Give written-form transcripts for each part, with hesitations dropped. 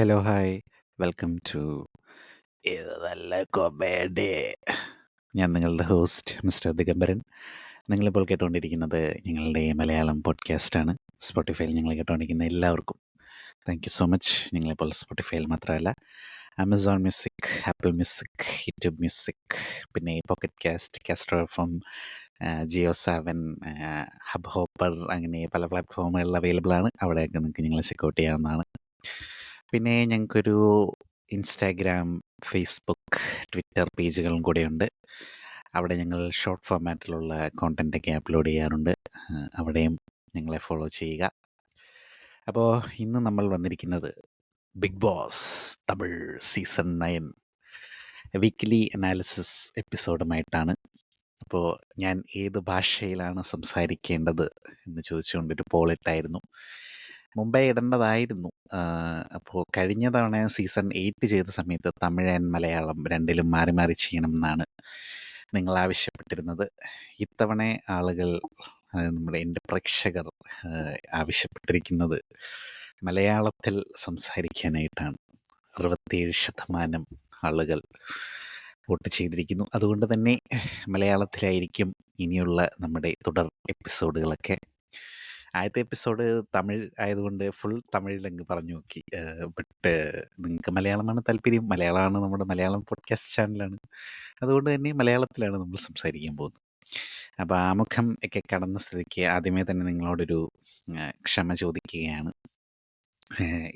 Hello hi welcome to ഇത് നല്ല comedy. ഞാൻ നിങ്ങളുടെ ഹോസ്റ്റ് മിസ്റ്റർ ദിഗംബരൻ. നിങ്ങളിപ്പോൾ കേട്ടുകൊണ്ടിരിക്കുന്നത് ഞങ്ങളുടെ മലയാളം പോഡ്കാസ്റ്റാണ്. സ്പോട്ടിഫൈയിൽ ഞങ്ങൾ കേട്ടുകൊണ്ടിരിക്കുന്ന എല്ലാവർക്കും താങ്ക് യു സോ മച്ച്. ഞങ്ങളിപ്പോൾ സ്പോട്ടിഫൈയിൽ മാത്രമല്ല Amazon music, Apple music, YouTube music, പിന്നെ pocket cast, caster F M, Jio Saavn, hubhopper, അങ്ങനെ പല പ്ലാറ്റ്ഫോമുകളിൽ അവൈലബിൾ ആണ്. അവിടെയൊക്കെ നിങ്ങൾക്ക് ഞങ്ങളെ ചെക്കൗട്ട് ചെയ്യാവുന്നതാണ്. പിന്നെ ഞങ്ങൾക്കൊരു ഇൻസ്റ്റാഗ്രാം, ഫേസ്ബുക്ക്, ട്വിറ്റർ പേജുകളും കൂടെയുണ്ട്. അവിടെ ഞങ്ങൾ ഷോർട്ട് ഫോർമാറ്റിലുള്ള കോണ്ടൻറ്റൊക്കെ അപ്ലോഡ് ചെയ്യാറുണ്ട്. അവിടെയും ഞങ്ങളെ ഫോളോ ചെയ്യുക. അപ്പോൾ ഇന്ന് നമ്മൾ വന്നിരിക്കുന്നത് Bigg Boss Tamil season 9 weekly analysis എപ്പിസോഡുമായിട്ടാണ്. അപ്പോൾ ഞാൻ ഏത് ഭാഷയിലാണ് സംസാരിക്കേണ്ടത് എന്ന് ചോദിച്ചുകൊണ്ടൊരു പോളിട്ടായിരുന്നു. മുമ്പേ ഇടേണ്ടതായിരുന്നു. അപ്പോൾ കഴിഞ്ഞ തവണ സീസൺ 8 ചെയ്ത സമയത്ത് തമിഴ് ആൻഡ് മലയാളം രണ്ടിലും മാറി മാറി ചെയ്യണമെന്നാണ് നിങ്ങൾ ആവശ്യപ്പെട്ടിരുന്നത്. ഇത്തവണ ആളുകൾ, എൻ്റെ പ്രേക്ഷകർ ആവശ്യപ്പെട്ടിരിക്കുന്നത് മലയാളത്തിൽ സംസാരിക്കാനായിട്ടാണ്. 67% ആളുകൾ വോട്ട് ചെയ്തിരിക്കുന്നു. അതുകൊണ്ട് തന്നെ മലയാളത്തിലായിരിക്കും ഇനിയുള്ള നമ്മുടെ തുടർ എപ്പിസോഡുകളൊക്കെ. ആദ്യത്തെ എപ്പിസോഡ് തമിഴ് ആയതുകൊണ്ട് ഫുൾ തമിഴിലങ്ങ് പറഞ്ഞു നോക്കി. ബട്ട് നിങ്ങൾക്ക് മലയാളമാണ് താല്പര്യം, മലയാളമാണ് നമ്മുടെ മലയാളം പോഡ്കാസ്റ്റ് ചാനലാണ്, അതുകൊണ്ട് തന്നെ മലയാളത്തിലാണ് നമ്മൾ സംസാരിക്കാൻ പോകുന്നത്. അപ്പോൾ ആമുഖം ഒക്കെ കടന്ന സ്ഥിതിക്ക് ആദ്യമേ തന്നെ നിങ്ങളോടൊരു ക്ഷമ ചോദിക്കുകയാണ്.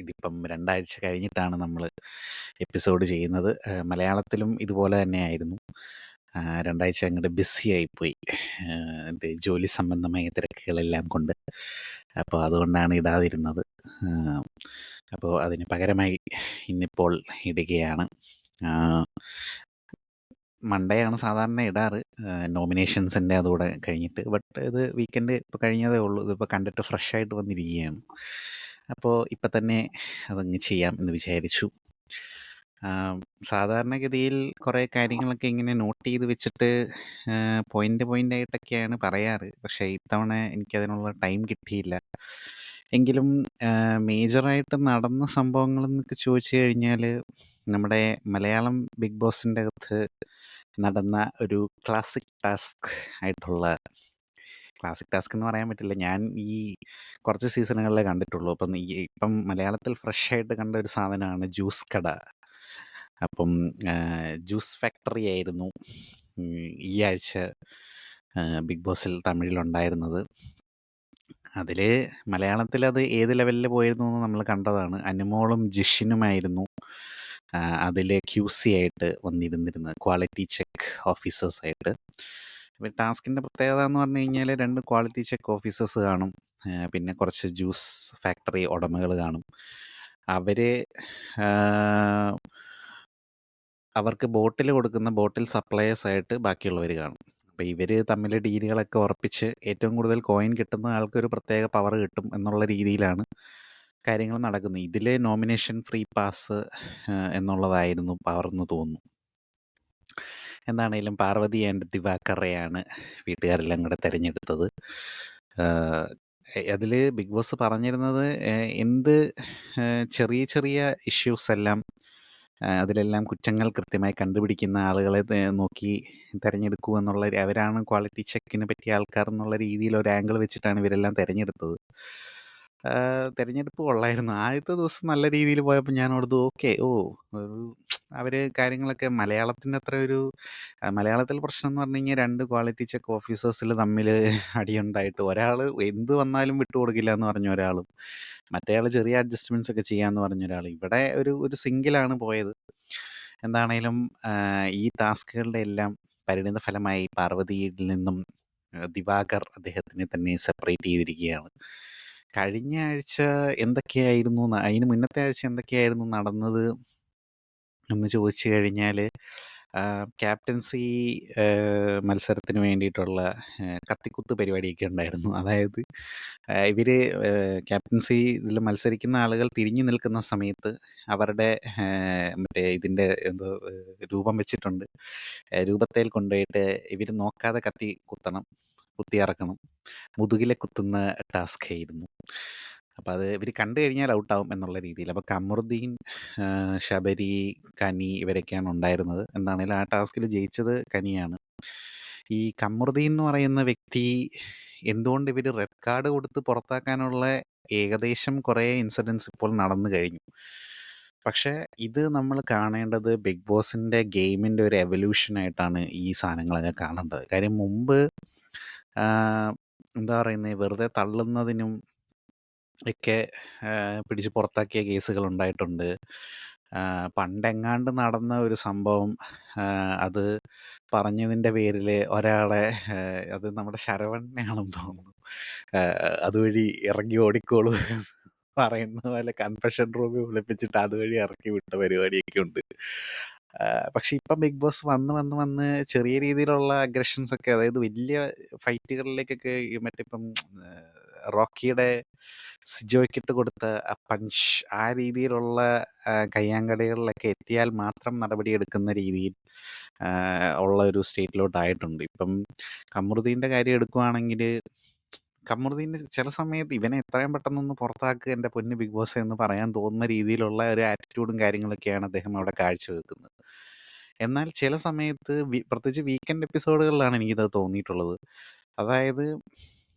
ഇതിപ്പം 2 ആഴ്ച കഴിഞ്ഞിട്ടാണ് നമ്മൾ എപ്പിസോഡ് ചെയ്യുന്നത്. മലയാളത്തിലും ഇതുപോലെ തന്നെയായിരുന്നു. 2 ആഴ്ച അങ്ങോട്ട് ബിസി ആയിപ്പോയി, എൻ്റെ ജോലി സംബന്ധമായ തിരക്കുകളെല്ലാം കൊണ്ട്. അപ്പോൾ അതുകൊണ്ടാണ് ഇടാതിരുന്നത്. അപ്പോൾ അതിന് പകരമായി ഇന്നിപ്പോൾ ഇടുകയാണ്. മൺഡേ ആണ് സാധാരണ ഇടാറ്, നോമിനേഷൻസിൻ്റെ അതുകൂടെ കഴിഞ്ഞിട്ട്. ബട്ട് ഇത് വീക്കെൻഡ് ഇപ്പോൾ കഴിഞ്ഞതേ ഉള്ളൂ. ഇതിപ്പോൾ കണ്ടിട്ട് ഫ്രഷ് ആയിട്ട് വന്നിരിക്കുകയാണ്. അപ്പോൾ ഇപ്പം തന്നെ അതങ്ങ് ചെയ്യാം എന്ന് വിചാരിച്ചു. സാധാരണഗതിയിൽ കുറേ കാര്യങ്ങളൊക്കെ ഇങ്ങനെ നോട്ട് ചെയ്ത് വെച്ചിട്ട് പോയിൻ്റായിട്ടൊക്കെയാണ് പറയാറ്. പക്ഷേ ഇത്തവണ എനിക്കതിനുള്ള ടൈം കിട്ടിയില്ല. എങ്കിലും മേജറായിട്ട് നടന്ന സംഭവങ്ങളെന്നൊക്കെ ചോദിച്ചു കഴിഞ്ഞാൽ, നമ്മുടെ മലയാളം ബിഗ് ബോസിൻ്റെ അകത്ത് നടന്ന ഒരു ക്ലാസിക് ടാസ്ക് ആയിട്ടുള്ള, ക്ലാസിക് ടാസ്ക് എന്ന് പറയാൻ പറ്റില്ല, ഞാൻ ഈ കുറച്ച് സീസണുകളിലേ കണ്ടിട്ടുള്ളൂ. അപ്പം ഇപ്പം മലയാളത്തിൽ ഫ്രഷ് ആയിട്ട് കണ്ട ഒരു സാധനമാണ് ജ്യൂസ് കട. അപ്പം ജ്യൂസ് ഫാക്ടറി ആയിരുന്നു ഈ ആഴ്ച ബിഗ് ബോസിൽ തമിഴിലുണ്ടായിരുന്നത്. അതിൽ മലയാളത്തിലത് ഏത് ലെവലിൽ പോയിരുന്നു എന്ന് നമ്മൾ കണ്ടതാണ്. അനുമോളും ജിഷിനുമായിരുന്നു അതിൽ QC ആയിട്ട് വന്നിരുന്നത്, ക്വാളിറ്റി ചെക്ക് ഓഫീസേഴ്സായിട്ട്. അപ്പോൾ ടാസ്കിൻ്റെ പ്രത്യേകത എന്ന് പറഞ്ഞു കഴിഞ്ഞാൽ 2 ക്വാളിറ്റി ചെക്ക് ഓഫീസേഴ്സ് കാണും, പിന്നെ കുറച്ച് ജ്യൂസ് ഫാക്ടറി ഉടമകൾ കാണും. അവർ അവർക്ക് ബോട്ടിൽ കൊടുക്കുന്ന ബോട്ടിൽ സപ്ലയേഴ്സായിട്ട് ബാക്കിയുള്ളവർ കാണും. അപ്പോൾ ഇവർ തമ്മിൽ ഡീലുകളൊക്കെ ഉറപ്പിച്ച് ഏറ്റവും കൂടുതൽ കോയിൻ കിട്ടുന്ന ആൾക്കൊരു പ്രത്യേക പവർ കിട്ടും എന്നുള്ള രീതിയിലാണ് കാര്യങ്ങൾ നടക്കുന്നത്. ഇതിൽ നോമിനേഷൻ ഫ്രീ പാസ് എന്നുള്ളതായിരുന്നു പവർ എന്ന് തോന്നുന്നു. എന്താണേലും പാർവതി ആൻഡ് ദിവാകറയാണ് വീട്ടുകാരെല്ലാം കൂടെ തിരഞ്ഞെടുത്തത്. അതിൽ ബിഗ് ബോസ് പറഞ്ഞിരുന്നത് എന്ത് ചെറിയ ചെറിയ ഇഷ്യൂസ് എല്ലാം, അതിലെല്ലാം കുറ്റങ്ങൾ കൃത്യമായി കണ്ടുപിടിക്കുന്ന ആളുകളെ നോക്കി തിരഞ്ഞെടുക്കൂ എന്നുള്ള, അവരാണ് ക്വാളിറ്റി ചെക്കിന് പറ്റിയ ആൾക്കാർ എന്നുള്ള രീതിയിൽ ഒരു ആംഗിൾ വെച്ചിട്ടാണ് ഇവരെല്ലാം തിരഞ്ഞെടുത്തത്. തിരഞ്ഞെടുപ്പ് കൊള്ളായിരുന്നു. ആദ്യത്തെ ദിവസം നല്ല രീതിയിൽ പോയപ്പോൾ ഞാൻ ഓർത്തു ഓക്കെ, അവർ കാര്യങ്ങളൊക്കെ മലയാളത്തിൻ്റെ അത്ര ഒരു, മലയാളത്തിൽ പ്രശ്നം എന്ന് പറഞ്ഞു കഴിഞ്ഞാൽ 2 ക്വാളിറ്റി ചെക്ക് ഓഫീസേഴ്സിൽ തമ്മിൽ അടിയുണ്ടായിട്ട് ഒരാൾ എന്ത് വന്നാലും വിട്ടുകൊടുക്കില്ല എന്ന് പറഞ്ഞ ഒരാളും, മറ്റേയാൾ ചെറിയ അഡ്ജസ്റ്റ്മെൻറ്റ്സ് ഒക്കെ ചെയ്യാമെന്ന് പറഞ്ഞ ഒരാൾ. ഇവിടെ ഒരു സിംഗിളാണ് പോയത്. എന്താണേലും ഈ ടാസ്കുകളുടെ എല്ലാം പരിണിത ഫലമായി പാർവതിയിൽ നിന്നും ദിവാകർ അദ്ദേഹത്തിനെ തന്നെ സെപ്പറേറ്റ് ചെയ്തിരിക്കുകയാണ്. കഴിഞ്ഞ ആഴ്ച എന്തൊക്കെയായിരുന്നു, അതിന് മുന്നത്തെ ആഴ്ച എന്തൊക്കെയായിരുന്നു നടന്നത് എന്ന് ചോദിച്ചു കഴിഞ്ഞാൽ, ക്യാപ്റ്റൻസി മത്സരത്തിന് വേണ്ടിയിട്ടുള്ള കത്തിക്കുത്ത് പരിപാടിയൊക്കെ ഉണ്ടായിരുന്നു. അതായത് ഇവർ ക്യാപ്റ്റൻസി ഇതിൽ മത്സരിക്കുന്ന ആളുകൾ തിരിഞ്ഞു നിൽക്കുന്ന സമയത്ത് അവരുടെ മറ്റേ ഇതിൻ്റെ എന്തോ രൂപം വെച്ചിട്ടുണ്ട്. രൂപത്തേൽ കൊണ്ടുപോയിട്ട് ഇവർ നോക്കാതെ കത്തി കുത്തണം, കുത്തി ഇറക്കണം. മുതുകിലെ കുത്തുന്ന ടാസ്ക് ആയിരുന്നു. അപ്പോൾ അത് ഇവർ കണ്ടു കഴിഞ്ഞാൽ ഔട്ടാവും എന്നുള്ള രീതിയിൽ. അപ്പോൾ കമറുദ്ദീൻ, ശബരി, കനി ഇവരൊക്കെയാണ് ഉണ്ടായിരുന്നത്. എന്താണേലും ആ ടാസ്കിൽ ജയിച്ചത് കനിയാണ്. ഈ കമറുദ്ദീൻ എന്ന് പറയുന്ന വ്യക്തി എന്തുകൊണ്ട് ഇവർ റെഡ് കാർഡ് കൊടുത്ത് പുറത്താക്കാനുള്ള ഏകദേശം കുറേ ഇൻസിഡൻസ് ഇപ്പോൾ നടന്നു കഴിഞ്ഞു. പക്ഷേ ഇത് നമ്മൾ കാണേണ്ടത് ബിഗ് ബോസിൻ്റെ ഗെയിമിൻ്റെ ഒരു എവല്യൂഷനായിട്ടാണ് ഈ സാധനങ്ങളൊക്കെ കാണേണ്ടത്. കാര്യം മുമ്പ് എന്താ പറയുന്നത്, വെറുതെ തള്ളുന്നതിനും ഒക്കെ പിടിച്ച് പുറത്താക്കിയ കേസുകളുണ്ടായിട്ടുണ്ട്. പണ്ടെങ്ങാണ്ട് നടന്ന ഒരു സംഭവം, അത് പറഞ്ഞതിൻ്റെ പേരിൽ ഒരാളെ, അത് നമ്മുടെ ശരവണനെയാണെന്ന് തോന്നുന്നു, അതുവഴി ഇറങ്ങി ഓടിക്കോളൂ എന്ന് പറയുന്ന പോലെ കൺഫെഷൻ റൂമിൽ വിളിപ്പിച്ചിട്ട് അതുവഴി ഇറക്കി വിട്ട പരിപാടിയൊക്കെ ഉണ്ട്. പക്ഷെ ഇപ്പം ബിഗ് ബോസ് വന്ന് വന്ന് വന്ന് ചെറിയ രീതിയിലുള്ള അഗ്രഷൻസൊക്കെ, അതായത് വലിയ ഫൈറ്റുകളിലേക്കൊക്കെ മറ്റേ ഇപ്പം റോക്കിയുടെ സിജോയ്ക്കിട്ട് കൊടുത്ത ആ പഞ്ച്, ആ രീതിയിലുള്ള കയ്യാങ്കളികളിലൊക്കെ എത്തിയാൽ മാത്രം നടപടിയെടുക്കുന്ന രീതിയിൽ ഉള്ള ഒരു സ്റ്റേറ്റിലോട്ടായിട്ടുണ്ട്. ഇപ്പം കമറുദ്ദീൻ്റെ കാര്യം എടുക്കുവാണെങ്കിൽ, കമറുദ്ദീന് ചില സമയത്ത് ഇവനെ എത്രയും പെട്ടെന്നൊന്ന് പുറത്താക്കുക എൻ്റെ പൊന്ന് ബിഗ് ബോസ് എന്ന് പറയാൻ തോന്നുന്ന രീതിയിലുള്ള ഒരു ആറ്റിറ്റ്യൂഡും കാര്യങ്ങളൊക്കെയാണ് അദ്ദേഹം അവിടെ കാഴ്ചവെക്കുന്നത്. എന്നാൽ ചില സമയത്ത് പ്രത്യേകിച്ച് വീക്കെൻഡ് എപ്പിസോഡുകളിലാണ് എനിക്കിത് തോന്നിയിട്ടുള്ളത്. അതായത്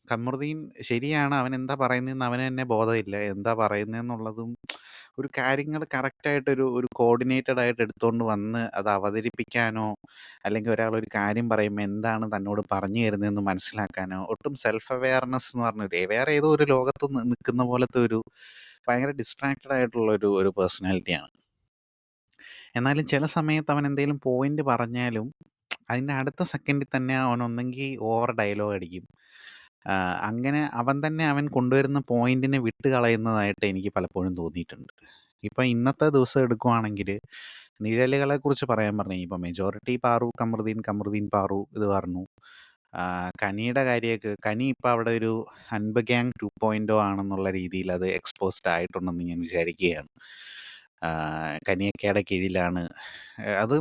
കമറുദ്ദീൻ ശരിയാണ്, അവൻ എന്താ പറയുന്നതെന്ന് അവന് തന്നെ ബോധമില്ല. എന്താ പറയുന്നതെന്നുള്ളതും ഒരു കാര്യങ്ങൾ കറക്റ്റായിട്ടൊരു ഒരു കോർഡിനേറ്റഡ് ആയിട്ട് എടുത്തുകൊണ്ട് വന്ന് അത് അവതരിപ്പിക്കാനോ, അല്ലെങ്കിൽ ഒരാളൊരു കാര്യം പറയുമ്പോൾ എന്താണ് തന്നോട് പറഞ്ഞു തരുന്നതെന്ന് മനസ്സിലാക്കാനോ, ഒട്ടും സെൽഫ് അവെയർനെസ് എന്ന് പറഞ്ഞില്ലേ, വേറെ ഏതോ ഒരു ലോകത്ത് നിൽക്കുന്ന പോലത്തെ ഒരു ഭയങ്കര ഡിസ്ട്രാക്റ്റഡ് ആയിട്ടുള്ള ഒരു പേഴ്സണാലിറ്റിയാണ്. എന്നാലും ചില സമയത്ത് അവൻ എന്തെങ്കിലും പോയിന്റ് പറഞ്ഞാലും അതിൻ്റെ അടുത്ത സെക്കൻഡിൽ തന്നെ അവൻ ഒന്നെങ്കിൽ ഓവർ ഡയലോഗ് അടിക്കും. അങ്ങനെ അവൻ കൊണ്ടുവരുന്ന പോയിന്റിനെ വിട്ട് കളയുന്നതായിട്ട് എനിക്ക് പലപ്പോഴും തോന്നിയിട്ടുണ്ട്. ഇപ്പം ഇന്നത്തെ ദിവസം എടുക്കുവാണെങ്കിൽ നിഴലുകളെ കുറിച്ച് പറയാൻ പറഞ്ഞു. ഇപ്പം മെജോറിറ്റി പാറു കമറുദ്ദീൻ, കമറുദ്ദീൻ പാറു ഇത് പറഞ്ഞു. കനിയുടെ കാര്യമൊക്കെ, കനി ഇപ്പം അവിടെ ഒരു അൻപ് ഗ്യാങ് 2.0 ആണെന്നുള്ള രീതിയിൽ അത് എക്സ്പോസ്ഡ് ആയിട്ടുണ്ടെന്ന് ഞാൻ വിചാരിക്കുകയാണ്. കനിയക്കയുടെ കീഴിലാണ്. അത്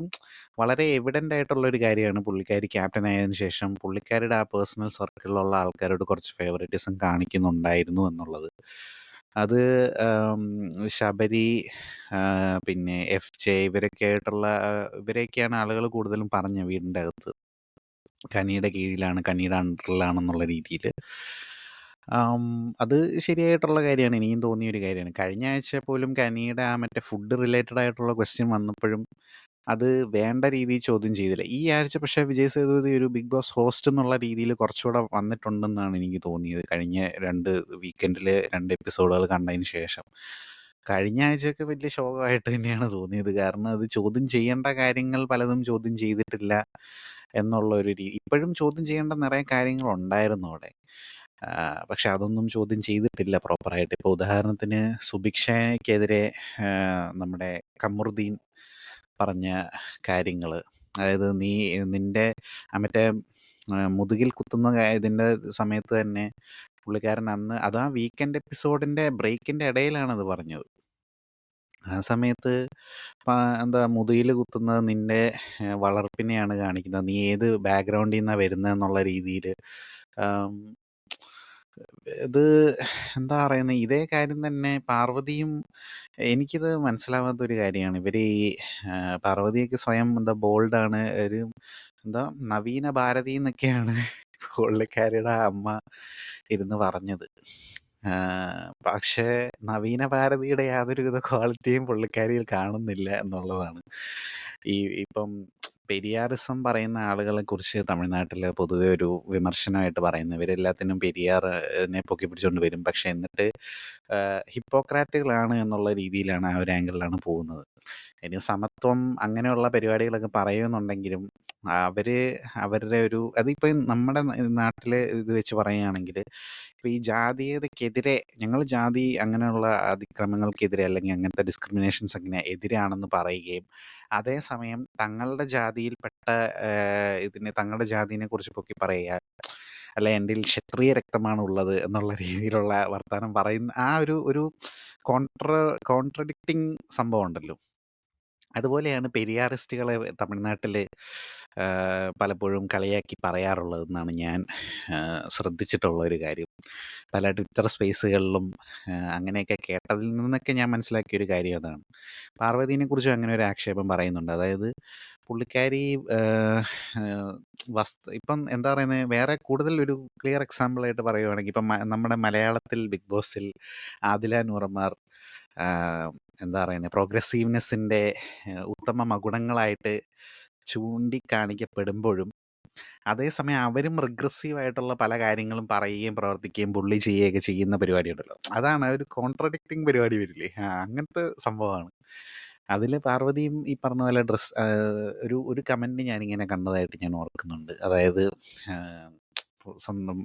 വളരെ എവിഡൻ്റ് ആയിട്ടുള്ളൊരു കാര്യമാണ്. പുള്ളിക്കാരി ക്യാപ്റ്റൻ ആയതിനു ശേഷം പുള്ളിക്കാരുടെ ആ പേഴ്സണൽ സർക്കിളിലുള്ള ആൾക്കാരോട് കുറച്ച് ഫേവറിറ്റിസം കാണിക്കുന്നുണ്ടായിരുന്നു എന്നുള്ളത്. അത് ശബരി, പിന്നെ FJ ഇവരൊക്കെ ആയിട്ടുള്ള ഇവരെയൊക്കെയാണ് ആളുകൾ കൂടുതലും പറഞ്ഞത് വീടിൻ്റെ അകത്ത്. കനിയുടെ കീഴിലാണ്, കനിയുടെ അണ്ടറിലാണെന്നുള്ള രീതിയിൽ. അത് ശരിയായിട്ടുള്ള കാര്യമാണ്. എനിക്കും തോന്നിയൊരു കാര്യമാണ്. കഴിഞ്ഞ ആഴ്ച പോലും കനിയുടെ ആ മറ്റേ ഫുഡ് റിലേറ്റഡ് ആയിട്ടുള്ള ക്വസ്റ്റ്യൻ വന്നപ്പോഴും അത് വേണ്ട രീതിയിൽ ചോദ്യം ചെയ്തില്ല. ഈ ആഴ്ച പക്ഷേ വിജയ് സേതുപതി ഒരു ബിഗ് ബോസ് ഹോസ്റ്റ് എന്നുള്ള രീതിയിൽ കുറച്ചുകൂടെ വന്നിട്ടുണ്ടെന്നാണ് എനിക്ക് തോന്നിയത്. കഴിഞ്ഞ 2 വീക്കെൻഡിൽ 2 എപ്പിസോഡുകൾ കണ്ടതിന് ശേഷം. കഴിഞ്ഞ ആഴ്ചയൊക്കെ വലിയ ശോകമായിട്ട് തന്നെയാണ് തോന്നിയത്. കാരണം അത് ചോദ്യം ചെയ്യേണ്ട കാര്യങ്ങൾ പലതും ചോദ്യം ചെയ്തിട്ടില്ല എന്നുള്ള ഒരു ഇപ്പോഴും ചോദ്യം ചെയ്യേണ്ട നിറയെ കാര്യങ്ങളുണ്ടായിരുന്നു അവിടെ. പക്ഷെ അതൊന്നും ചോദ്യം ചെയ്തിട്ടില്ല പ്രോപ്പറായിട്ട്. ഇപ്പോൾ ഉദാഹരണത്തിന് സുഭിക്ഷയ്ക്കെതിരെ നമ്മുടെ കമറുദ്ദീൻ പറഞ്ഞ കാര്യങ്ങൾ, അതായത് നിൻ്റെ മറ്റേ മുതുകിൽ കുത്തുന്ന ഇതിൻ്റെ സമയത്ത് തന്നെ പുള്ളിക്കാരൻ അന്ന് അത് ആ വീക്കെൻഡ് എപ്പിസോഡിൻ്റെ ബ്രേക്കിൻ്റെ ഇടയിലാണത് പറഞ്ഞത്. ആ സമയത്ത് എന്താ മുതുകിൽ കുത്തുന്നത് നിൻ്റെ വളർപ്പിനെയാണ് കാണിക്കുന്നത്, നീ ഏത് ബാക്ക്ഗ്രൗണ്ടിൽ നിന്നാണ് വരുന്നതെന്നുള്ള രീതിയിൽ. ഇത് എന്താ പറയുന്നത്, ഇതേ കാര്യം തന്നെ പാർവതിയും, എനിക്കിത് മനസ്സിലാവാത്തൊരു കാര്യമാണ്. ഇവർ ഈ പാർവതിയൊക്കെ സ്വയം എന്താ ബോൾഡാണ്, ഒരു എന്താ നവീന ഭാരതി എന്നൊക്കെയാണ് പുള്ളിക്കാരിയുടെ അമ്മ ഇരുന്ന് പറഞ്ഞത്. പക്ഷേ നവീന ഭാരതിയുടെ യാതൊരുവിധ ക്വാളിറ്റിയും പുള്ളിക്കാരിയിൽ കാണുന്നില്ല എന്നുള്ളതാണ്. ഇപ്പം പെരിയാറിസം പറയുന്ന ആളുകളെ കുറിച്ച് തമിഴ്നാട്ടിൽ പൊതുവെ ഒരു വിമർശനമായിട്ട് പറയുന്നത്, ഇവരെല്ലാത്തിനും പെരിയാറിനെ പൊക്കി പിടിച്ചുകൊണ്ട് വരും. പക്ഷെ എന്നിട്ട് ഹിപ്പോക്രാറ്റുകളാണ് എന്നുള്ള രീതിയിലാണ്, ആ ഒരു ആംഗിളിലാണ് പോകുന്നത്. ഇനി സമത്വം അങ്ങനെയുള്ള പരിപാടികളൊക്കെ പറയുന്നുണ്ടെങ്കിലും അവരുടെ ഒരു അതിപ്പോൾ നമ്മുടെ നാട്ടിൽ ഇത് വെച്ച് പറയുകയാണെങ്കിൽ, ഇപ്പോൾ ഈ ജാതീയതയ്ക്കെതിരെ, ഞങ്ങൾ ജാതി അങ്ങനെയുള്ള അതിക്രമങ്ങൾക്കെതിരെ അല്ലെങ്കിൽ അങ്ങനത്തെ ഡിസ്ക്രിമിനേഷൻസ് അങ്ങനെ എതിരാണെന്ന് പറയുകയും അതേസമയം തങ്ങളുടെ ജാതിയിൽപ്പെട്ട തങ്ങളുടെ ജാതിയെ കുറിച്ച് പൊക്കി പറയുക, അല്ല എൻ്റെയിൽ ക്ഷത്രിയ രക്തമാണ് ഉള്ളത് എന്നുള്ള രീതിയിലുള്ള വർത്തമാനം പറയുന്ന ആ ഒരു കോൺട്രഡിക്റ്റിംഗ് സംഭവം ഉണ്ടല്ലോ. അതുപോലെയാണ് പെരിയാറിസ്റ്റുകളെ തമിഴ്നാട്ടിൽ പലപ്പോഴും കളിയാക്കി പറയാറുള്ളതെന്നാണ് ഞാൻ ശ്രദ്ധിച്ചിട്ടുള്ള ഒരു കാര്യം. പല ട്വിറ്റർ സ്പേസുകളിലും അങ്ങനെയൊക്കെ കേട്ടതിൽ നിന്നൊക്കെ ഞാൻ മനസ്സിലാക്കിയൊരു കാര്യം അതാണ്. പാർവതീനെക്കുറിച്ചും അങ്ങനെ ഒരു ആക്ഷേപം പറയുന്നുണ്ട്. അതായത് പുള്ളിക്കാരി ഏഹ്, ഏഹ്, ഇപ്പം എന്താ പറയുന്നത്, വേറെ കൂടുതൽ ഒരു ക്ലിയർ എക്സാമ്പിളായിട്ട് പറയുവാണെങ്കിൽ ഇപ്പം നമ്മുടെ മലയാളത്തിൽ ബിഗ് ബോസിൽ ആദില നൂറമാർ ആഹ്, എന്താ പറയുന്നത്, പ്രോഗ്രസീവ്നെസ്സിൻ്റെ ഉത്തമ മകുടങ്ങളായിട്ട് ചൂണ്ടിക്കാണിക്കപ്പെടുമ്പോഴും അതേസമയം അവരും റിഗ്രസീവ് ആയിട്ടുള്ള പല കാര്യങ്ങളും പറയുകയും പ്രവർത്തിക്കുകയും ബുള്ളി ചെയ്യുകയൊക്കെ ചെയ്യുന്ന പരിപാടി ഉണ്ടല്ലോ. അതാണ് ഒരു കോൺട്രഡിക്റ്റിംഗ് പരിപാടി വരില്ലേ? അങ്ങനത്തെ സംഭവമാണ്. അതിൽ പാർവതിയും ഈ പറഞ്ഞ പോലെ ഒരു ഒരു കമൻറ്റ് ഞാനിങ്ങനെ കണ്ടതായിട്ട് ഞാൻ ഓർക്കുന്നുണ്ട്. അതായത് ആഹ്, സ്വന്തം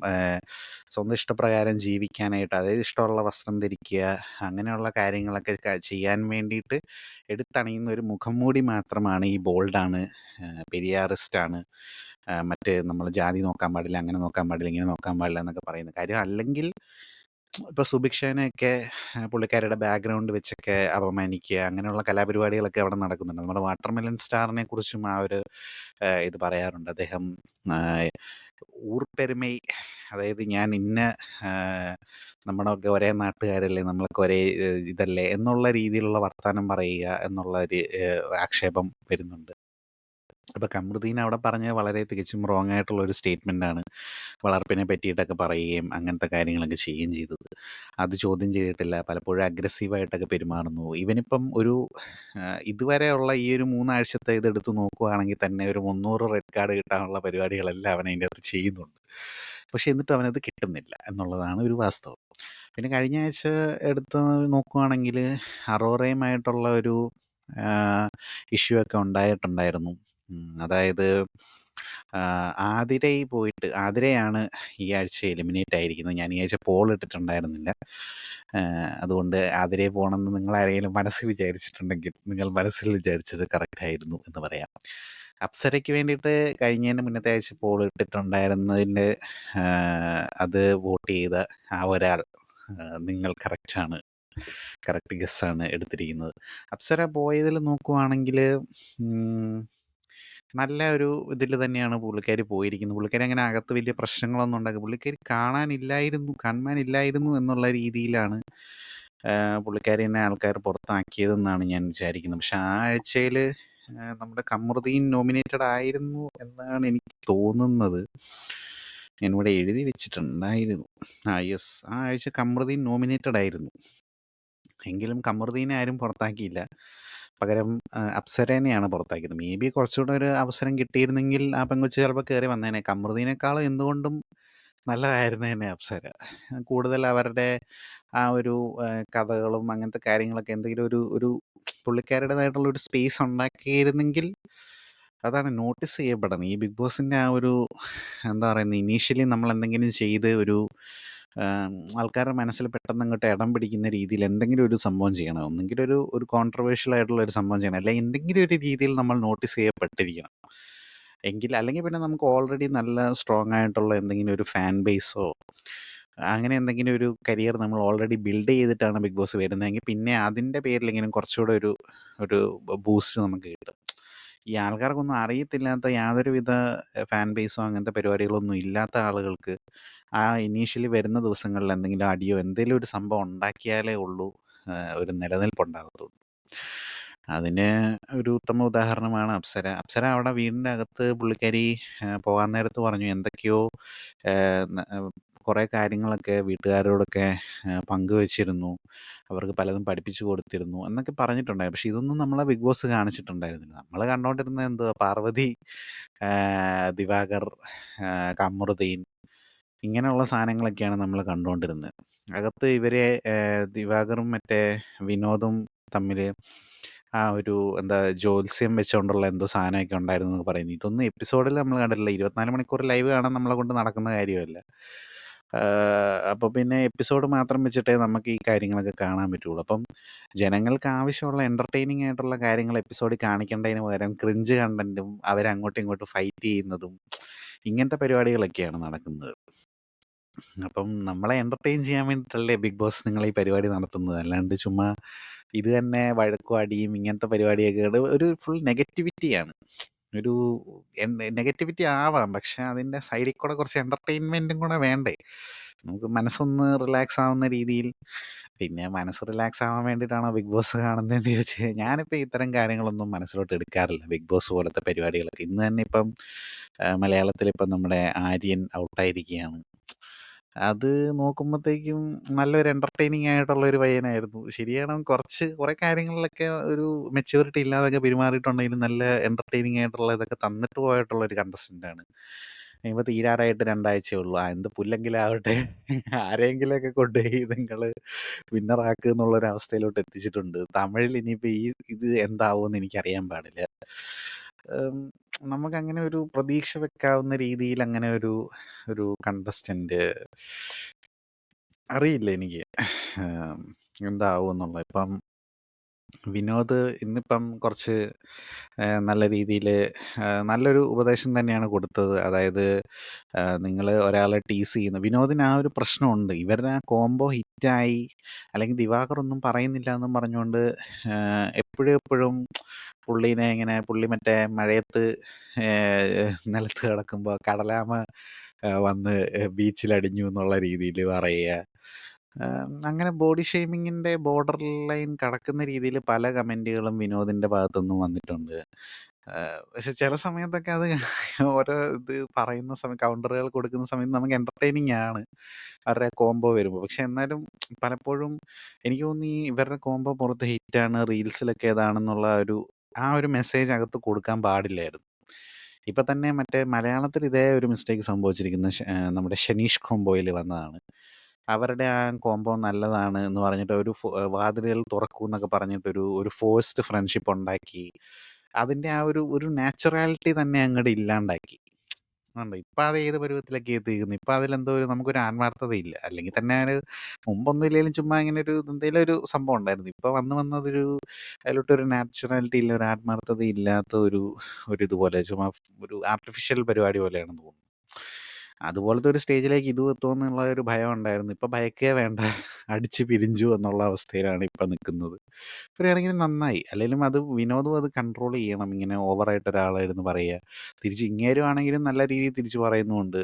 സ്വന്തം ഇഷ്ടപ്രകാരം ജീവിക്കാനായിട്ട്, അതായത് ഇഷ്ടമുള്ള വസ്ത്രം ധരിക്കുക, അങ്ങനെയുള്ള കാര്യങ്ങളൊക്കെ ചെയ്യാൻ വേണ്ടിയിട്ട് എടുത്തണിയുന്ന ഒരു മുഖംമൂടി മാത്രമാണ് ഈ ബോൾഡാണ്, പെരിയാറിസ്റ്റാണ്, മറ്റേ നമ്മൾ ജാതി നോക്കാൻ പാടില്ല, അങ്ങനെ നോക്കാൻ പാടില്ല, ഇങ്ങനെ നോക്കാൻ പാടില്ല എന്നൊക്കെ പറയുന്ന കാര്യം. അല്ലെങ്കിൽ ഇപ്പോൾ സുഭിക്ഷേനെയൊക്കെ പുള്ളിക്കാരിയുടെ ബാക്ക്ഗ്രൗണ്ട് വെച്ചൊക്കെ അപമാനിക്കുക, അങ്ങനെയുള്ള കലാപരിപാടികളൊക്കെ അവിടെ നടക്കുന്നുണ്ട്. നമ്മുടെ വാട്ടർമെലൻ സ്റ്റാറിനെ കുറിച്ചും ആ ഒരു ഇത് പറയാറുണ്ട്. അദ്ദേഹം ആഹ്, ഊർപ്പെരുമൈ, അതായത് ഞാൻ ഇന്ന ആഹ്, നമ്മളൊക്കെ ഒരേ നാട്ടുകാരല്ലേ, നമ്മളൊക്കെ ഒരേ ഇതല്ലേ എന്നുള്ള രീതിയിലുള്ള വർത്താനം പറയുക എന്നുള്ള ഒരു ആക്ഷേപം വരുന്നുണ്ട്. അപ്പോൾ കമറുദ്ദീൻ അവിടെ പറഞ്ഞത് വളരെ തികച്ചും റോങ് ആയിട്ടുള്ള ഒരു സ്റ്റേറ്റ്മെൻ്റാണ്. വളർപ്പിനെ പറ്റിയിട്ടൊക്കെ പറയുകയും അങ്ങനത്തെ കാര്യങ്ങളൊക്കെ ചെയ്യുകയും ചെയ്തത്. അത് ചോദ്യം ചെയ്തിട്ടില്ല. പലപ്പോഴും അഗ്രസീവായിട്ടൊക്കെ പെരുമാറുന്നു. ഇവനിപ്പം ഒരു ഇതുവരെയുള്ള ഈ ഒരു 3 ആഴ്ചത്തെ ഇതെടുത്ത് നോക്കുകയാണെങ്കിൽ തന്നെ ഒരു 300 റെഡ് കാർഡ് കിട്ടാനുള്ള പരിപാടികളെല്ലാം അവൻ അതിൻ്റെ അകത്ത് ചെയ്യുന്നുണ്ട്. പക്ഷെ എന്നിട്ടും അവനത് കിട്ടുന്നില്ല എന്നുള്ളതാണ് ഒരു വാസ്തവം. പിന്നെ കഴിഞ്ഞ ആഴ്ച എടുത്ത് നോക്കുകയാണെങ്കിൽ അറോറയുമായിട്ടുള്ള ഒരു ഇഷ്യൂ ഒക്കെ ഉണ്ടായിട്ടുണ്ടായിരുന്നു. അതായത് ആതിരയാണ് ഈ ആഴ്ച എലിമിനേറ്റ് ആയിരിക്കുന്നത്. ഞാൻ ഈ ആഴ്ച പോൾ ഇട്ടിട്ടുണ്ടായിരുന്നില്ല. അതുകൊണ്ട് ആതിരയെ പോകണമെന്ന് നിങ്ങളാരെങ്കിലും മനസ്സിൽ വിചാരിച്ചിട്ടുണ്ടെങ്കിൽ നിങ്ങൾ മനസ്സിൽ വിചാരിച്ചത് കറക്റ്റായിരുന്നു എന്ന് പറയാം. അപ്സരയ്ക്ക് വേണ്ടിയിട്ട് കഴിഞ്ഞതിൻ്റെ മുന്നത്തെ ആഴ്ച പോൾ ഇട്ടിട്ടുണ്ടായിരുന്നതിൻ്റെ അത് വോട്ട് ചെയ്ത ആ ഒരാൾ, നിങ്ങൾ കറക്റ്റാണ്, കറക്റ്റ് ഗസ്സാണ് എടുത്തിരിക്കുന്നത്. അപ്സര പോയതിൽ നോക്കുവാണെങ്കിൽ നല്ല ഒരു ഇതിൽ തന്നെയാണ് പുള്ളിക്കാരി പോയിരിക്കുന്നത്. പുള്ളിക്കാരി അങ്ങനെ അകത്ത് വലിയ പ്രശ്നങ്ങളൊന്നും പുള്ളിക്കാരി കാണാനില്ലായിരുന്നു എന്നുള്ള രീതിയിലാണ് പുള്ളിക്കാരിനെ ആൾക്കാർ പുറത്താക്കിയതെന്നാണ് ഞാൻ വിചാരിക്കുന്നത്. പക്ഷെ ആ ആഴ്ചയിൽ നമ്മുടെ കമറുദ്ദീൻ നോമിനേറ്റഡ് ആയിരുന്നു എന്നാണ് എനിക്ക് തോന്നുന്നത്. ഞാനിവിടെ എഴുതി വെച്ചിട്ടുണ്ടായിരുന്നു. യെസ്, ആ ആഴ്ച കമറുദ്ദീൻ നോമിനേറ്റഡ് ആയിരുന്നു. എങ്കിലും കമറുദ്ദീനെ ആരും പുറത്താക്കിയില്ല. പകരം അപ്സരേനെയാണ് പുറത്താക്കിയത്. മേ ബി കുറച്ചുകൂടെ ഒരു അവസരം കിട്ടിയിരുന്നെങ്കിൽ ആ പെങ്കൊച്ച് ചിലപ്പോൾ കയറി വന്നേനെ. കമറുദ്ദീനേക്കാളും എന്തുകൊണ്ടും നല്ലതായിരുന്നേനെ അപ്സര. കൂടുതൽ അവരുടെ ആ ഒരു കഥകളും അങ്ങനത്തെ കാര്യങ്ങളൊക്കെ എന്തെങ്കിലും ഒരു ഒരു പുള്ളിക്കാരുടേതായിട്ടുള്ള ഒരു സ്പേസ് ഉണ്ടാക്കിയിരുന്നെങ്കിൽ അതാണ് നോട്ടീസ് ചെയ്യപ്പെടുന്നത്. ഈ ബിഗ് ബോസിൻ്റെ ആ ഒരു എന്താ പറയുന്നത്, ഇനീഷ്യലി നമ്മൾ എന്തെങ്കിലും ചെയ്ത് ഒരു ആൾക്കാരുടെ മനസ്സിൽ പെട്ടെന്ന് അങ്ങോട്ട് ഇടം പിടിക്കുന്ന രീതിയിൽ എന്തെങ്കിലും ഒരു സംഭവം ചെയ്യണം. ഒന്നെങ്കിൽ ഒരു കോൺട്രവേഴ്ഷ്യൽ ആയിട്ടുള്ള ഒരു സംഭവം ചെയ്യണം, അല്ലെങ്കിൽ എന്തെങ്കിലും ഒരു രീതിയിൽ നമ്മൾ നോട്ടീസ് ചെയ്യപ്പെട്ടിരിക്കണം. അല്ലെങ്കിൽ പിന്നെ നമുക്ക് ഓൾറെഡി നല്ല സ്ട്രോങ് ആയിട്ടുള്ള എന്തെങ്കിലും ഒരു ഫാൻ ബേസോ അങ്ങനെ എന്തെങ്കിലും ഒരു കരിയർ നമ്മൾ ഓൾറെഡി ബിൽഡ് ചെയ്തിട്ടാണ് ബിഗ് ബോസ് വരുന്നതെങ്കിൽ പിന്നെ അതിൻ്റെ പേരിലെങ്കിലും കുറച്ചുകൂടെ ഒരു ഒരു ബൂസ്റ്റ് നമുക്ക് കിട്ടും. ഈ ആൾക്കാർക്കൊന്നും അറിയത്തില്ലാത്ത യാതൊരുവിധ ഫാൻ ബേസോ അങ്ങനത്തെ പരിപാടികളൊന്നും ഇല്ലാത്ത ആളുകൾക്ക് ആ ഇനീഷ്യലി വരുന്ന ദിവസങ്ങളിൽ എന്തെങ്കിലും അടിയോ എന്തെങ്കിലും ഒരു സംഭവം ഉണ്ടാക്കിയാലേ ഉള്ളൂ ഒരു നിലനിൽപ്പുണ്ടാകത്തുള്ളൂ. അതിന് ഒരു ഉത്തമ ഉദാഹരണമാണ് അപ്സര. അപ്സര അവിടെ വീടിൻ്റെ അകത്ത് പുള്ളിക്കാരി പോകാൻ നേരത്ത് പറഞ്ഞു എന്തൊക്കെയോ കുറേ കാര്യങ്ങളൊക്കെ വീട്ടുകാരോടൊക്കെ പങ്കുവച്ചിരുന്നു, അവർക്ക് പലതും പഠിപ്പിച്ചു കൊടുത്തിരുന്നു എന്നൊക്കെ പറഞ്ഞിട്ടുണ്ടായിരുന്നു. പക്ഷെ ഇതൊന്നും നമ്മളെ ബിഗ് ബോസ് കാണിച്ചിട്ടുണ്ടായിരുന്നില്ല. നമ്മൾ കണ്ടുകൊണ്ടിരുന്നത് എന്തുവാ, പാർവതി, ദിവാകർ, കമറുദ്ദീൻ, ഇങ്ങനെയുള്ള സാധനങ്ങളൊക്കെയാണ് നമ്മൾ കണ്ടുകൊണ്ടിരുന്നത്. അകത്ത് ഇവരെ ദിവാകറും മറ്റേ വിനോദും തമ്മിൽ ആ ഒരു എന്താ ജ്യോത്സ്യം വെച്ചുകൊണ്ടുള്ള എന്തോ സാധനമൊക്കെ ഉണ്ടായിരുന്നു എന്നൊക്കെ പറയുന്നു. ഇതൊന്നും എപ്പിസോഡിൽ നമ്മൾ കണ്ടിട്ടില്ല. 24 മണിക്കൂർ ലൈവ് കാണാൻ നമ്മളെ കൊണ്ട് നടക്കുന്ന കാര്യമല്ല. അപ്പോൾ പിന്നെ എപ്പിസോഡ് മാത്രം വെച്ചിട്ടേ നമുക്ക് ഈ കാര്യങ്ങളൊക്കെ കാണാൻ പറ്റുള്ളൂ. അപ്പം ജനങ്ങൾക്ക് ആവശ്യമുള്ള എൻ്റർടൈനിങ് ആയിട്ടുള്ള കാര്യങ്ങൾ എപ്പിസോഡിൽ കാണിക്കേണ്ടതിന് പകരം ക്രിഞ്ച് കണ്ടൻറ്റും അവരങ്ങോട്ടും ഇങ്ങോട്ടും ഫൈറ്റ് ചെയ്യുന്നതും ഇങ്ങനത്തെ പരിപാടികളൊക്കെയാണ് നടക്കുന്നത്. അപ്പം നമ്മളെ എൻ്റർടൈൻ ചെയ്യാൻ വേണ്ടിയിട്ടല്ലേ ബിഗ് ബോസ് നിങ്ങൾ ഈ പരിപാടി നടത്തുന്നത്. അല്ലാണ്ട് ചുമ്മാ ഇത് തന്നെ വഴക്കും അടിയും ഇങ്ങനത്തെ പരിപാടിയൊക്കെ ഒരു ഫുൾ നെഗറ്റിവിറ്റിയാണ്. ഒരു നെഗറ്റിവിറ്റി ആവാം. പക്ഷെ അതിൻ്റെ സൈഡിൽ കൂടെ കുറച്ച് എൻ്റർടൈൻമെൻറ്റും കൂടെ വേണ്ടേ? നമുക്ക് മനസ്സൊന്ന് റിലാക്സ് ആവുന്ന രീതിയിൽ. പിന്നെ മനസ്സ് റിലാക്സ് ആവാൻ വേണ്ടിയിട്ടാണോ ബിഗ് ബോസ് കാണുന്നതെന്ന് ചോദിച്ചാൽ ഞാനിപ്പോൾ ഇത്തരം കാര്യങ്ങളൊന്നും മനസ്സിലോട്ട് എടുക്കാറില്ല. ബിഗ് ബോസ് പോലത്തെ പരിപാടികളൊക്കെ. ഇന്ന് തന്നെ ഇപ്പം മലയാളത്തിലിപ്പം നമ്മുടെ ആര്യൻ ഔട്ടായിരിക്കുകയാണ്. അത് നോക്കുമ്പോഴത്തേക്കും നല്ലൊരു എൻ്റർടൈനിങ് ആയിട്ടുള്ളൊരു പയ്യനായിരുന്നു. ശരിയാണ്, കുറേ കാര്യങ്ങളിലൊക്കെ ഒരു മെച്യൂരിറ്റി ഇല്ലാതൊക്കെ പെരുമാറിയിട്ടുണ്ടെങ്കിലും നല്ല എൻ്റർടൈനിങ് ആയിട്ടുള്ള ഇതൊക്കെ തന്നിട്ട് പോയിട്ടുള്ളൊരു കണ്ടസ്റ്റൻ്റാണ്. ഇനിയിപ്പോൾ തീരാറായിട്ട് 2 ആഴ്ചയേ ഉള്ളൂ. എന്ത് പുല്ലെങ്കിലും ആവട്ടെ, ആരെയെങ്കിലുമൊക്കെ കൊണ്ടുപോയി നിങ്ങൾ വിന്നറാക്കുക എന്നുള്ളൊരവസ്ഥയിലോട്ട് എത്തിച്ചിട്ടുണ്ട്. തമിഴിൽ ഇനിയിപ്പോൾ ഇത് എന്താവുമെന്ന് എനിക്കറിയാൻ പാടില്ല. ഉം, നമുക്കങ്ങനെ ഒരു പ്രതീക്ഷ വെക്കാവുന്ന രീതിയിൽ അങ്ങനെ ഒരു കണ്ടസ്റ്റൻ്റ് അറിയില്ല എനിക്ക്. എന്താവുമെന്നുള്ളത്. ഇപ്പം വിനോദ് ഇന്നിപ്പം കുറച്ച് നല്ല രീതിയിൽ നല്ലൊരു ഉപദേശം തന്നെയാണ് കൊടുത്തത്. അതായത് നിങ്ങൾ ഒരാളെ ടീസ് ചെയ്യുന്നു. വിനോദിന് ആ ഒരു പ്രശ്നമുണ്ട്. ഇവരുടെ ആ കോംബോ ഹിറ്റായി, അല്ലെങ്കിൽ ദിവാകർ ഒന്നും പറയുന്നില്ല എന്നും പറഞ്ഞുകൊണ്ട് എപ്പോഴും എപ്പോഴും പുള്ളി മറ്റേ മഴയത്ത് നിലത്ത് കിടക്കുമ്പോൾ കടലാമ വന്ന് ബീച്ചിലടിഞ്ഞു എന്നുള്ള രീതിയിൽ പറയുക. അങ്ങനെ ബോഡി ഷെയ്മിങ്ങിൻ്റെ ബോർഡർ ലൈൻ കടക്കുന്ന രീതിയിൽ പല കമൻറ്റുകളും വിനോദിൻ്റെ ഭാഗത്തുനിന്നും വന്നിട്ടുണ്ട്. പക്ഷെ ചില സമയത്തൊക്കെ അത് ഓരോ ഇത് പറയുന്ന സമയം കൗണ്ടറുകൾ കൊടുക്കുന്ന സമയത്ത് നമുക്ക് എൻ്റർടൈനിങ് ആണ് അവരുടെ കോംബോ വരുമ്പോൾ. പക്ഷെ എന്നാലും പലപ്പോഴും എനിക്ക് തോന്നുന്നു ഇവരുടെ കോംബോ പുറത്ത് ഹിറ്റാണ്, റീൽസിലൊക്കെ ഏതാണെന്നുള്ള ആ ഒരു മെസ്സേജ് അകത്ത് കൊടുക്കാൻ പാടില്ലായിരുന്നു. ഇപ്പം തന്നെ മറ്റേ മലയാളത്തിൽ ഇതേ ഒരു മിസ്റ്റേക്ക് സംഭവിച്ചിരിക്കുന്ന നമ്മുടെ ഷെനീഷ് കോംബോയിൽ വന്നതാണ്. അവരുടെ ആ കോംബോ നല്ലതാണ് എന്ന് പറഞ്ഞിട്ട് വാതിലുകൾ തുറക്കൂ എന്നൊക്കെ പറഞ്ഞിട്ടൊരു ഫോഴ്സ്ഡ് ഫ്രണ്ട്ഷിപ്പ് ഉണ്ടാക്കി. അതിൻ്റെ ആ ഒരു നാച്ചുറാലിറ്റി തന്നെ അങ്ങോട്ട് ഇല്ലാണ്ടാക്കി. ഉണ്ട്. ഇപ്പം അത് ഏത് പരുവത്തിലൊക്കെ എത്തിക്കുന്നു. ഇപ്പം അതിലെന്തോ നമുക്കൊരു ആത്മാർത്ഥതയില്ല. അല്ലെങ്കിൽ തന്നെ മുമ്പൊന്നും ഇല്ലെങ്കിലും ചുമ്മാ ഇങ്ങനെ എന്തെങ്കിലും ഒരു സംഭവം ഉണ്ടായിരുന്നു. ഇപ്പം വന്നതൊരു അതിലോട്ടൊരു നാച്ചുറാലിറ്റി ഇല്ല, ഒരു ആത്മാർത്ഥത ഇല്ലാത്ത ഒരിതുപോലെ ചുമ്മാ ഒരു ആർട്ടിഫിഷ്യൽ പരിപാടി പോലെയാണെന്ന് തോന്നുന്നു. അതുപോലത്തെ ഒരു സ്റ്റേജിലേക്ക് ഇത് എത്തുമോ എന്നുള്ള ഒരു ഭയം ഉണ്ടായിരുന്നു. ഇപ്പം ഭയക്കേ വേണ്ട, അടിച്ച് പിരിഞ്ചു എന്നുള്ള അവസ്ഥയിലാണ് ഇപ്പം നിൽക്കുന്നത്. പറയുകയാണെങ്കിൽ നന്നായി. അല്ലെങ്കിലും വിനോദും അത് കൺട്രോൾ ചെയ്യണം. ഇങ്ങനെ ഓവറായിട്ട് ഒരാളായിരുന്നു പറയുക. തിരിച്ച് ഇങ്ങേരും ആണെങ്കിലും നല്ല രീതിയിൽ തിരിച്ച് പറയുന്നുമുണ്ട്.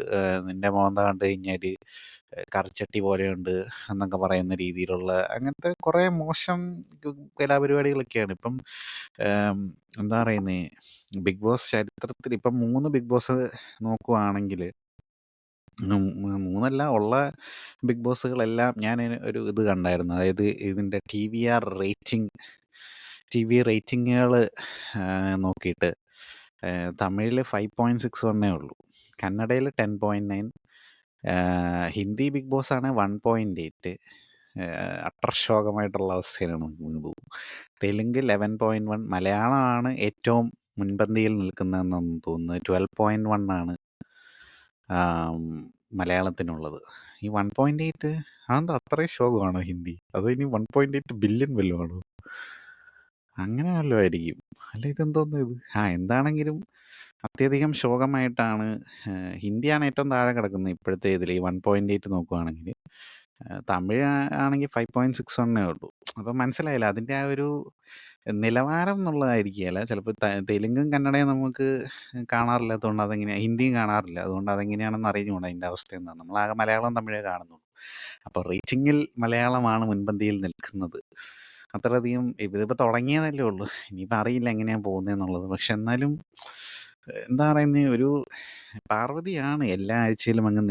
നിന്റെ മോന്ത കണ്ട് കഴിഞ്ഞാൽ കറിച്ചട്ടി പോലെയുണ്ട് എന്നൊക്കെ പറയുന്ന രീതിയിലുള്ള അങ്ങനത്തെ കുറേ മോശം കലാപരിപാടികളൊക്കെയാണ് ഇപ്പം. എന്താ പറയുന്നത്, ബിഗ് ബോസ് ചരിത്രത്തിൽ ഇപ്പം 3 ബിഗ് ബോസ് നോക്കുവാണെങ്കിൽ, 3 ഉള്ള ബിഗ് ബോസുകളെല്ലാം ഞാൻ ഒരു ഇത് കണ്ടായിരുന്നു. അതായത് ഇതിൻ്റെ ടി വി റേറ്റിങ്ങുകൾ നോക്കിയിട്ട് തമിഴിൽ 5.61 ഉള്ളൂ, കന്നഡയിൽ 10.9, ഹിന്ദി ബിഗ് ബോസ് ആണ് 1.8. അട്ടർശോകമായിട്ടുള്ള അവസ്ഥയിലാണ് നിൽക്കുന്നത്. തെലുങ്ക് 11.1, മലയാളമാണ് ഏറ്റവും മുൻപന്തിയിൽ നിൽക്കുന്നതെന്ന് തോന്നുന്നത്. 12.1 ആണ് മലയാളത്തിനുള്ളത്. ഈ 1.8 അതെന്താ അത്രയും ശോകമാണോ ഹിന്ദി? അതോ ഇനി 1.8 ബില്യൺ വല്ലതും ആണോ? അങ്ങനെ വല്ലതും ആയിരിക്കും. അല്ല ഇതെന്തോന്ന് ഇത്? എന്താണെങ്കിലും അത്യധികം ശോകമായിട്ടാണ്. ഹിന്ദിയാണ് ഏറ്റവും താഴെ കിടക്കുന്നത് ഇപ്പോഴത്തെ ഇതിൽ, ഈ 1.8 നോക്കുവാണെങ്കിൽ. തമിഴ് ആണെങ്കിൽ 5.61 ഉള്ളൂ. അപ്പം മനസ്സിലായില്ല അതിൻ്റെ ആ ഒരു നിലവാരം എന്നുള്ളതായിരിക്കുകയില്ല. ചിലപ്പോൾ തെലുങ്കും കന്നഡയും നമുക്ക് കാണാറില്ലാത്തതുകൊണ്ട് അതെങ്ങനെയാണ്, ഹിന്ദിയും കാണാറില്ല, അതുകൊണ്ട് അതെങ്ങനെയാണെന്ന് അറിഞ്ഞുകൂടാ അതിൻ്റെ അവസ്ഥ എന്താണെന്ന്. നമ്മളാകെ മലയാളവും തമിഴേ കാണുന്നുള്ളൂ. അപ്പോൾ റേറ്റിങ്ങിൽ മലയാളമാണ് മുൻപന്തിയിൽ നിൽക്കുന്നത്. അത്രയധികം ഇതിപ്പോൾ തുടങ്ങിയതല്ലേ ഉള്ളൂ. ഇനിയിപ്പോൾ അറിയില്ല എങ്ങനെയാണ് പോകുന്നതെന്നുള്ളത്. പക്ഷെ എന്നാലും എന്താ പറയുന്നത്, പാർവതിയാണ് എല്ലാ ആഴ്ചയിലും അങ്ങ്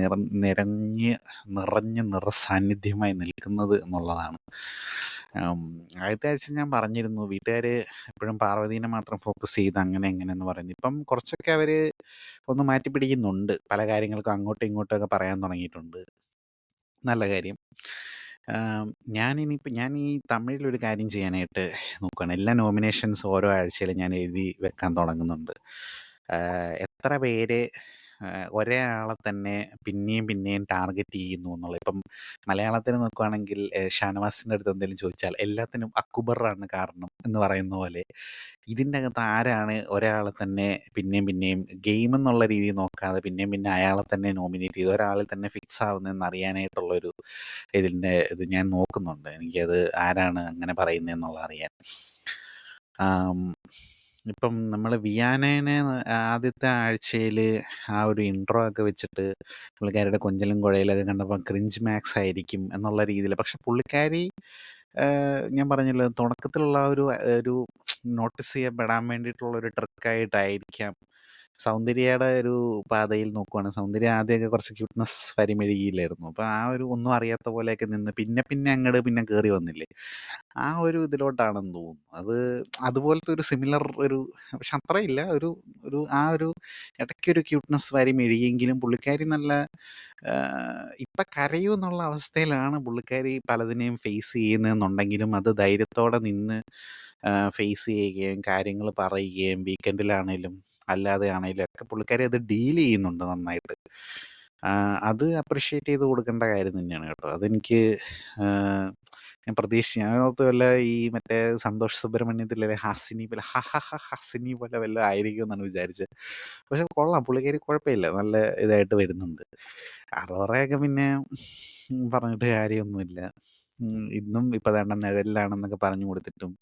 നിറഞ്ഞ് നിറസാന്നിധ്യമായി നിൽക്കുന്നത് എന്നുള്ളതാണ്. ആദ്യത്തെ ആഴ്ച ഞാൻ പറഞ്ഞിരുന്നു വീട്ടുകാർ എപ്പോഴും പാർവതീനെ മാത്രം ഫോക്കസ് ചെയ്ത് അങ്ങനെ എങ്ങനെയെന്ന് പറയുന്നത്. ഇപ്പം കുറച്ചൊക്കെ അവർ ഒന്ന് മാറ്റി പിടിക്കുന്നുണ്ട്. പല കാര്യങ്ങൾക്കും അങ്ങോട്ടും ഇങ്ങോട്ടുമൊക്കെ പറയാൻ തുടങ്ങിയിട്ടുണ്ട്. നല്ല കാര്യം. ഞാൻ ഈ തമിഴിലൊരു കാര്യം ചെയ്യാനായിട്ട് നോക്കുകയാണ്. എല്ലാ നോമിനേഷൻസ് ഓരോ ആഴ്ചയിലും ഞാൻ എഴുതി വെക്കാൻ തുടങ്ങുന്നുണ്ട്. എത്ര പേര് ഒരേ ആളെ തന്നെ പിന്നെയും പിന്നെയും ടാർഗറ്റ് ചെയ്യുന്നു എന്നുള്ളത്. ഇപ്പം മലയാളത്തിൽ നോക്കുകയാണെങ്കിൽ ഷാനവാസിൻ്റെ അടുത്ത് എന്തെങ്കിലും ചോദിച്ചാൽ എല്ലാത്തിനും അക്ബറാണ് കാരണം എന്ന് പറയുന്ന പോലെ, ഇതിൻ്റെ അകത്ത് ആരാണ് ഒരാളെ തന്നെ പിന്നെയും പിന്നെയും ഗെയിം എന്നുള്ള രീതിയിൽ നോക്കാതെ പിന്നെയും പിന്നെ അയാളെ തന്നെ നോമിനേറ്റ് ചെയ്ത് ഒരാളിൽ തന്നെ ഫിക്സ് ആവുന്നതെന്ന് അറിയാനായിട്ടുള്ളൊരു ഇത് ഞാൻ നോക്കുന്നുണ്ട്. എനിക്കത് ആരാണ് അങ്ങനെ പറയുന്നതെന്നുള്ളത് അറിയാൻ. ഇപ്പം നമ്മള് വിയാനേനെ ആദ്യത്തെ ആഴ്ചയില് ആ ഒരു ഇൻട്രോ ഒക്കെ വെച്ചിട്ട് പുള്ളിക്കാരിയുടെ കൊഞ്ചലും കുഴയലൊക്കെ കണ്ടപ്പോൾ ക്രിഞ്ച് മാക്സ് ആയിരിക്കും എന്നുള്ള രീതിയിൽ. പക്ഷെ പുള്ളിക്കാരി ഞാൻ പറഞ്ഞല്ലോ തുടക്കത്തിലുള്ള ആ ഒരു നോട്ടീസ് ചെയ്യപ്പെടാൻ വേണ്ടിയിട്ടുള്ള ഒരു ട്രിക്കായിട്ടായിരിക്കാം സൗന്ദര്യയുടെ ഒരു പാതയിൽ നോക്കുവാണെങ്കിൽ സൗന്ദര്യം ആദ്യമൊക്കെ കുറച്ച് ക്യൂട്ട്നെസ് പരിമെഴുകിയില്ലായിരുന്നു. അപ്പോൾ ആ ഒരു ഒന്നും അറിയാത്ത പോലെയൊക്കെ നിന്ന് പിന്നെ പിന്നെ അങ്ങോട്ട് പിന്നെ കയറി വന്നില്ലേ, ആ ഒരു ഇതിലോട്ടാണെന്ന് തോന്നുന്നു. അതുപോലത്തെ ഒരു സിമിലർ ഒരു, പക്ഷെ അത്രയില്ല, ഒരു ഒരു ആ ഒരു ഇടയ്ക്കൊരു ക്യൂട്ട്നെസ് വരി മെഴുകിയെങ്കിലും പുള്ളിക്കാരി നല്ല ഇപ്പം കരയൂ എന്നുള്ള അവസ്ഥയിലാണ് പുള്ളിക്കാരി പലതിനെയും ഫേസ് ചെയ്യുന്നതെന്നുണ്ടെങ്കിലും അത് ധൈര്യത്തോടെ നിന്ന് ഫേസ് ചെയ്യുകയും കാര്യങ്ങൾ പറയുകയും വീക്കെൻഡിലാണേലും അല്ലാതെ ആണേലും ഒക്കെ പുള്ളിക്കാരി അത് ഡീൽ ചെയ്യുന്നുണ്ട് നന്നായിട്ട്. അത് അപ്രിഷ്യേറ്റ് ചെയ്ത് കൊടുക്കേണ്ട കാര്യം തന്നെയാണ് കേട്ടോ. അതെനിക്ക് ഞാൻ പ്രതീക്ഷിച്ചു. ഞാൻ ഓർത്തു വല്ല ഈ മറ്റേ സന്തോഷ് സുബ്രഹ്മണ്യത്തിലെ ഹാസിനി പോലെ ഹ ഹ ഹ ഹാസിനി പോലെ വല്ലതും ആയിരിക്കും എന്നാണ് വിചാരിച്ചത്. പക്ഷെ കൊള്ളാം, പുള്ളിക്കാരി കുഴപ്പമില്ല, നല്ല ഇതായിട്ട് വരുന്നുണ്ട്. അറോറയൊക്കെ പിന്നെ പറഞ്ഞിട്ട് കാര്യമൊന്നുമില്ല. ഇന്നും ഇപ്പം ദാണ്ട നിഴലിലാണെന്നൊക്കെ പറഞ്ഞു കൊടുത്തിട്ടും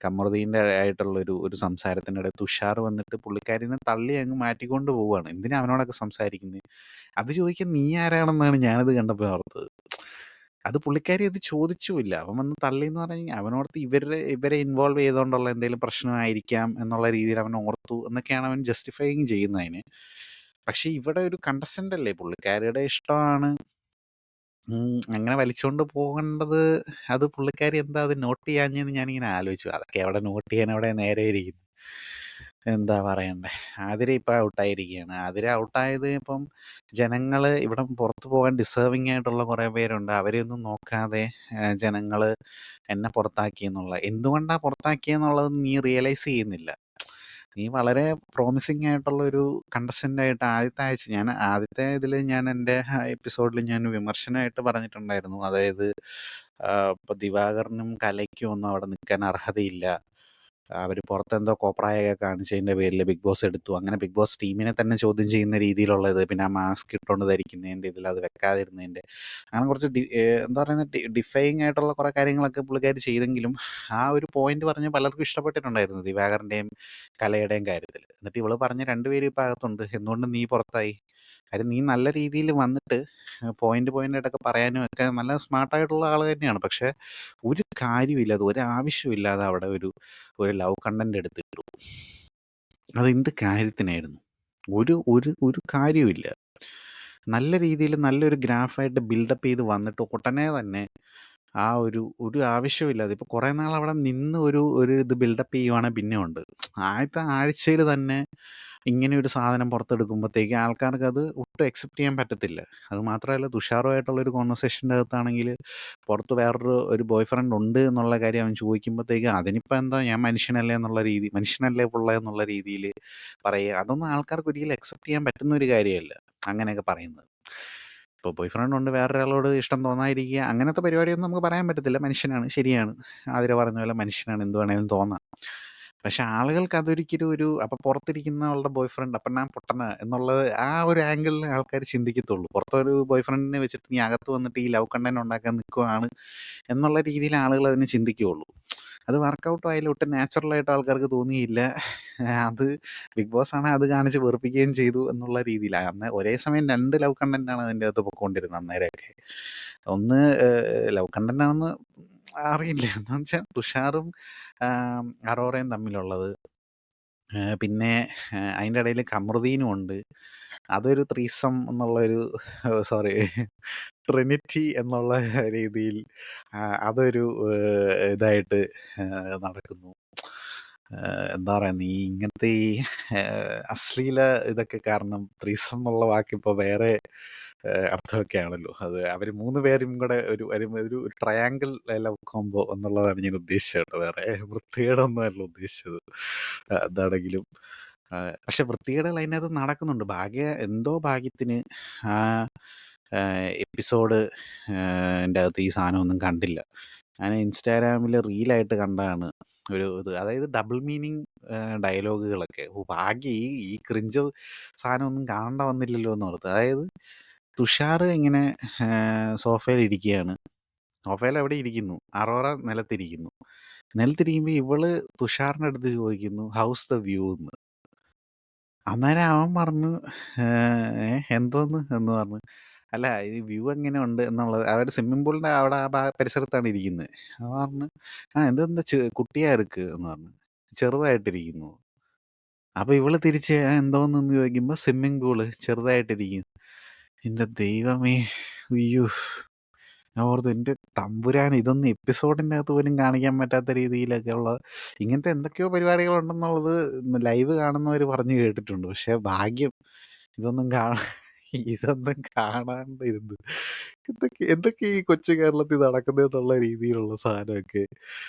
കമറുദീൻ്റെ ആയിട്ടുള്ളൊരു സംസാരത്തിനിടെ തുഷാർ വന്നിട്ട് പുള്ളിക്കാരിനെ തള്ളി അങ്ങ് മാറ്റിക്കൊണ്ട് പോവുകയാണ്. എന്തിനാ അവനോടൊക്കെ സംസാരിക്കുന്നത്? അത് ചോദിക്കാൻ നീ ആരാണെന്നാണ് ഞാനത് കണ്ടപ്പോൾ ഓർത്തത്. അത് പുള്ളിക്കാരി അത് ചോദിച്ചുമില്ല. അവൻ വന്ന് തള്ളിയെന്ന് പറഞ്ഞു കഴിഞ്ഞാൽ അവനോർത്ത് ഇവരെ ഇൻവോൾവ് ചെയ്തുകൊണ്ടുള്ള എന്തെങ്കിലും പ്രശ്നമായിരിക്കാം എന്നുള്ള രീതിയിൽ അവൻ ഓർത്തു എന്നൊക്കെയാണ് അവൻ ജസ്റ്റിഫൈങ് ചെയ്യുന്നതിന്. പക്ഷെ ഇവിടെ ഒരു കണ്ടസ്റ്റന്റ് അല്ലേ, പുള്ളിക്കാരിയുടെ ഇഷ്ടമാണ്. അങ്ങനെ വലിച്ചുകൊണ്ട് പോകേണ്ടത്, അത് പുള്ളിക്കാരി എന്താ അത് നോട്ട് ചെയ്യാഞ്ഞെന്ന് ഞാനിങ്ങനെ ആലോചിച്ചു. അതൊക്കെ എവിടെ നോട്ട് ചെയ്യാൻ, അവിടെ നേരെ ഇരിക്കുന്നു. എന്താ പറയണ്ടേ, ആതിര ഇപ്പം ഔട്ടായിരിക്കുകയാണ്. ആതിര ഔട്ടായത് ഇപ്പം ജനങ്ങൾ ഇവിടെ പുറത്തു പോകാൻ ഡിസേർവിങ് ആയിട്ടുള്ള കുറേ പേരുണ്ട്. അവരെയൊന്നും നോക്കാതെ ജനങ്ങൾ എന്നെ പുറത്താക്കിയെന്നുള്ള, എന്തുകൊണ്ടാണ് പുറത്താക്കിയെന്നുള്ളത് നീ റിയലൈസ് ചെയ്യുന്നില്ല. നീ വളരെ പ്രോമിസിങ് ആയിട്ടുള്ള ഒരു കണ്ടസ്റ്റൻ്റ് ആയിട്ട് ആദ്യത്തെ ആഴ്ച, ഞാൻ ആദ്യത്തെ ഇതിൽ ഞാൻ എൻ്റെ എപ്പിസോഡിൽ ഞാൻ വിമർശനമായിട്ട് പറഞ്ഞിട്ടുണ്ടായിരുന്നു. അതായത് ഇപ്പോൾ ദിവാകരനും കലയ്ക്കും ഒന്നും അവിടെ നിൽക്കാൻ അർഹതയില്ല. അവർ പുറത്തെന്തോ കോപ്രായൊക്കെ കാണിച്ചതിൻ്റെ പേരിൽ ബിഗ് ബോസ് എടുത്തു. അങ്ങനെ ബിഗ് ബോസ് ടീമിനെ തന്നെ ചോദ്യം ചെയ്യുന്ന രീതിയിലുള്ളത്, പിന്നെ ആ മാസ്ക് ഇട്ടുകൊണ്ട് ധരിക്കുന്നതിൻ്റെ ഇതിൽ അത് വെക്കാതിരുന്നതിൻ്റെ, അങ്ങനെ കുറച്ച് എന്താ പറയുന്നത്, ഡിഫൈങ് ആയിട്ടുള്ള കുറേ കാര്യങ്ങളൊക്കെ പുള്ളിക്കാർ ചെയ്തെങ്കിലും ആ ഒരു പോയിന്റ് പറഞ്ഞ് പലർക്കും ഇഷ്ടപ്പെട്ടിട്ടുണ്ടായിരുന്നു ദിവാകരൻ്റെയും കലയുടെയും കാര്യത്തിൽ. എന്നിട്ട് ഇവള് പറഞ്ഞ രണ്ടുപേരും ഇപ്പം അകത്തുണ്ട്. എന്തുകൊണ്ട് നീ പുറത്തായി? കാര്യം നീ നല്ല രീതിയിൽ വന്നിട്ട് പോയിന്റ് ആയിട്ടൊക്കെ പറയാനും ഒക്കെ നല്ല സ്മാർട്ടായിട്ടുള്ള ആൾ തന്നെയാണ്. പക്ഷെ ഒരു കാര്യമില്ല, അത് ഒരാവശ്യമില്ലാതെ അവിടെ ഒരു ലവ് കണ്ടന്റ് എടുത്തിട്ടു. അതെന്ത് കാര്യത്തിനായിരുന്നു? ഒരു ഒരു ഒരു കാര്യവുമില്ല. നല്ല രീതിയിൽ നല്ലൊരു ഗ്രാഫായിട്ട് ബിൽഡപ്പ് ചെയ്ത് വന്നിട്ട് ഉടനെ തന്നെ ആ ഒരു ആവശ്യമില്ലാതെ ഇപ്പോൾ കുറേ നാൾ അവിടെ നിന്ന് ഒരു ഇത് ബിൽഡപ്പ് ചെയ്യുവാണെങ്കിൽ പിന്നെ ഉണ്ട്. ആദ്യത്തെ ആഴ്ചയിൽ തന്നെ ഇങ്ങനെ ഒരു സാധനം പുറത്തെടുക്കുമ്പോഴത്തേക്ക് ആൾക്കാർക്ക് അത് ഒട്ടും അക്സെപ്റ്റ് ചെയ്യാൻ പറ്റത്തില്ല. അത് മാത്രമല്ല, തുഷാറുമായിട്ടുള്ളൊരു കോൺവെർസേഷൻ്റെ അകത്താണെങ്കിൽ പുറത്ത് ഒരു ബോയ് ഫ്രണ്ട് ഉണ്ട് എന്നുള്ള കാര്യം അവൻ ചോദിക്കുമ്പോഴത്തേക്ക് അതിനിപ്പോൾ എന്താ, ഞാൻ മനുഷ്യനല്ലേ എന്നുള്ള രീതി, മനുഷ്യനല്ലേ പുള്ള എന്നുള്ള രീതിയിൽ പറയുക. അതൊന്നും ആൾക്കാർക്ക് ഒരിക്കലും അക്സെപ്റ്റ് ചെയ്യാൻ പറ്റുന്ന ഒരു കാര്യമല്ല അങ്ങനെയൊക്കെ പറയുന്നത്. ഇപ്പോൾ ബോയ് ഫ്രണ്ട് ഉണ്ട്, വേറൊരാളോട് ഇഷ്ടം തോന്നാതിരിക്കുക, അങ്ങനത്തെ പരിപാടിയൊന്നും നമുക്ക് പറയാൻ പറ്റത്തില്ല. മനുഷ്യനാണ്, ശരിയാണ്. ആതിര പറഞ്ഞ പോലെ മനുഷ്യനാണ്, എന്ത് വേണേലും തോന്നാം. പക്ഷെ ആളുകൾക്ക് അതൊരിക്കലും അപ്പം പുറത്തിരിക്കുന്ന അവളുടെ ബോയ് ഫ്രണ്ട് അപ്പം ഞാൻ പൊട്ടന എന്നുള്ളത് ആ ഒരു ആംഗിളിൽ ആൾക്കാർ ചിന്തിക്കത്തുള്ളൂ. പുറത്തൊരു ബോയ് ഫ്രണ്ടിനെ വെച്ചിട്ട് നീ അകത്ത് വന്നിട്ട് ഈ ലവ് കണ്ടന്റ് ഉണ്ടാക്കാൻ നിൽക്കുവാണ് എന്നുള്ള രീതിയിൽ ആളുകൾ അതിനെ ചിന്തിക്കുകയുള്ളൂ. അത് വർക്കൗട്ടും ആയാലും ഒട്ടും നാച്ചുറലായിട്ട് ആൾക്കാർക്ക് തോന്നിയില്ല. അത് ബിഗ് ബോസ് ആണ് അത് കാണിച്ച് വെറുപ്പിക്കുകയും ചെയ്തു എന്നുള്ള രീതിയിലാണ്. അന്ന് ഒരേ സമയം 2 ലവ് കണ്ടന്റാണ് അതിൻ്റെ അകത്ത് പൊയ്ക്കൊണ്ടിരുന്നത് അന്നേരമൊക്കെ. ഒന്ന് ലവ് കണ്ടന്റ് ആണെന്ന് അറിയില്ല, എന്താണെന്ന് വെച്ചാൽ തുഷാറും അറോറയും തമ്മിലുള്ളത്. പിന്നെ അതിൻ്റെ ഇടയിൽ കമറുദ്ദീനും ഉണ്ട്. അതൊരു ത്രീസം എന്നുള്ളൊരു സോറി ട്രിനിറ്റി എന്നുള്ള രീതിയിൽ അതൊരു ഇതായിട്ട് നടക്കുന്നു. എന്താ പറയുക, നീ ഇങ്ങനത്തെ ഈ അശ്ലീല ഇതൊക്കെ കാരണം ത്രീസം എന്നുള്ള വാക്കിപ്പോൾ വേറെ അർത്ഥമൊക്കെ ആണല്ലോ. അത് അവർ 3 പേരും കൂടെ ഒരു ട്രയാങ്കിൾ ലവ് കോംബോ എന്നുള്ളതാണ് ഞാൻ ഉദ്ദേശിച്ചത് കേട്ടോ. വേറെ വൃത്തികേടൊന്നുമല്ല ഉദ്ദേശിച്ചത്. എന്താണെങ്കിലും പക്ഷെ വൃത്തികേടുകൾ അതിനകത്ത് നടക്കുന്നുണ്ട്. എന്തോ ഭാഗ്യത്തിന് ആ എപ്പിസോഡ് ൻ്റെ അകത്ത് ഈ സാധനമൊന്നും കണ്ടില്ല. ഞാൻ ഇൻസ്റ്റാഗ്രാമിൽ റീലായിട്ട് കണ്ടതാണ് ഇത്. അതായത് ഡബിൾ മീനിങ് ഡയലോഗുകളൊക്കെ. ഭാഗ്യം ഈ ക്രിഞ്ച് സാധനമൊന്നും കാണേണ്ട വന്നില്ലല്ലോ എന്നോർത്ത്. അതായത് തുഷാർ ഇങ്ങനെ സോഫയിൽ ഇരിക്കുകയാണ്. സോഫയിൽ എവിടെ ഇരിക്കുന്നു? അറോറ നിലത്തിരിക്കുന്നു. നിലത്തിരിക്കുമ്പോൾ ഇവള് തുഷാറിൻ്റെ അടുത്ത് ചോദിക്കുന്നു ഹൗസ് ദ വ്യൂ എന്ന്. അന്നേരം അവൻ പറഞ്ഞു എന്തോന്ന് എന്ന് പറഞ്ഞു. അല്ല ഈ വ്യൂ എങ്ങനെ ഉണ്ട് എന്നുള്ളത്, അവർ സ്വിമ്മിംഗ് പൂളിൻ്റെ അവിടെ ആ പരിസരത്താണ് ഇരിക്കുന്നത്. അവൻ പറഞ്ഞു എന്തെന്താ കുട്ടിയാ ഇருக்கு എന്ന് പറഞ്ഞു, ചെറുതായിട്ടിരിക്കുന്നു. അപ്പൊ ഇവള് തിരിച്ച് എന്തോന്നെന്ന് ചോദിക്കുമ്പോ സ്വിമ്മിംഗ് പൂള് ചെറുതായിട്ടിരിക്കുന്നു. എന്റെ ദൈവമേ, അയ്യോ! ഞാൻ ഓർത്തു എൻ്റെ തമ്പുരാൻ, ഇതൊന്നും എപ്പിസോഡിൻ്റെ അകത്ത് പോലും കാണിക്കാൻ പറ്റാത്ത രീതിയിലൊക്കെ ഉള്ള ഇങ്ങനത്തെ എന്തൊക്കെയോ പരിപാടികളുണ്ടെന്നുള്ളത് ലൈവ് കാണുന്നവർ പറഞ്ഞു കേട്ടിട്ടുണ്ട്. പക്ഷെ ഭാഗ്യം ഇതൊന്നും ഇതൊന്നും കാണാണ്ടിരുന്നു. എന്തൊക്കെ എന്തൊക്കെ ഈ കൊച്ചു കേരളത്തിൽ നടക്കുന്നതെന്നുള്ള രീതിയിലുള്ള സാധനമൊക്കെ.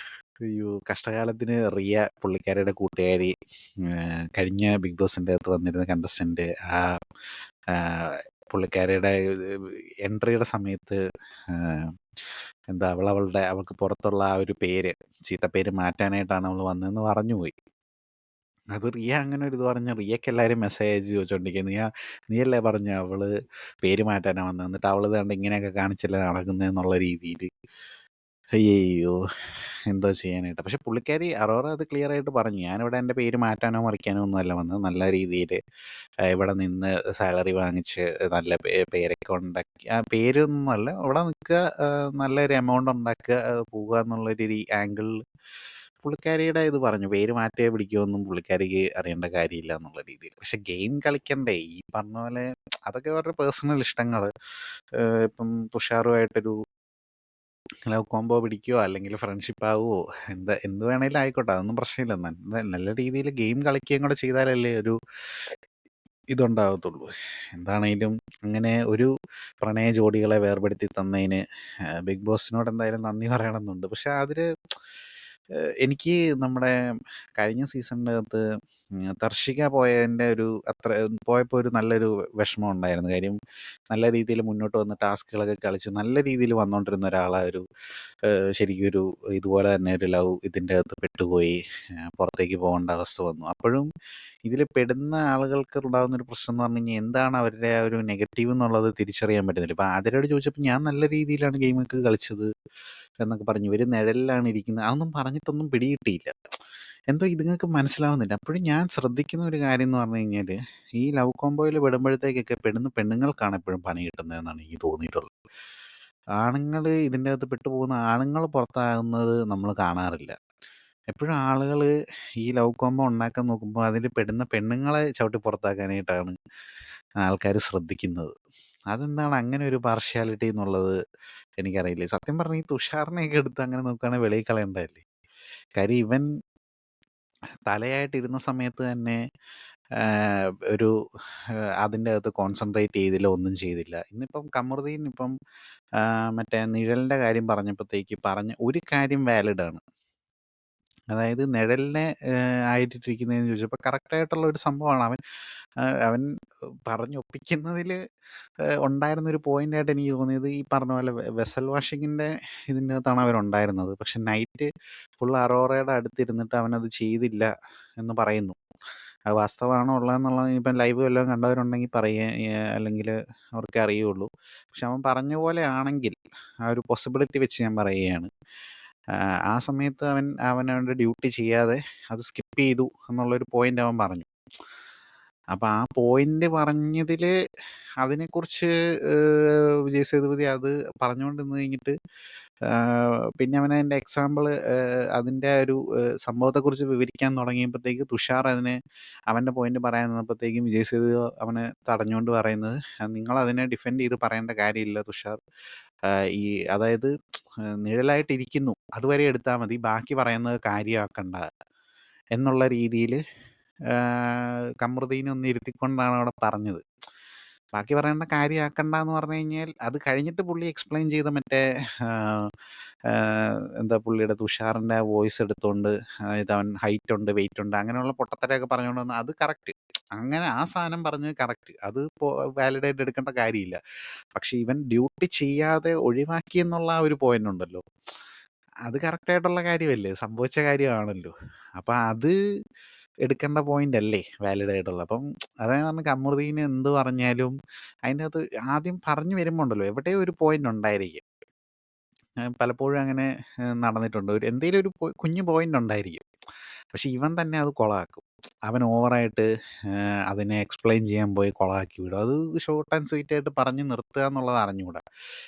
അയ്യോ! കഷ്ടകാലത്തിന് റിയ, പുള്ളിക്കാരിയുടെ കൂട്ടുകാരി, കഴിഞ്ഞ ബിഗ് ബോസിൻ്റെ അകത്ത് വന്നിരുന്ന കണ്ടസ്റ്റൻ്റ്, ആ പുള്ളിക്കാരിയുടെ എൻട്രിയുടെ സമയത്ത് എന്താ അവൾക്ക് പുറത്തുള്ള ആ ഒരു പേര്, ചീത്തപ്പേര് മാറ്റാനായിട്ടാണ് അവൾ വന്നതെന്ന് പറഞ്ഞുപോയി. അത് റിയ അങ്ങനെ ഒരു ഇത് പറഞ്ഞ റിയക്ക് എല്ലാവരും മെസ്സേജ് അയച്ച് ചോദിച്ചോണ്ടിരിക്കുക, നീയല്ലേ പറഞ്ഞ അവള് പേര് മാറ്റാനാ വന്നത്, എന്നിട്ട് അവള് കണ്ട് ഇങ്ങനെയൊക്കെ കാണിച്ചല്ലേ നടക്കുന്നതെന്നുള്ള രീതിയിൽ. അയ്യോ, എന്തോ ചെയ്യാനായിട്ട്. പക്ഷെ പുള്ളിക്കാരി അറോറ അത് ക്ലിയർ ആയിട്ട് പറഞ്ഞു, ഞാനിവിടെ എൻ്റെ പേര് മാറ്റാനോ മറിക്കാനോ ഒന്നും അല്ല വന്നത്, നല്ല രീതിയിൽ ഇവിടെ നിന്ന് സാലറി വാങ്ങിച്ച് നല്ല പേരൊക്കെ ഉണ്ടാക്കി, ആ പേരൊന്നുമല്ല ഇവിടെ നിൽക്കുക, നല്ലൊരു എമൗണ്ട് ഉണ്ടാക്കുക, പോവുക എന്നുള്ളൊരു ആംഗിളിൽ പുള്ളിക്കാരിയുടെ ഇത് പറഞ്ഞു. പേര് മാറ്റേ പിടിക്കുമെന്നും പുള്ളിക്കാരിക്ക് അറിയേണ്ട കാര്യമില്ല എന്നുള്ള രീതിയിൽ. പക്ഷെ ഗെയിം കളിക്കണ്ടേ, ഈ പറഞ്ഞ പോലെ അതൊക്കെ അവരുടെ പേഴ്സണൽ ഇഷ്ടങ്ങൾ. ഇപ്പം തുഷാറുമായിട്ടൊരു ലവ് കോംബോ പിടിക്കുകയോ അല്ലെങ്കിൽ ഫ്രണ്ട്ഷിപ്പ് ആവുമോ, എന്ത് വേണേലും ആയിക്കോട്ടെ, അതൊന്നും പ്രശ്നമില്ല. നല്ല രീതിയിൽ ഗെയിം കളിക്കുകയും കൂടെ ചെയ്താലല്ലേ ഒരു ഇതുണ്ടാകത്തുള്ളൂ. എന്താണേലും അങ്ങനെ ഒരു പ്രണയ ജോഡികളെ വേർപെടുത്തി തന്നതിന് ബിഗ് ബോസിനോട് എന്തായാലും നന്ദി പറയണമെന്നുണ്ട്. പക്ഷെ അതിൽ എനിക്ക് നമ്മുടെ കഴിഞ്ഞ സീസണിൻ്റെ അകത്ത് തർഷിക പോയതിൻ്റെ ഒരു പോയപ്പോൾ ഒരു നല്ലൊരു വിഷമം ഉണ്ടായിരുന്നു. കാര്യം നല്ല രീതിയിൽ മുന്നോട്ട് വന്ന് ടാസ്കുകളൊക്കെ കളിച്ച് നല്ല രീതിയിൽ വന്നുകൊണ്ടിരുന്ന ഒരാളെ ശരിക്കും ഒരു ഇതുപോലെ തന്നെ ഒരു ലവ് ഇതിൻ്റെ അകത്ത് പെട്ടുപോയി പുറത്തേക്ക് പോകേണ്ട അവസ്ഥ വന്നു. അപ്പോഴും ഇതിൽ പെടുന്ന ആളുകൾക്ക് ഉണ്ടാകുന്നൊരു പ്രശ്നം എന്ന് പറഞ്ഞു കഴിഞ്ഞാൽ എന്താണ് അവരുടെ ആ ഒരു നെഗറ്റീവ് എന്നുള്ളത് തിരിച്ചറിയാൻ പറ്റുന്നില്ല. ഇപ്പം ആതിരയോട് ചോദിച്ചപ്പോൾ ഞാൻ നല്ല രീതിയിലാണ് ഗെയിമൊക്കെ കളിച്ചത് എന്നൊക്കെ പറഞ്ഞു. ഇവർ നിഴലിലാണ് ഇരിക്കുന്നത്, അതൊന്നും പറഞ്ഞിട്ടൊന്നും പിടികിട്ടിയില്ല. എന്തോ ഇതുങ്ങൾക്ക് മനസ്സിലാവുന്നില്ല. അപ്പോഴും ഞാൻ ശ്രദ്ധിക്കുന്ന ഒരു കാര്യം എന്ന് പറഞ്ഞു കഴിഞ്ഞാൽ, ഈ ലവ് കോംബോയിൽ പെടുമ്പോഴത്തേക്കൊക്കെ പെണ്ണുങ്ങൾക്കാണ് എപ്പോഴും പണി കിട്ടുന്നതെന്നാണ് എനിക്ക് തോന്നിയിട്ടുള്ളത്. ആണുങ്ങൾ ഇതിൻ്റെ അകത്ത് പെട്ടുപോകുന്ന ആണുങ്ങൾ പുറത്താകുന്നത് നമ്മൾ കാണാറില്ല. എപ്പോഴും ആളുകൾ ഈ ലവ് കോംബോ ഉണ്ടാക്കാൻ നോക്കുമ്പോൾ അതിൽ പെടുന്ന പെണ്ണുങ്ങളെ ചവിട്ടി പുറത്താക്കാനായിട്ടാണ് ആൾക്കാർ ശ്രദ്ധിക്കുന്നത്. അതെന്താണ് അങ്ങനെ ഒരു പാർഷ്യാലിറ്റി എന്നുള്ളത് എനിക്കറിയില്ല. സത്യം പറഞ്ഞാൽ ഈ തുഷാറിനെയൊക്കെ എടുത്ത് അങ്ങനെ നോക്കുകയാണെങ്കിൽ വെളിയിൽ കളയേണ്ടതല്ലേ. കാര്യം ഇവൻ തലയായിട്ടിരുന്ന സമയത്ത് തന്നെ ഒരു അതിൻ്റെ അകത്ത് കോൺസെൻട്രേറ്റ് ചെയ്തില്ല, ഒന്നും ചെയ്തില്ല. ഇന്നിപ്പം കമറുദ്ദീൻ ഇപ്പം മറ്റേ നിഴലിൻ്റെ കാര്യം പറഞ്ഞപ്പോഴത്തേക്ക് പറഞ്ഞ ഒരു കാര്യം വാലിഡാണ്. അതായത് നിഴലിനെ ആയിട്ടിരിക്കുന്നതെന്ന് ചോദിച്ചപ്പോൾ കറക്റ്റായിട്ടുള്ള ഒരു സംഭവമാണ്. അവൻ പറഞ്ഞൊപ്പിക്കുന്നതിൽ ഉണ്ടായിരുന്നൊരു പോയിൻ്റായിട്ട് എനിക്ക് തോന്നിയത്, ഈ പറഞ്ഞ പോലെ വെസൽ വാഷിങ്ങിൻ്റെ ഇതിനകത്താണ് അവരുണ്ടായിരുന്നത്. പക്ഷെ നൈറ്റ് ഫുൾ അറോറയുടെ അടുത്തിരുന്നിട്ട് അവനത് ചെയ്തില്ല എന്ന് പറയുന്നു. അത് വാസ്തവമാണോ ഉള്ളതെന്നുള്ളത് ഇനിയിപ്പം ലൈവ് വല്ലതും കണ്ടവരുണ്ടെങ്കിൽ പറയുക, അല്ലെങ്കിൽ അവർക്കേ അറിയുള്ളൂ. പക്ഷെ അവൻ പറഞ്ഞ പോലെ ആണെങ്കിൽ, ആ ഒരു പോസിബിലിറ്റി വെച്ച് ഞാൻ പറയുകയാണ്, ആ സമയത്ത് അവൻ്റെ ഡ്യൂട്ടി ചെയ്യാതെ അത് സ്കിപ്പ് ചെയ്തു എന്നുള്ളൊരു പോയിന്റ് അവൻ പറഞ്ഞു. അപ്പം ആ പോയിന്റ് പറഞ്ഞതിൽ അതിനെക്കുറിച്ച് വിജയ് സേതുപതി അത് പറഞ്ഞുകൊണ്ട് നിന്ന് കഴിഞ്ഞിട്ട് പിന്നെ അവനതിൻ്റെ എക്സാമ്പിൾ, അതിൻ്റെ ഒരു സംഭവത്തെക്കുറിച്ച് വിവരിക്കാൻ തുടങ്ങിയപ്പോഴത്തേക്ക് തുഷാർ അവൻ്റെ പോയിന്റ് പറയാൻ നിന്നപ്പോഴത്തേക്കും വിജയ് സേതുപതി അവനെ തടഞ്ഞുകൊണ്ട് പറയുന്നത്, നിങ്ങളതിനെ ഡിഫെൻഡ് ചെയ്ത് പറയേണ്ട കാര്യമില്ല തുഷാർ. ഈ അതായത് നിഴലായിട്ടിരിക്കുന്നു അതുവരെ എടുത്താൽ മതി, ബാക്കി പറയുന്നത് കാര്യമാക്കണ്ട എന്നുള്ള രീതിയിൽ കമറുദ്ദീനെ ഒന്ന് ഇരുത്തിക്കൊണ്ടാണ് അവിടെ പറഞ്ഞത്. ബാക്കി പറയേണ്ട കാര്യമാക്കണ്ട എന്ന് പറഞ്ഞു കഴിഞ്ഞാൽ അത് കഴിഞ്ഞിട്ട് പുള്ളി എക്സ്പ്ലെയിൻ ചെയ്ത മറ്റേ എന്താ പുള്ളിയുടെ തുഷാറിൻ്റെ വോയിസ് എടുത്തുകൊണ്ട്, അതായത് അവൻ ഹൈറ്റ് ഉണ്ട്, വെയിറ്റ് ഉണ്ട്, അങ്ങനെയുള്ള പൊട്ടത്തരമൊക്കെ പറഞ്ഞുകൊണ്ട് വന്ന് അത് കറക്റ്റ്. അങ്ങനെ ആ സാധനം പറഞ്ഞത് കറക്റ്റ്, അത് വാലിഡായിട്ട് എടുക്കേണ്ട കാര്യമില്ല. പക്ഷെ ഇവൻ ഡ്യൂട്ടി ചെയ്യാതെ ഒഴിവാക്കി എന്നുള്ള ആ ഒരു പോയിന്റ് ഉണ്ടല്ലോ, അത് കറക്റ്റായിട്ടുള്ള കാര്യമല്ലേ, സംഭവിച്ച കാര്യമാണല്ലോ. അപ്പം അത് എടുക്കേണ്ട പോയിന്റ് അല്ലേ വാലിഡായിട്ടുള്ള. അപ്പം അതാണ് പറഞ്ഞ കമറുദ്ദീൻ എന്ത് പറഞ്ഞാലും അതിൻ്റെ അകത്ത് ആദ്യം പറഞ്ഞു വരുമ്പോൾ ഉണ്ടല്ലോ എവിടെയോ ഒരു പോയിന്റ് ഉണ്ടായിരിക്കും. പലപ്പോഴും അങ്ങനെ നടന്നിട്ടുണ്ട്. എന്തേലും ഒരു കുഞ്ഞു പോയിന്റ് ഉണ്ടായിരിക്കും. പക്ഷെ ഇവൻ തന്നെ അത് കൊളാക്കും. അവൻ ഓവറായിട്ട് അതിനെ എക്സ്പ്ലെയിൻ ചെയ്യാൻ പോയി കൊളാക്കി വിടും. അത് ഷോർട്ട് ആൻഡ് സ്വീറ്റ് ആയിട്ട് പറഞ്ഞ് നിർത്തുക എന്നുള്ളത് അറിഞ്ഞൂടാ.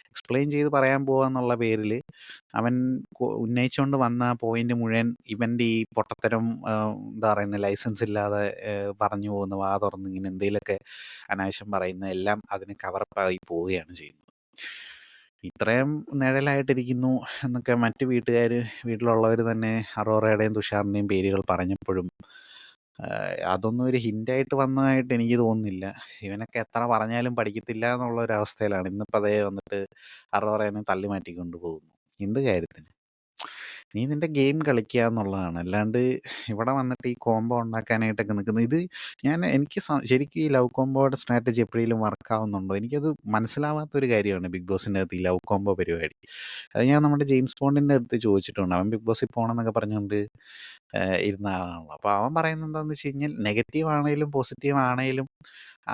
എക്സ്പ്ലെയിൻ ചെയ്ത് പറയാൻ പോവാന്നുള്ള പേരിൽ അവൻ ഉന്നയിച്ചുകൊണ്ട് വന്ന പോയിന്റ് മുഴുവൻ ഇവൻ്റെ ഈ പൊട്ടത്തരം, എന്താ പറയുന്നത്, ലൈസൻസ് ഇല്ലാതെ പറഞ്ഞു പോകുന്ന, വാ തുറന്ന് ഇങ്ങനെ എന്തെങ്കിലുമൊക്കെ അനാവശ്യം പറയുന്ന എല്ലാം അതിന് കവറപ്പായി പോവുകയാണ് ചെയ്യുന്നത്. ഇത്രയും നിഴലായിട്ടിരിക്കുന്നു എന്നൊക്കെ മറ്റു വീട്ടിലുള്ളവർ തന്നെ അറോറയുടെയും തുഷാറിൻ്റെയും പേരുകൾ പറഞ്ഞപ്പോഴും അതൊന്നും ഒരു ഹിൻ്റായിട്ട് വന്നതായിട്ട് എനിക്ക് തോന്നുന്നില്ല. ഇവനൊക്കെ എത്ര പറഞ്ഞാലും പഠിക്കത്തില്ല എന്നുള്ള ഒരു അവസ്ഥയിലാണ്. ഇന്നിപ്പോൾ അതേ വന്നിട്ട് അറോറേനെ തള്ളി മാറ്റിക്കൊണ്ട് പോകുന്നു. എന്ത് കാര്യത്തിന്? നീ നിന്റെ ഗെയിം കളിക്കുക എന്നുള്ളതാണ്. അല്ലാണ്ട് ഇവിടെ വന്നിട്ട് ഈ കോംബോ ഉണ്ടാക്കാനായിട്ടൊക്കെ നിൽക്കുന്നത്, എനിക്ക് ശരിക്കും ഈ ലവ് കോംബോയുടെ സ്ട്രാറ്റജി എപ്പോഴെങ്കിലും വർക്കാവുന്നുണ്ടോ? എനിക്കത് മനസ്സിലാവാത്തൊരു കാര്യമാണ് ബിഗ് ബോസിൻ്റെ അകത്ത് ഈ ലവ് കോംബോ പരിപാടി. അത് ഞാൻ നമ്മുടെ ജെയിംസ് ബോണ്ടിൻ്റെ അടുത്ത് ചോദിച്ചിട്ടുണ്ട്. അവൻ ബിഗ് ബോസിൽ പോകണമെന്നൊക്കെ പറഞ്ഞുകൊണ്ട് ഇരുന്ന ആളാണല്ലോ. അപ്പോൾ അവൻ പറയുന്നത് എന്താണെന്ന് വെച്ച് കഴിഞ്ഞാൽ, നെഗറ്റീവ് ആണെങ്കിലും പോസിറ്റീവ് ആണെങ്കിലും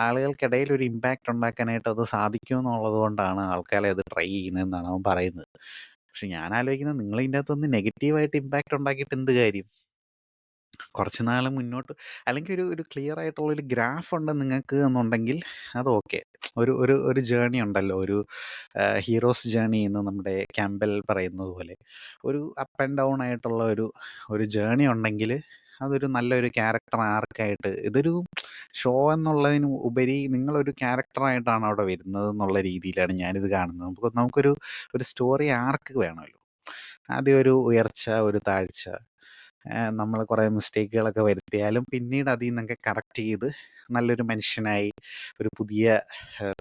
ആളുകൾക്കിടയിൽ ഒരു ഇമ്പാക്റ്റ് ഉണ്ടാക്കാനായിട്ട് അത് സാധിക്കും എന്നുള്ളത് കൊണ്ടാണ് ആൾക്കാരെ അത് ട്രൈ ചെയ്യുന്നതെന്നാണ് അവൻ പറയുന്നത്. പക്ഷെ ഞാൻ ആലോചിക്കുന്നത്, നിങ്ങൾ ഇതിൻ്റെ അകത്തൊന്ന് നെഗറ്റീവായിട്ട് ഇമ്പാക്റ്റ് ഉണ്ടാക്കിയിട്ട് എന്ത് കാര്യം? കുറച്ച് നാൾ മുന്നോട്ട്, അല്ലെങ്കിൽ ഒരു ക്ലിയർ ആയിട്ടുള്ളൊരു ഗ്രാഫ് ഉണ്ട് നിങ്ങൾക്ക് എന്നുണ്ടെങ്കിൽ അത് ഓക്കെ. ഒരു ജേണി ഉണ്ടല്ലോ, ഒരു ഹീറോസ് ജേണി എന്ന് നമ്മുടെ ക്യാമ്പൽ പറയുന്നത് പോലെ ഒരു അപ്പ് ആൻഡ് ഡൗൺ ആയിട്ടുള്ള ഒരു ജേണി ഉണ്ടെങ്കിൽ അതൊരു നല്ലൊരു ക്യാരക്ടർ ആർക്കായിട്ട്, ഇതൊരു ഷോ എന്നുള്ളതിന് ഉപരി നിങ്ങളൊരു ക്യാരക്ടറായിട്ടാണ് അവിടെ വരുന്നത് എന്നുള്ള രീതിയിലാണ് ഞാനിത് കാണുന്നത്. നമുക്കൊരു സ്റ്റോറി ആർക്ക് വേണമല്ലോ. ആദ്യം ഒരു ഉയർച്ച, ഒരു താഴ്ച, നമ്മൾ കുറേ മിസ്റ്റേക്കുകളൊക്കെ വരുത്തിയാലും പിന്നീട് അതിൽ നിന്നൊക്കെ കറക്റ്റ് ചെയ്ത് നല്ലൊരു മനുഷ്യനായി ഒരു പുതിയ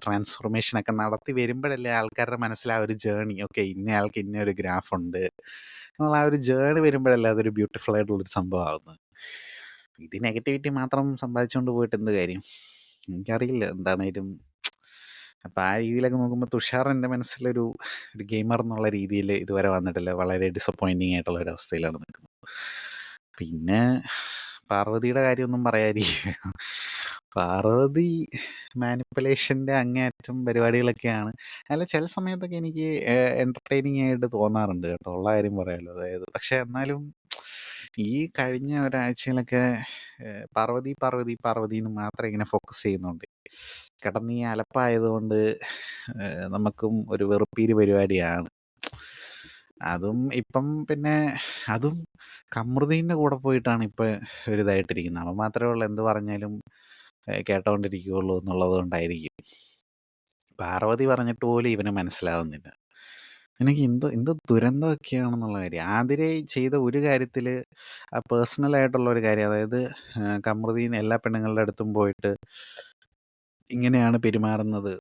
ട്രാൻസ്ഫോർമേഷനൊക്കെ നടത്തി വരുമ്പോഴല്ലേ ആൾക്കാരുടെ മനസ്സിൽ ആ ഒരു ജേണി, ഓക്കെ ഇന്നയാൾക്ക് ഇന്ന ഒരു ഗ്രാഫുണ്ട് എന്നുള്ള ആ ഒരു ജേണി വരുമ്പോഴല്ലേ അതൊരു ബ്യൂട്ടിഫുൾ ആയിട്ടുള്ളൊരു സംഭവമാകുന്നത്. ഇത് നെഗറ്റിവിറ്റി മാത്രം സമ്പാദിച്ചുകൊണ്ട് പോയിട്ട് എന്ത് കാര്യം? എനിക്കറിയില്ല എന്താണേലും. അപ്പം ആ രീതിയിലൊക്കെ നോക്കുമ്പോൾ തുഷാർ എൻ്റെ മനസ്സിലൊരു ഗെയിമർ എന്നുള്ള രീതിയിൽ ഇതുവരെ വന്നിട്ടില്ല. വളരെ ഡിസപ്പോയിൻറ്റിങ് ആയിട്ടുള്ള ഒരു അവസ്ഥയിലാണ് നിൽക്കുന്നത്. പിന്നെ പാർവതിയുടെ കാര്യമൊന്നും പറയാതിരിക്കുക. പാർവതി മാനിപ്പുലേഷൻ്റെ അങ്ങേയറ്റം പരിപാടികളൊക്കെയാണ്. അല്ല, ചില സമയത്തൊക്കെ എനിക്ക് എൻ്റർടൈനിങ് ആയിട്ട് തോന്നാറുണ്ട് കേട്ടോ, ഉള്ള കാര്യം പറയാമല്ലോ. അതായത് പക്ഷേ എന്നാലും ഈ കഴിഞ്ഞ ഒരാഴ്ചയിലൊക്കെ പാർവതി പാർവതി പാർവതി എന്ന് മാത്രം ഇങ്ങനെ ഫോക്കസ് ചെയ്യുന്നുണ്ട്. കിടന്ന് ഈ അലപ്പായതുകൊണ്ട് നമുക്കും ഒരു വെറുപ്പീര് പരിപാടിയാണ്. അതും ഇപ്പം പിന്നെ അതും കമൃതീൻ്റെ കൂടെ പോയിട്ടാണ് ഇപ്പം ഒരിതായിട്ടിരിക്കുന്നത്. അവൻ മാത്രമേ ഉള്ളൂ എന്ത് പറഞ്ഞാലും കേട്ടോണ്ടിരിക്കുകയുള്ളൂ എന്നുള്ളത് കൊണ്ടായിരിക്കും. പാർവതി പറഞ്ഞിട്ട് പോലും ഇവന് മനസ്സിലാവുന്നില്ല. എനിക്ക് എന്ത് ദുരന്തമൊക്കെയാണെന്നുള്ള കാര്യം. ആതിരെ ചെയ്ത ഒരു കാര്യത്തിൽ പേഴ്സണലായിട്ടുള്ള ഒരു കാര്യം, അതായത് കമൃതീൻ എല്ലാ പെണ്ണുങ്ങളുടെ അടുത്തും പോയിട്ട് ഇങ്ങനെയാണ് പെരുമാറുന്നത്,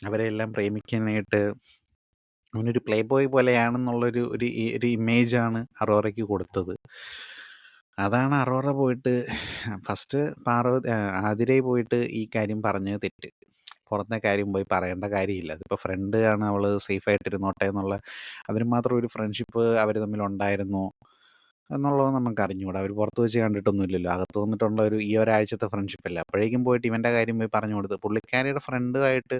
അവരെല്ലാം പ്രേമിക്കാനായിട്ട് അവനൊരു പ്ലേ ബോയ് പോലെയാണെന്നുള്ളൊരു ഒരു ഇമേജാണ് അറോറയ്ക്ക് കൊടുത്തത്. അതാണ് അറോറ പോയിട്ട് ഫസ്റ്റ് ആതിരയെ പോയിട്ട് ഈ കാര്യം പറഞ്ഞത് തെറ്റ്. പുറത്തെ കാര്യം പോയി പറയേണ്ട കാര്യമില്ല. അതിപ്പോൾ ഫ്രണ്ട് ആണ്, അവൾ സേഫായിട്ടിരുന്നോട്ടെ എന്നുള്ള, അതിന് മാത്രം ഒരു ഫ്രണ്ട്ഷിപ്പ് അവർ തമ്മിലുണ്ടായിരുന്നു എന്നുള്ളത് നമുക്ക് അറിഞ്ഞുകൂടാ. അവർ പുറത്ത് വെച്ച് കണ്ടിട്ടൊന്നുമില്ലല്ലോ. അകത്ത് വന്നിട്ടുള്ള ഈ ഒരാഴ്ചത്തെ ഫ്രണ്ട്ഷിപ്പല്ലേ. അപ്പോഴേക്കും പോയിട്ട് ഇവൻ്റെ കാര്യം പോയി പറഞ്ഞു കൊടുത്ത്. പുള്ളിക്കാരിയുടെ ഫ്രണ്ടുമായിട്ട്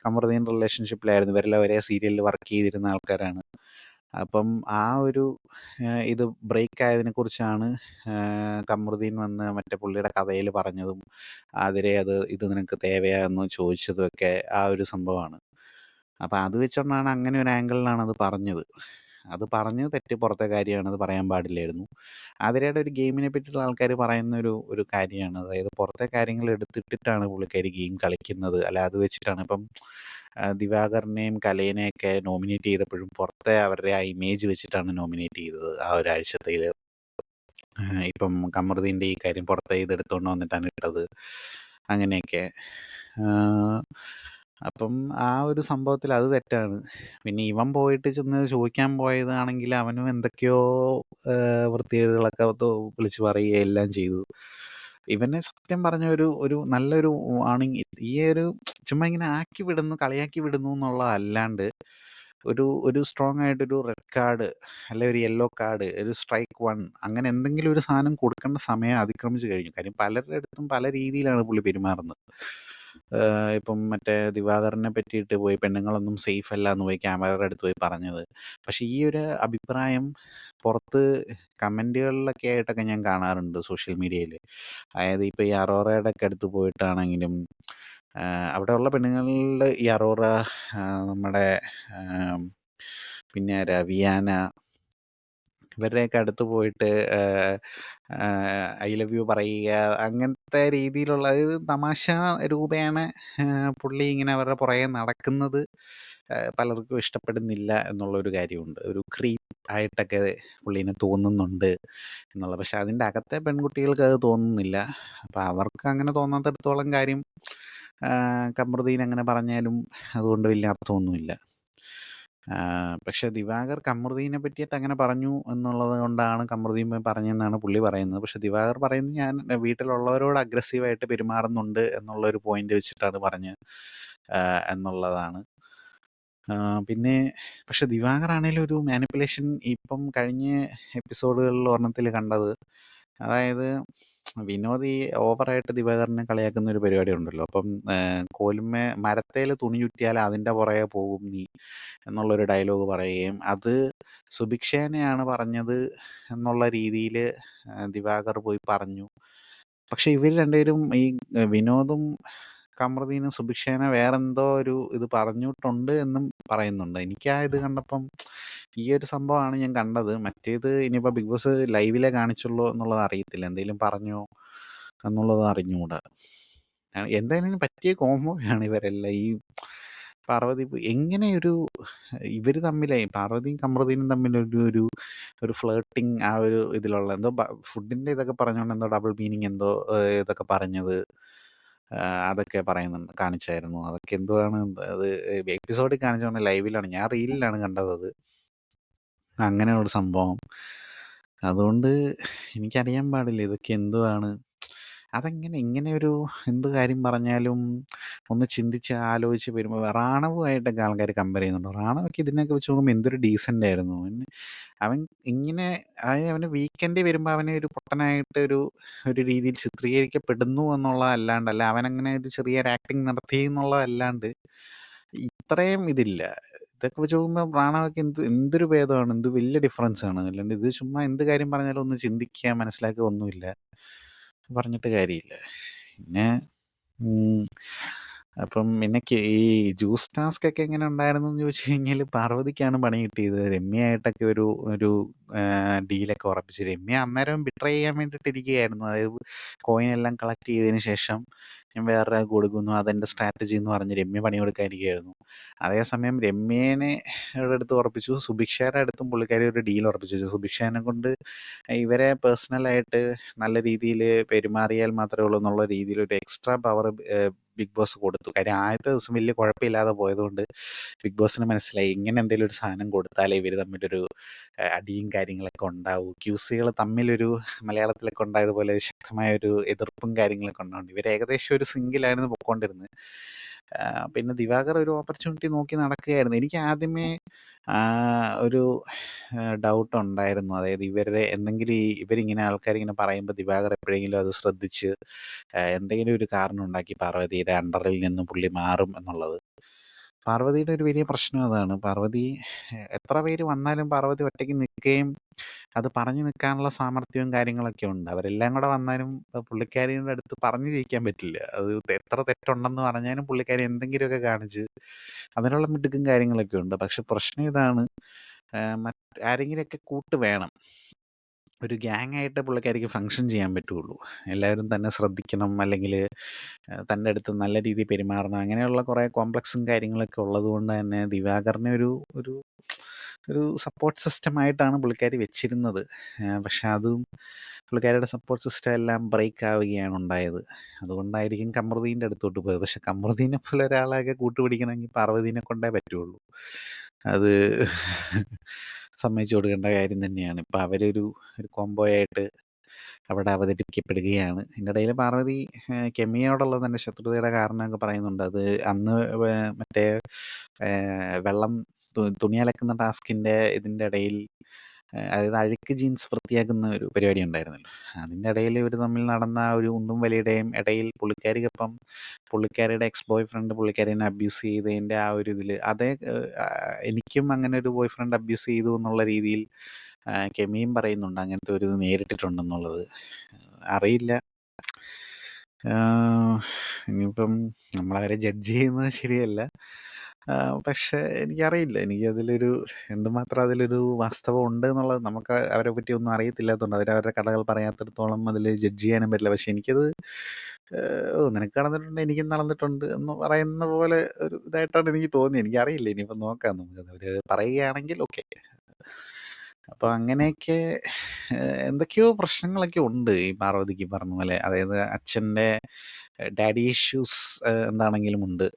കമറുദ്ദീൻ റിലേഷൻഷിപ്പിലായിരുന്നു. ഇവരെല്ലാം ഒരേ സീരിയലിൽ വർക്ക് ചെയ്തിരുന്ന ആൾക്കാരാണ്. അപ്പം ആ ഒരു ഇത് ബ്രേക്ക് ആയതിനെക്കുറിച്ചാണ് കമറുദ്ദീൻ വന്ന് മറ്റേ പുള്ളിയുടെ കഥയിൽ പറഞ്ഞതും ആതിരെ ഇത് നിനക്ക് തേവയാ എന്ന് ചോദിച്ചതുമൊക്കെ ആ ഒരു സംഭവമാണ്. അപ്പം അത് വെച്ചുകൊണ്ടാണ് അങ്ങനെ ഒരു ആംഗിളിലാണ് അത് പറഞ്ഞത്. അത് പറഞ്ഞത് തെറ്റ്, പുറത്തെ കാര്യമാണ്, അത് പറയാൻ പാടില്ലായിരുന്നു. ആതിരയുടെ ഒരു ഗെയിമിനെ പറ്റിയിട്ടുള്ള ആൾക്കാർ പറയുന്ന ഒരു കാര്യമാണ്, അതായത് പുറത്തെ കാര്യങ്ങൾ എടുത്തിട്ടിട്ടാണ് പുള്ളിക്കാരി ഗെയിം കളിക്കുന്നത്. അല്ല, അത് വെച്ചിട്ടാണ് ഇപ്പം ദിവാകറിനെയും കലേനെയൊക്കെ നോമിനേറ്റ് ചെയ്തപ്പോഴും പുറത്തെ അവരുടെ ആ ഇമേജ് വെച്ചിട്ടാണ് നോമിനേറ്റ് ചെയ്തത് ആ ഒരാഴ്ചത്തേൽ. ഇപ്പം കമറുദ്ദീൻ്റെ ഈ കാര്യം പുറത്തെ ഇതെടുത്തുകൊണ്ട് വന്നിട്ടാണ് ഇട്ടത്, അങ്ങനെയൊക്കെ. അപ്പം ആ ഒരു സംഭവത്തിൽ അത് തെറ്റാണ്. പിന്നെ ഇവൻ പോയിട്ട് ചെന്ന് ചോദിക്കാൻ പോയതാണെങ്കിൽ അവനും എന്തൊക്കെയോ വൃത്തികേടുകളൊക്കെ വിളിച്ച് പറയുകയും എല്ലാം ചെയ്തു. ഇവനെ സത്യം പറഞ്ഞ ഒരു നല്ലൊരു വാണിംഗ്, ഈ ഒരു ചുമ്മാ ഇങ്ങനെ ആക്കി വിടുന്നു, കളിയാക്കി വിടുന്നു എന്നുള്ളതല്ലാണ്ട് ഒരു സ്ട്രോങ് ആയിട്ടൊരു റെഡ് കാർഡ്, അല്ലെ ഒരു യെല്ലോ കാർഡ്, ഒരു സ്ട്രൈക്ക് 1, അങ്ങനെ എന്തെങ്കിലും ഒരു സാധനം കൊടുക്കേണ്ട സമയം അതിക്രമിച്ച് കഴിഞ്ഞു. കാര്യം പലരുടെ അടുത്തും പല രീതിയിലാണ് പുള്ളി പെരുമാറുന്നത്. ഇപ്പം മറ്റേ ദിവാകരനെ പറ്റിയിട്ട് പോയി പെണ്ണുങ്ങളൊന്നും സേഫ് അല്ല എന്ന് പോയി ക്യാമറയുടെ അടുത്ത് പോയി പറഞ്ഞത്. പക്ഷേ ഈ ഒരു അഭിപ്രായം പുറത്ത് കമൻറ്റുകളിലൊക്കെ ആയിട്ടൊക്കെ ഞാൻ കാണാറുണ്ട് സോഷ്യൽ മീഡിയയിൽ. അതായത് ഇപ്പോൾ ഈ അറോറയുടെ ഒക്കെ അടുത്ത് പോയിട്ടാണെങ്കിലും അവിടെയുള്ള പെണ്ണുങ്ങളിൽ ഈ അറോറ, നമ്മുടെ ആം, പിന്നെ ആരാ, വിയാന, ഇവരുടെയൊക്കെ അടുത്ത് പോയിട്ട് ഐ ലവ് യു പറയുക, അങ്ങനത്തെ രീതിയിലുള്ള, അതായത് തമാശ രൂപേണ പുള്ളി ഇങ്ങനെ അവരുടെ പുറകെ നടക്കുന്നത് പലർക്കും ഇഷ്ടപ്പെടുന്നില്ല എന്നുള്ളൊരു കാര്യമുണ്ട്. ഒരു ക്രീപ്പ് ആയിട്ടൊക്കെ പുള്ളീനെ തോന്നുന്നുണ്ട് എന്നുള്ളത്. പക്ഷെ അതിൻ്റെ അകത്തെ പെൺകുട്ടികൾക്ക് അത് തോന്നുന്നില്ല. അപ്പം അവർക്ക് അങ്ങനെ തോന്നാത്തിടത്തോളം കാര്യം കമറുദ്ദീൻ അങ്ങനെ പറഞ്ഞാലും അതുകൊണ്ട് വലിയ അർത്ഥമൊന്നുമില്ല. പക്ഷെ ദിവാകർ കമറുദ്ദീനെ പറ്റിയിട്ട് അങ്ങനെ പറഞ്ഞു എന്നുള്ളത് കൊണ്ടാണ് കമറുദ്ദീൻ പോയി പറഞ്ഞതെന്നാണ് പുള്ളി പറയുന്നത്. പക്ഷെ ദിവാകർ പറയുന്നത് ഞാൻ വീട്ടിലുള്ളവരോട് അഗ്രസീവായിട്ട് പെരുമാറുന്നുണ്ട് എന്നുള്ളൊരു പോയിന്റ് വെച്ചിട്ടാണ് പറഞ്ഞത് എന്നുള്ളതാണ്. പിന്നെ പക്ഷെ ദിവാകറാണേലും ഒരു മാനിപ്പുലേഷൻ ഇപ്പം കഴിഞ്ഞ എപ്പിസോഡുകളിൽ ഒരെണ്ണത്തിൽ കണ്ടത്. അതായത് വിനോദ് ഈ ഓവറായിട്ട് ദിവാകരനെ കളിയാക്കുന്ന ഒരു പരിപാടി ഉണ്ടല്ലോ. അപ്പം കോലുമ്മേ മരത്തേൽ തുണി ചുറ്റിയാൽ അതിൻ്റെ പുറകെ പോകും നീ എന്നുള്ളൊരു ഡയലോഗ് പറയുകയും അത് സുഭിക്ഷേനെയാണ് പറഞ്ഞത് എന്നുള്ള രീതിയിൽ ദിവാകർ പോയി പറഞ്ഞു. പക്ഷെ ഇവർ രണ്ടുപേരും, ഈ വിനോദും കമറുദ്ദീനും സുഭിക്ഷേനെ വേറെന്തോ ഒരു ഇത് പറഞ്ഞിട്ടുണ്ട് എന്നും പറയുന്നുണ്ട്. എനിക്ക് ആ ഇത് കണ്ടപ്പം ഈ ഒരു സംഭവമാണ് ഞാൻ കണ്ടത്. മറ്റേത് ഇനിയിപ്പോൾ ബിഗ് ബോസ് ലൈവിലെ കാണിച്ചുള്ളൂ എന്നുള്ളത് അറിയത്തില്ല, എന്തെങ്കിലും പറഞ്ഞോ എന്നുള്ളത് അറിഞ്ഞുകൂടാ. എന്തായാലും പറ്റിയ കോംബോയാണ് ഇവരെല്ലാം. ഈ പാർവതി എങ്ങനെ ഒരു ഇവർ തമ്മിലായി, പാർവതിയും കമറുദ്ദീനും തമ്മിൽ ഒരു ഒരു ഫ്ലേട്ടിങ്, ആ ഒരു ഇതിലുള്ള എന്തോ ഫുഡിൻ്റെ ഇതൊക്കെ പറഞ്ഞുകൊണ്ട് എന്തോ ഡബിൾ മീനിങ് എന്തോ ഇതൊക്കെ പറഞ്ഞത് അതൊക്കെ പറയുന്നുണ്ട്, കാണിച്ചായിരുന്നു. അതൊക്കെ എന്തുവാണ് അത് എപ്പിസോഡിൽ കാണിച്ചുകൊണ്ട് ലൈവിലാണ്, ഞാൻ റീലിലാണ് കണ്ടത് അത്. അങ്ങനെ ഒരു സംഭവം. അതുകൊണ്ട് എനിക്കറിയാൻ പാടില്ല ഇതൊക്കെ എന്തുവാണ്. അതെങ്ങനെ ഇങ്ങനെ ഒരു എന്ത് കാര്യം പറഞ്ഞാലും ഒന്ന് ചിന്തിച്ച് ആലോചിച്ച് വരുമ്പോൾ റാണവുമായിട്ടൊക്കെ ആൾക്കാർ കമ്പയർ ചെയ്യുന്നുണ്ട്. റാണവൊക്കെ ഇതിനൊക്കെ വെച്ച് നോക്കുമ്പോൾ എന്തൊരു ഡീസൻ്റ് ആയിരുന്നു. അവൻ ഇങ്ങനെ, അതായത് അവന് വീക്കെൻഡിൽ വരുമ്പോൾ അവനെ ഒരു പൊട്ടനായിട്ട് ഒരു രീതിയിൽ ചിത്രീകരിക്കപ്പെടുന്നു എന്നുള്ളതല്ലാണ്ട്, അല്ല അവനങ്ങനെ ഒരു ചെറിയൊരു ആക്ടിങ് നടത്തി എന്നുള്ളതല്ലാണ്ട് ഇത്രയും ഇതില്ല. ഇതൊക്കെ വെച്ച് നോക്കുമ്പോൾ റാണവൊക്കെ എന്തൊരു ഭേദമാണ്, എന്ത് വലിയ ഡിഫറൻസ് ആണ്. അല്ലാണ്ട് ഇത് ചുമ്മാ എന്ത് കാര്യം പറഞ്ഞാലും ഒന്ന് ചിന്തിക്കുക, മനസ്സിലാക്കുക ഒന്നുമില്ല, പറഞ്ഞിട്ട് കാര്യമില്ല. പിന്നെ അപ്പം പിന്നെ ഈ ജ്യൂസ് ടാസ്ക് ഒക്കെ എങ്ങനെ ഉണ്ടായിരുന്നു എന്ന് ചോദിച്ചു കഴിഞ്ഞാൽ പാർവതിക്കാണ് പണി കിട്ടിയത്. രമ്യയായിട്ടൊക്കെ ഒരു ഒരു ഡീലൊക്കെ ഉറപ്പിച്ച് രമ്യ അന്നേരം ബിട്രൈ ചെയ്യാൻ വേണ്ടിയിട്ട് ഇരിക്കുകയായിരുന്നു. അതായത് കോയിൻ എല്ലാം കളക്ട് ചെയ്തതിന് ശേഷം ഞാൻ വേറൊരാൾക്ക് കൊടുക്കുന്നു, അതെൻ്റെ സ്ട്രാറ്റജി എന്ന് പറഞ്ഞ് രമ്യ പണി കൊടുക്കാനിരിക്കുകയായിരുന്നു. അതേസമയം രമ്യേനെ അടുത്ത് ഉറപ്പിച്ചു, സുഭിക്ഷയുടെ അടുത്തും പുള്ളിക്കാരി ഒരു ഡീൽ ഉറപ്പിച്ചു. സുഭിക്ഷേനെ കൊണ്ട് ഇവരെ പേഴ്സണലായിട്ട് നല്ല രീതിയിൽ പെരുമാറിയാൽ മാത്രമേ ഉള്ളൂ എന്നുള്ള രീതിയിൽ ഒരു എക്സ്ട്രാ പവർ ബിഗ് ബോസ് കൊടുത്തു. കാര്യം ആദ്യത്തെ ദിവസം വലിയ കുഴപ്പമില്ലാതെ പോയതുകൊണ്ട് ബിഗ് ബോസിന് മനസ്സിലായി ഇങ്ങനെ എന്തെങ്കിലും ഒരു സാധനം കൊടുത്താലേ ഇവർ തമ്മിലൊരു അടിയും കാര്യങ്ങളൊക്കെ ഉണ്ടാവൂ. ക്യൂസികൾ തമ്മിലൊരു മലയാളത്തിലൊക്കെ ഉണ്ടായതുപോലെ ശക്തമായ ഒരു എതിർപ്പും കാര്യങ്ങളൊക്കെ ഉണ്ടാവും. ഇവർ ഏകദേശം ഒരു സിംഗിളായിരുന്നു പൊയ്ക്കൊണ്ടിരുന്നത്. പിന്നെ ദിവാകർ ഒരു ഓപ്പർച്യൂണിറ്റി നോക്കി നടക്കുകയായിരുന്നു. എനിക്ക് ആദ്യമേ ഒരു ഡൗട്ട് ഉണ്ടായിരുന്നു. അതായത് ഇവരുടെ എന്തെങ്കിലും ഇവരിങ്ങനെ ആൾക്കാരിങ്ങനെ പറയുമ്പോൾ ദിവാകർ എപ്പോഴെങ്കിലും അത് ശ്രദ്ധിച്ച് എന്തെങ്കിലും ഒരു കാരണം ഉണ്ടാക്കി പാർവതിയുടെ അണ്ടറിൽ നിന്ന് പുള്ളി മാറും എന്നുള്ളത്. പാർവതിയുടെ ഒരു വലിയ പ്രശ്നം അതാണ്. പാർവതി എത്ര പേര് വന്നാലും പാർവതി ഒറ്റയ്ക്ക് നിൽക്കുകയും അത് പറഞ്ഞു നിൽക്കാനുള്ള സാമർഥ്യവും കാര്യങ്ങളൊക്കെ ഉണ്ട്. അവരെല്ലാം കൂടെ വന്നാലും പുള്ളിക്കാരിയുടെ അടുത്ത് പറഞ്ഞു ജയിക്കാൻ പറ്റില്ല. അത് എത്ര തെറ്റുണ്ടെന്ന് പറഞ്ഞാലും പുള്ളിക്കാരി എന്തെങ്കിലുമൊക്കെ കാണിച്ച് അതിനുള്ള മിടുക്കും കാര്യങ്ങളൊക്കെ ഉണ്ട്. പക്ഷെ പ്രശ്നം ഇതാണ്, ആരെങ്കിലുമൊക്കെ കൂട്ട് വേണം. ഒരു ഗ്യാങ്ങായിട്ട് പുള്ളിക്കാരിക്ക് ഫങ്ഷൻ ചെയ്യാൻ പറ്റുള്ളൂ. എല്ലാവരും തന്നെ ശ്രദ്ധിക്കണം, അല്ലെങ്കിൽ തൻ്റെ അടുത്ത് നല്ല രീതിയിൽ പെരുമാറണം. അങ്ങനെയുള്ള കുറേ കോംപ്ലക്സും കാര്യങ്ങളൊക്കെ ഉള്ളതുകൊണ്ട് തന്നെ ദിവാകരനെ ഒരു ഒരു ഒരു സപ്പോർട്ട് സിസ്റ്റമായിട്ടാണ് പുള്ളിക്കാരി വെച്ചിരുന്നത്. പക്ഷെ അതും പുള്ളിക്കാരിയുടെ സപ്പോർട്ട് സിസ്റ്റം എല്ലാം ബ്രേക്ക് ആവുകയാണ് ഉണ്ടായത്. അതുകൊണ്ടായിരിക്കും കമറുദ്ദീൻ്റെ അടുത്തോട്ട് പോയത്. പക്ഷെ കമറുദ്ദീനെ പോലെ ഒരാളെയൊക്കെ കൂട്ടുപിടിക്കണമെങ്കിൽ പാർവതീനെ കൊണ്ടേ പറ്റുള്ളൂ. അത് സമ്മതിച്ചു കൊടുക്കേണ്ട കാര്യം തന്നെയാണ്. ഇപ്പം അവരൊരു കോംബോയായിട്ട് അവിടെ അവതരിപ്പിക്കപ്പെടുകയാണ്. ഇതിൻ്റെ ഇടയിൽ പാർവതി കെമിയോടുള്ള തൻ്റെ ശത്രുതയുടെ കാരണമൊക്കെ പറയുന്നുണ്ട്. അത് അന്ന് മറ്റേ വെള്ളം തുണി അലക്കുന്ന ടാസ്കിൻ്റെ ഇതിൻ്റെ ഇടയിൽ അതായത് അഴുക്ക് ജീൻസ് വൃത്തിയാക്കുന്ന ഒരു പരിപാടി ഉണ്ടായിരുന്നല്ലോ. അതിൻ്റെ ഇടയിൽ ഇവർ തമ്മിൽ നടന്ന ആ ഒരു ഉന്തും വലിയുടെയും ഇടയിൽ പുള്ളിക്കാരിക്കൊപ്പം പുള്ളിക്കാരിയുടെ എക്സ് ബോയ് ഫ്രണ്ട് പുള്ളിക്കാരിനെ അബ്യൂസ് ചെയ്തതിൻ്റെ ആ ഒരു ഇതിൽ അതേ എനിക്കും അങ്ങനെ ഒരു ബോയ് ഫ്രണ്ട് അബ്യൂസ് ചെയ്തു എന്നുള്ള രീതിയിൽ കെമിയും പറയുന്നുണ്ട് അങ്ങനത്തെ ഒരു ഇത് നേരിട്ടിട്ടുണ്ടെന്നുള്ളത്. അറിയില്ല. ഇനിയിപ്പം നമ്മളവരെ ജഡ്ജ് ചെയ്യുന്നത് ശരിയല്ല. പക്ഷേ എനിക്കറിയില്ല. എനിക്കതിലൊരു എന്തുമാത്രം അതിലൊരു വാസ്തവം ഉണ്ട് എന്നുള്ളത് നമുക്ക് അവരെ പറ്റി ഒന്നും അറിയത്തില്ലാത്തതുകൊണ്ട് അവരവരുടെ കഥകൾ പറയാത്തിടത്തോളം അതിൽ ജഡ്ജ് ചെയ്യാനും പറ്റില്ല. പക്ഷെ എനിക്കത് ഓ നിനക്ക് നടന്നിട്ടുണ്ട് എനിക്കും നടന്നിട്ടുണ്ട് എന്ന് പറയുന്ന പോലെ ഒരു ഇതായിട്ടാണ് എനിക്ക് തോന്നിയത്. എനിക്കറിയില്ല. ഇനിയിപ്പം നോക്കാം നമുക്കത്. അവര് പറയുകയാണെങ്കിൽ ഓക്കെ. അപ്പോൾ അങ്ങനെയൊക്കെ എന്തൊക്കെയോ പ്രശ്നങ്ങളൊക്കെ ഉണ്ട് ഈ പാർവതിക്ക് പറഞ്ഞ പോലെ. അതായത് അച്ഛൻ്റെ ഡാഡി ഇഷ്യൂസ് എന്താണെങ്കിലും ഉണ്ട്.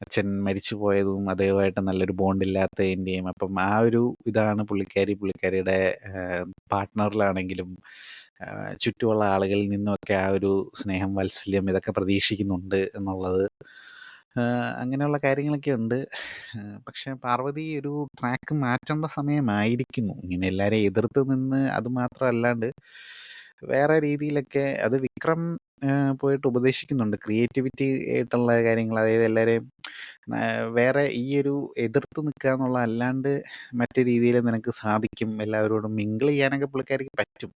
അച്ഛൻ മരിച്ചു പോയതും അദ്ദേഹമായിട്ട് നല്ലൊരു ബോണ്ടില്ലാത്തതിൻ്റെയും അപ്പം ആ ഒരു ഇതാണ് പുള്ളിക്കാരിയുടെ പാർട്ട്ണറിലാണെങ്കിലും ചുറ്റുമുള്ള ആളുകളിൽ നിന്നുമൊക്കെ ആ ഒരു സ്നേഹം, വാത്സല്യം ഇതൊക്കെ പ്രതീക്ഷിക്കുന്നുണ്ട് എന്നുള്ളത്. അങ്ങനെയുള്ള കാര്യങ്ങളൊക്കെ ഉണ്ട്. പക്ഷേ പാർവതി ഒരു ട്രാക്ക് മാറ്റേണ്ട സമയമായിരിക്കുന്നു. ഇങ്ങനെ എല്ലാവരെയും എതിർത്ത് നിന്ന് അത് മാത്രമല്ലാണ്ട് വേറെ രീതിയിലൊക്കെ അത് വിക്രം പോയിട്ട് ഉപദേശിക്കുന്നുണ്ട്. ക്രിയേറ്റിവിറ്റി ആയിട്ടുള്ള കാര്യങ്ങൾ അതായത് എല്ലാവരെയും വേറെ ഈ ഒരു എതിർത്ത് നിൽക്കുക എന്നുള്ള അല്ലാണ്ട് മറ്റു രീതിയിൽ നിനക്ക് സാധിക്കും. എല്ലാവരോടും മിങ്കിൾ ചെയ്യാനൊക്കെ പുള്ളിക്കാരിക്ക് പറ്റും.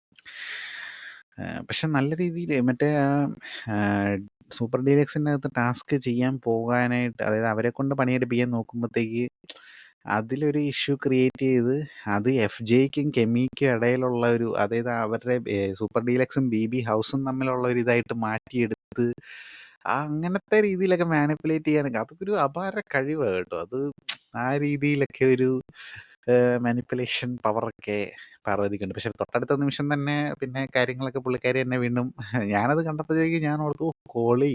പക്ഷെ നല്ല രീതിയിൽ മറ്റേ സൂപ്പർ ഡീലക്സിനകത്ത് ടാസ്ക് ചെയ്യാൻ പോകാനായിട്ട് അതായത് അവരെ കൊണ്ട് പണിയെടുപ്പിക്കാൻ നോക്കുമ്പോഴത്തേക്ക് അതിലൊരു ഇഷ്യൂ ക്രിയേറ്റ് ചെയ്ത് അത് എഫ് ജെയ്ക്കും കെമിക്കും ഇടയിലുള്ള ഒരു അതായത് അവരുടെ സൂപ്പർ ഡീലക്സും ബി ബി ഹൗസും തമ്മിലുള്ള ഒരു ഇതായിട്ട് മാറ്റിയെടുത്ത് അങ്ങനത്തെ രീതിയിലൊക്കെ മാനിപ്പുലേറ്റ് ചെയ്യാനൊക്കെ അതൊക്കെ ഒരു അപാര കഴിവാണ് കേട്ടോ. അത് ആ രീതിയിലൊക്കെ ഒരു മാനിപ്പുലേഷൻ പവറൊക്കെ പാർവതിക്കുണ്ട്. പക്ഷെ തൊട്ടടുത്ത നിമിഷം തന്നെ പിന്നെ കാര്യങ്ങളൊക്കെ പുള്ളിക്കാരി തന്നെ വീണ്ടും ഞാനത് കണ്ടപ്പോഴത്തേക്ക് ഞാൻ ഓർത്തു കോളി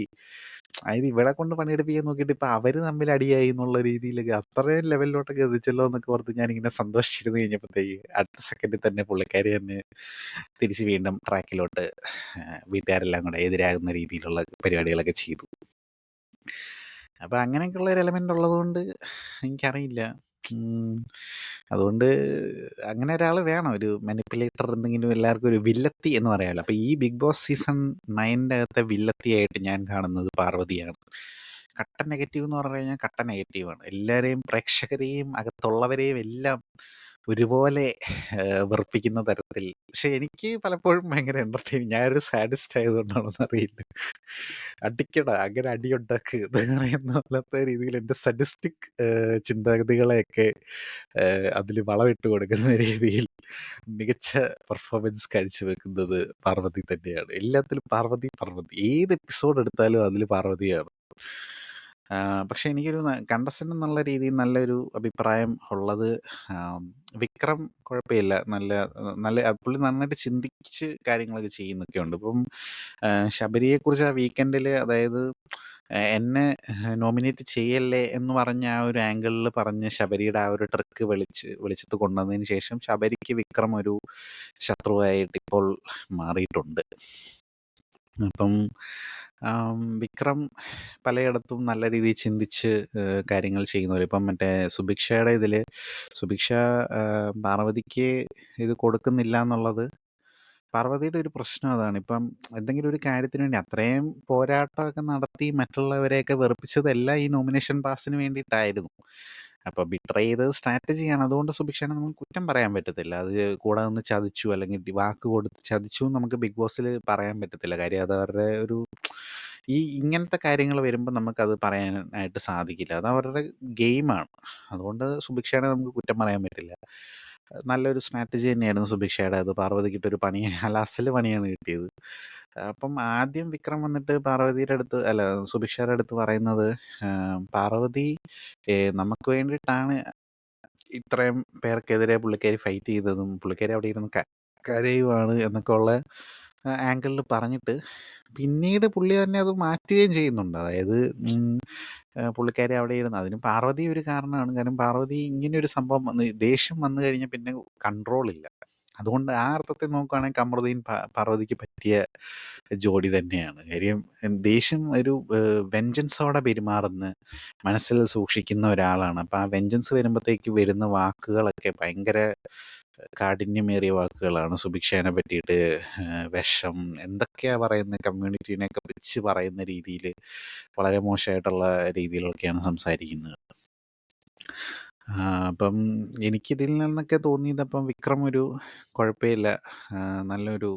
അതായത് ഇവിടെ കൊണ്ട് പണിയെടുപ്പിക്കാൻ നോക്കിയിട്ട് ഇപ്പം അവർ തമ്മിൽ അടിയായി എന്നുള്ള രീതിയിലൊക്കെ അത്രയും ലെവലിലോട്ടൊക്കെ എത്തിച്ചല്ലോ എന്നൊക്കെ ഓർത്ത് ഞാനിങ്ങനെ സന്തോഷിച്ചിരുന്ന് കഴിഞ്ഞപ്പോഴത്തേക്ക് അടുത്ത സെക്കൻഡിൽ തന്നെ പുള്ളിക്കാരി തന്നെ തിരിച്ച് വീണ്ടും ട്രാക്കിലോട്ട് വീട്ടുകാരെല്ലാം കൂടെ എതിരാകുന്ന രീതിയിലുള്ള പരിപാടികളൊക്കെ ചെയ്തു. അപ്പം അങ്ങനെയൊക്കെയുള്ള ഒരു എലമെൻ്റ് ഉള്ളതുകൊണ്ട് എനിക്കറിയില്ല. അതുകൊണ്ട് അങ്ങനെ ഒരാൾ വേണം. ഒരു മാനിപ്പുലേറ്റർ എന്തെങ്കിലും എല്ലാവർക്കും ഒരു വില്ലത്തി എന്ന് പറയാമല്ലോ. അപ്പോൾ ഈ ബിഗ് ബോസ് സീസൺ 9ൻ്റെ അകത്തെ വില്ലത്തിയായിട്ട് ഞാൻ കാണുന്നത് പാർവതിയാണ്. കട്ട നെഗറ്റീവ് എന്ന് പറഞ്ഞു കഴിഞ്ഞാൽ കട്ട നെഗറ്റീവാണ്. എല്ലാവരെയും പ്രേക്ഷകരെയും അകത്തുള്ളവരെയും എല്ലാം ഒരുപോലെ വെറുപ്പിക്കുന്ന തരത്തിൽ. പക്ഷെ എനിക്ക് പലപ്പോഴും ഭയങ്കര എൻ്റർടൈനിങ്. ഞാനൊരു സാഡിസ്റ്റ് ആയതുകൊണ്ടാണെന്ന് അറിയില്ല. അടിക്കടാ അങ്ങനെ അടിയുണ്ടാക്ക് എന്ന് പറയുന്ന പോലത്തെ രീതിയിൽ എൻ്റെ സഡിസ്റ്റിക് ചിന്താഗതികളെയൊക്കെ അതിൽ വളമിട്ട് കൊടുക്കുന്ന രീതിയിൽ മികച്ച പെർഫോമൻസ് കാഴ്ചവെക്കുന്നത് പാർവതി തന്നെയാണ്. എല്ലാത്തിലും പാർവതി പാർവതി. ഏത് എപ്പിസോഡ് എടുത്താലും അതിൽ പാർവതിയാണ്. പക്ഷെ എനിക്കൊരു കണ്ടസ്റ്റൻ്റ് എന്നുള്ള രീതിയിൽ നല്ലൊരു അഭിപ്രായം ഉള്ളത് വിക്രം കുഴപ്പമില്ല. നല്ല പുള്ളി നന്നായിട്ട് ചിന്തിച്ച് കാര്യങ്ങളൊക്കെ ചെയ്യുന്നൊക്കെ ഉണ്ട്. ഇപ്പം ശബരിയെക്കുറിച്ച് ആ വീക്കെൻഡിൽ അതായത് എന്നെ നോമിനേറ്റ് ചെയ്യല്ലേ എന്ന് പറഞ്ഞ ആ ഒരു ആംഗിളിൽ പറഞ്ഞ് ശബരിയുടെ ആ ഒരു ട്രിക്ക് വെളിച്ചത്ത് കൊണ്ടുവന്നതിന് ശേഷം ശബരിക്ക് വിക്രം ഒരു ശത്രുവായിട്ട് ഇപ്പോൾ മാറിയിട്ടുണ്ട്. അപ്പം വിക്രം പലയിടത്തും നല്ല രീതിയിൽ ചിന്തിച്ച് കാര്യങ്ങൾ ചെയ്യുന്നവർ. ഇപ്പം മറ്റേ സുഭിക്ഷയുടെ ഇതിൽ സുഭിക്ഷ പാർവതിക്ക് ഇത് കൊടുക്കുന്നില്ല എന്നുള്ളത് പാർവതിയുടെ ഒരു പ്രശ്നം അതാണ്. ഇപ്പം എന്തെങ്കിലും ഒരു കാര്യത്തിന് വേണ്ടി അത്രയും പോരാട്ടമൊക്കെ നടത്തി മറ്റുള്ളവരെയൊക്കെ വെറുപ്പിച്ചതെല്ലാം ഈ നോമിനേഷൻ പാസിന് വേണ്ടിയിട്ടായിരുന്നു. അപ്പോൾ ബിട്രേ ചെയ്തത് സ്ട്രാറ്റജിയാണ്. അതുകൊണ്ട് സുഭിക്ഷേനെ നമുക്ക് കുറ്റം പറയാൻ പറ്റത്തില്ല. അത് കൂടെ നിന്ന് ചതിച്ചു അല്ലെങ്കിൽ വാക്ക് കൊടുത്ത് ചതിച്ചു എന്ന് നമുക്ക് ബിഗ് ബോസിൽ പറയാൻ പറ്റത്തില്ല. കാര്യം അത് അവരുടെ ഒരു ഇങ്ങനത്തെ കാര്യങ്ങൾ വരുമ്പോൾ നമുക്കത് പറയാനായിട്ട് സാധിക്കില്ല. അത് അവരുടെ ഗെയിമാണ്. അതുകൊണ്ട് സുഭിക്ഷേനെ നമുക്ക് കുറ്റം പറയാൻ പറ്റില്ല. നല്ലൊരു സ്ട്രാറ്റജി തന്നെയായിരുന്നു സുഭിക്ഷയുടെ. അത് പാർവതിക്കിട്ടൊരു പണി അസല് പണിയാണ് കിട്ടിയത്. അപ്പം ആദ്യം വിക്രം വന്നിട്ട് പാർവതിയുടെ അടുത്ത് അല്ല സുഭിക്ഷയുടെ അടുത്ത് പറയുന്നത് പാർവതി നമുക്ക് വേണ്ടിയിട്ടാണ് ഇത്രയും പേർക്കെതിരെ പുള്ളിക്കാരി ഫൈറ്റ് ചെയ്തതും പുള്ളിക്കാരി അവിടെ ഇരുന്ന് കരയുവാണ് എന്നൊക്കെ ഉള്ള ആംഗിളിൽ പറഞ്ഞിട്ട് പിന്നീട് പുള്ളി തന്നെ അത് മാറ്റുകയും ചെയ്യുന്നുണ്ട്. അതായത് പുള്ളിക്കാരി അവിടെ ഇരുന്ന് അതിന് പാർവതി ഒരു കാരണമാണ്. കാരണം പാർവതി ഇങ്ങനെ ഒരു സംഭവം ദേഷ്യം വന്നു കഴിഞ്ഞാൽ പിന്നെ കൺട്രോളില്ല. അതുകൊണ്ട് ആ അർത്ഥത്തിൽ നോക്കുകയാണെങ്കിൽ കമറുദ്ദീൻ പാർവതിക്ക് പറ്റിയ ജോഡി തന്നെയാണ്. കാര്യം ദേഷ്യം ഒരു വെഞ്ചൻസോടെ പെരുമാറുന്ന, മനസ്സിൽ സൂക്ഷിക്കുന്ന ഒരാളാണ്. അപ്പം ആ വെഞ്ചൻസ് വരുമ്പോഴത്തേക്ക് വരുന്ന വാക്കുകളൊക്കെ ഭയങ്കര കാഠിന്യമേറിയ വാക്കുകളാണ്. സുഭിക്ഷേനെ പറ്റിയിട്ട് വിഷം എന്തൊക്കെയാ പറയുന്നത്, കമ്മ്യൂണിറ്റീനെയൊക്കെ വെച്ച് പറയുന്ന രീതിയിൽ വളരെ മോശമായിട്ടുള്ള രീതിയിലൊക്കെയാണ് സംസാരിക്കുന്നത്. അപ്പം എനിക്കിതിൽ നിന്നൊക്കെ തോന്നിയത്, അപ്പം വിക്രം ഒരു കുഴപ്പമില്ല, നല്ലൊരു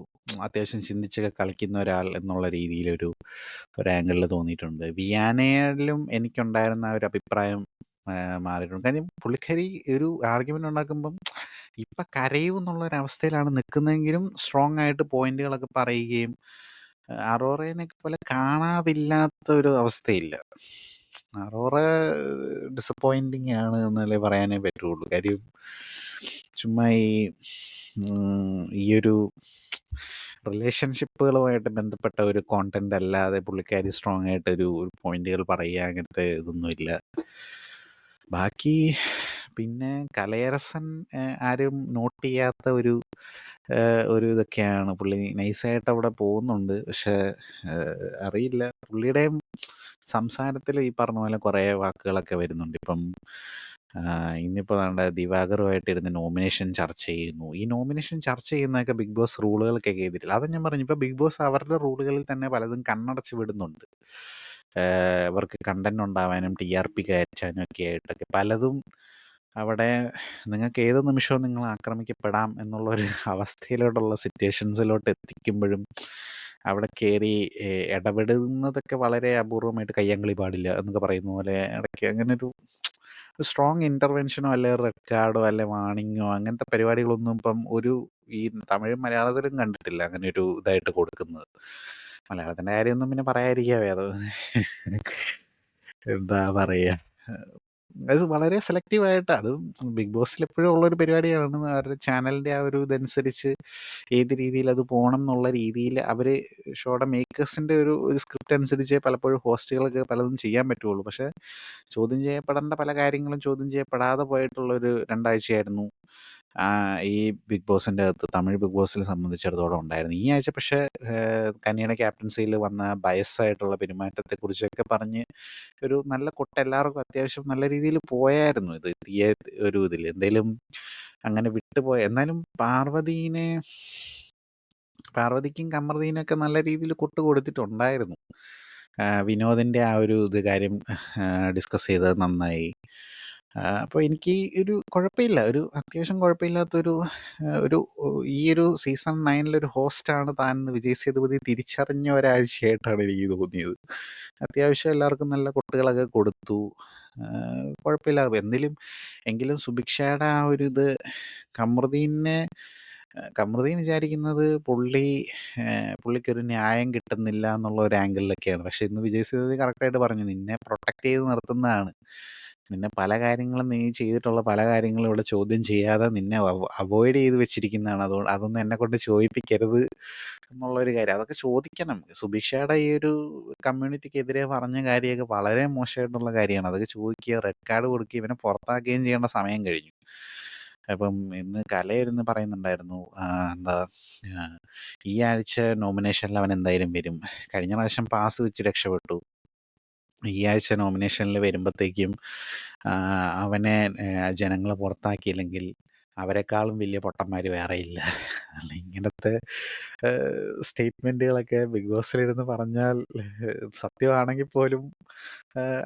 അത്യാവശ്യം ചിന്തിച്ചൊക്കെ കളിക്കുന്ന ഒരാൾ എന്നുള്ള രീതിയിലൊരു ആംഗിളിൽ തോന്നിയിട്ടുണ്ട്. വിയാനയിലും എനിക്കുണ്ടായിരുന്ന ആ ഒരു അഭിപ്രായം മാറിയിട്ടുണ്ട്. കാര്യം പുള്ളിക്കാരി ഒരു ആർഗ്യുമെൻ്റ് ഉണ്ടാക്കുമ്പം ഇപ്പം കരയൂ എന്നുള്ളൊരവസ്ഥയിലാണ് നിൽക്കുന്നതെങ്കിലും സ്ട്രോങ് ആയിട്ട് പോയിന്റുകളൊക്കെ പറയുകയും അറോറേനെയൊക്കെ പോലെ കാണാതില്ലാത്ത ഒരു അവസ്ഥയില്ല. അറോറ ഡിസപ്പോയിൻറ്റിങ് ആണ് എന്നല്ലേ പറയാനേ പറ്റുള്ളൂ. കാര്യം ചുമ്മാ ഈ ഒരു റിലേഷൻഷിപ്പുകളുമായിട്ട് ബന്ധപ്പെട്ട ഒരു കോണ്ടന്റ് അല്ലാതെ പുള്ളിക്കാരി സ്ട്രോങ് ആയിട്ടൊരു പോയിന്റുകൾ പറയുക അങ്ങനത്തെ ഇതൊന്നുമില്ല. ബാക്കി പിന്നെ കലയരസൻ ആരും നോട്ട് ചെയ്യാത്ത ഒരു ഇതൊക്കെയാണ്. പുള്ളി നൈസായിട്ട് അവിടെ പോകുന്നുണ്ട്. പക്ഷേ അറിയില്ല, പുള്ളിയുടെയും സംസാരത്തിൽ ഈ പറഞ്ഞ പോലെ കുറേ വാക്കുകളൊക്കെ വരുന്നുണ്ട്. ഇപ്പം ഇന്നിപ്പോൾ നമ്മുടെ ദിവാകറുമായിട്ട് ഇരുന്ന് നോമിനേഷൻ ചർച്ച ചെയ്യുന്നു. ഈ നോമിനേഷൻ ചർച്ച ചെയ്യുന്നതൊക്കെ ബിഗ് ബോസ് റൂളുകൾക്കൊക്കെ എതിരില്ല. അത് ഞാൻ പറഞ്ഞു, ഇപ്പോൾ ബിഗ് ബോസ് അവരുടെ റൂളുകളിൽ തന്നെ പലതും കണ്ണടച്ച് വിടുന്നുണ്ട്. അവർക്ക് കണ്ടന്റ് ഉണ്ടാവാനും TRP കയറ്റാനും ഒക്കെ ആയിട്ടൊക്കെ പലതും അവിടെ നിങ്ങൾക്ക് ഏത് നിമിഷവും നിങ്ങൾ ആക്രമിക്കപ്പെടാം എന്നുള്ളൊരു അവസ്ഥയിലോട്ടുള്ള സിറ്റുവേഷൻസിലോട്ട് എത്തിക്കുമ്പോഴും അവിടെ കയറി ഇടപെടുന്നതൊക്കെ വളരെ അപൂർവമായിട്ട്, കയ്യങ്കളി പാടില്ല എന്നൊക്കെ പറയുന്ന പോലെ ഇടയ്ക്ക് അങ്ങനെ ഒരു സ്ട്രോങ് ഇൻ്റർവെൻഷനോ അല്ലെ റെഡ് കാർഡോ അല്ലെ വാണിങ്ങോ അങ്ങനത്തെ പരിപാടികളൊന്നും ഇപ്പം ഈ തമിഴും മലയാളത്തിലും കണ്ടിട്ടില്ല അങ്ങനെ ഒരു ഇതായിട്ട് കൊടുക്കുന്നത്. മലയാളത്തിൻ്റെ കാര്യമൊന്നും പിന്നെ പറയാതിരിക്കാവേ, അത് എന്താ പറയുക, അത് വളരെ സെലക്റ്റീവായിട്ട്, അതും ബിഗ് ബോസിൽ എപ്പോഴും ഉള്ളൊരു പരിപാടിയാണ്. അവരുടെ ചാനലിൻ്റെ ആ ഒരു ഇതനുസരിച്ച് ഏത് രീതിയിൽ അത് പോകണം എന്നുള്ള രീതിയിൽ അവർ ഷോയുടെ മേക്കേഴ്സിൻ്റെ ഒരു സ്ക്രിപ്റ്റ് അനുസരിച്ച് പലപ്പോഴും ഹോസ്റ്റുകളൊക്കെ പലതും ചെയ്യാൻ പറ്റുള്ളൂ. പക്ഷേ ചോദ്യം ചെയ്യപ്പെടേണ്ട പല കാര്യങ്ങളും ചോദ്യം ചെയ്യപ്പെടാതെ പോയിട്ടുള്ളൊരു 2 ആഴ്ചയായിരുന്നു ഈ ബിഗ് ബോസിൻ്റെ അകത്ത്, തമിഴ് ബിഗ് ബോസിനെ സംബന്ധിച്ചിടത്തോളം ഉണ്ടായിരുന്നു. ഈ ആഴ്ച പക്ഷേ കനിയുടെ ക്യാപ്റ്റൻസിയിൽ വന്ന ബയസായിട്ടുള്ള പെരുമാറ്റത്തെക്കുറിച്ചൊക്കെ പറഞ്ഞ് ഒരു നല്ല കൊട്ട് എല്ലാവർക്കും അത്യാവശ്യം നല്ല രീതിയിൽ പോയായിരുന്നു. ഇത് എത്തിയ ഒരു ഇതിൽ എന്തേലും അങ്ങനെ വിട്ടുപോയ, എന്നാലും പാർവതിക്കും കമറുദ്ദീനൊക്കെ നല്ല രീതിയിൽ കൊട്ട് കൊടുത്തിട്ടുണ്ടായിരുന്നു. വിനോദിൻ്റെ ആ ഒരു കാര്യം ഡിസ്കസ് ചെയ്തത് നന്നായി. അപ്പോൾ എനിക്ക് ഒരു കുഴപ്പമില്ല, ഒരു അത്യാവശ്യം കുഴപ്പമില്ലാത്തൊരു ഒരു ഈ ഒരു സീസൺ 9 ഹോസ്റ്റാണ് താൻ എന്ന് വിജയ് സേതുപതി തിരിച്ചറിഞ്ഞ ഒരാഴ്ചയായിട്ടാണ് എനിക്ക് തോന്നിയത്. അത്യാവശ്യം എല്ലാവർക്കും നല്ല കൊട്ടുകളൊക്കെ കൊടുത്തു. കുഴപ്പമില്ല. എങ്കിലും സുഭിക്ഷയുടെ ആ ഒരു കമറുദ്ദീൻ വിചാരിക്കുന്നത് പുള്ളിക്കൊരു ന്യായം കിട്ടുന്നില്ല എന്നുള്ള ഒരു ആംഗിളിലൊക്കെയാണ്. പക്ഷെ ഇന്ന് വിജയ് സേതുപതി കറക്റ്റായിട്ട് പറഞ്ഞു, നിന്നെ പ്രൊട്ടക്ട് ചെയ്ത് നിർത്തുന്നതാണ്, നിന്നെ പല കാര്യങ്ങളും നീ ചെയ്തിട്ടുള്ള പല കാര്യങ്ങളും ഇവിടെ ചോദ്യം ചെയ്യാതെ നിന്നെ അവോയ്ഡ് ചെയ്ത് വെച്ചിരിക്കുന്നതാണ്, അതൊന്നും എന്നെ കൊണ്ട് ചോദിപ്പിക്കരുത് എന്നുള്ളൊരു കാര്യം. അതൊക്കെ ചോദിക്കണം. സുഭിക്ഷയുടെ ഈ ഒരു കമ്മ്യൂണിറ്റിക്കെതിരെ പറഞ്ഞ കാര്യമൊക്കെ വളരെ മോശമായിട്ടുള്ള കാര്യമാണ്. അതൊക്കെ ചോദിക്കുക, റെഡ് കാർഡ് കൊടുക്കുക, ഇവനെ പുറത്താക്കുകയും ചെയ്യേണ്ട സമയം കഴിഞ്ഞു. അപ്പം ഇന്ന് കലയിരുന്ന് പറയുന്നുണ്ടായിരുന്നു, എന്താ ഈ ആഴ്ച നോമിനേഷനിൽ അവൻ എന്തായാലും വരും, കഴിഞ്ഞ പ്രാവശ്യം പാസ് വെച്ച് രക്ഷപ്പെട്ടു, ഈ ആഴ്ച നോമിനേഷനിൽ വരുമ്പോഴത്തേക്കും അവനെ ജനങ്ങൾ പുറത്താക്കിയില്ലെങ്കിൽ അവരെക്കാളും വലിയ പൊട്ടന്മാർ വേറെയില്ല. അല്ല, ഇങ്ങനത്തെ സ്റ്റേറ്റ്മെൻറ്റുകളൊക്കെ ബിഗ് ബോസിലിരുന്ന് പറഞ്ഞാൽ സത്യമാണെങ്കിൽ പോലും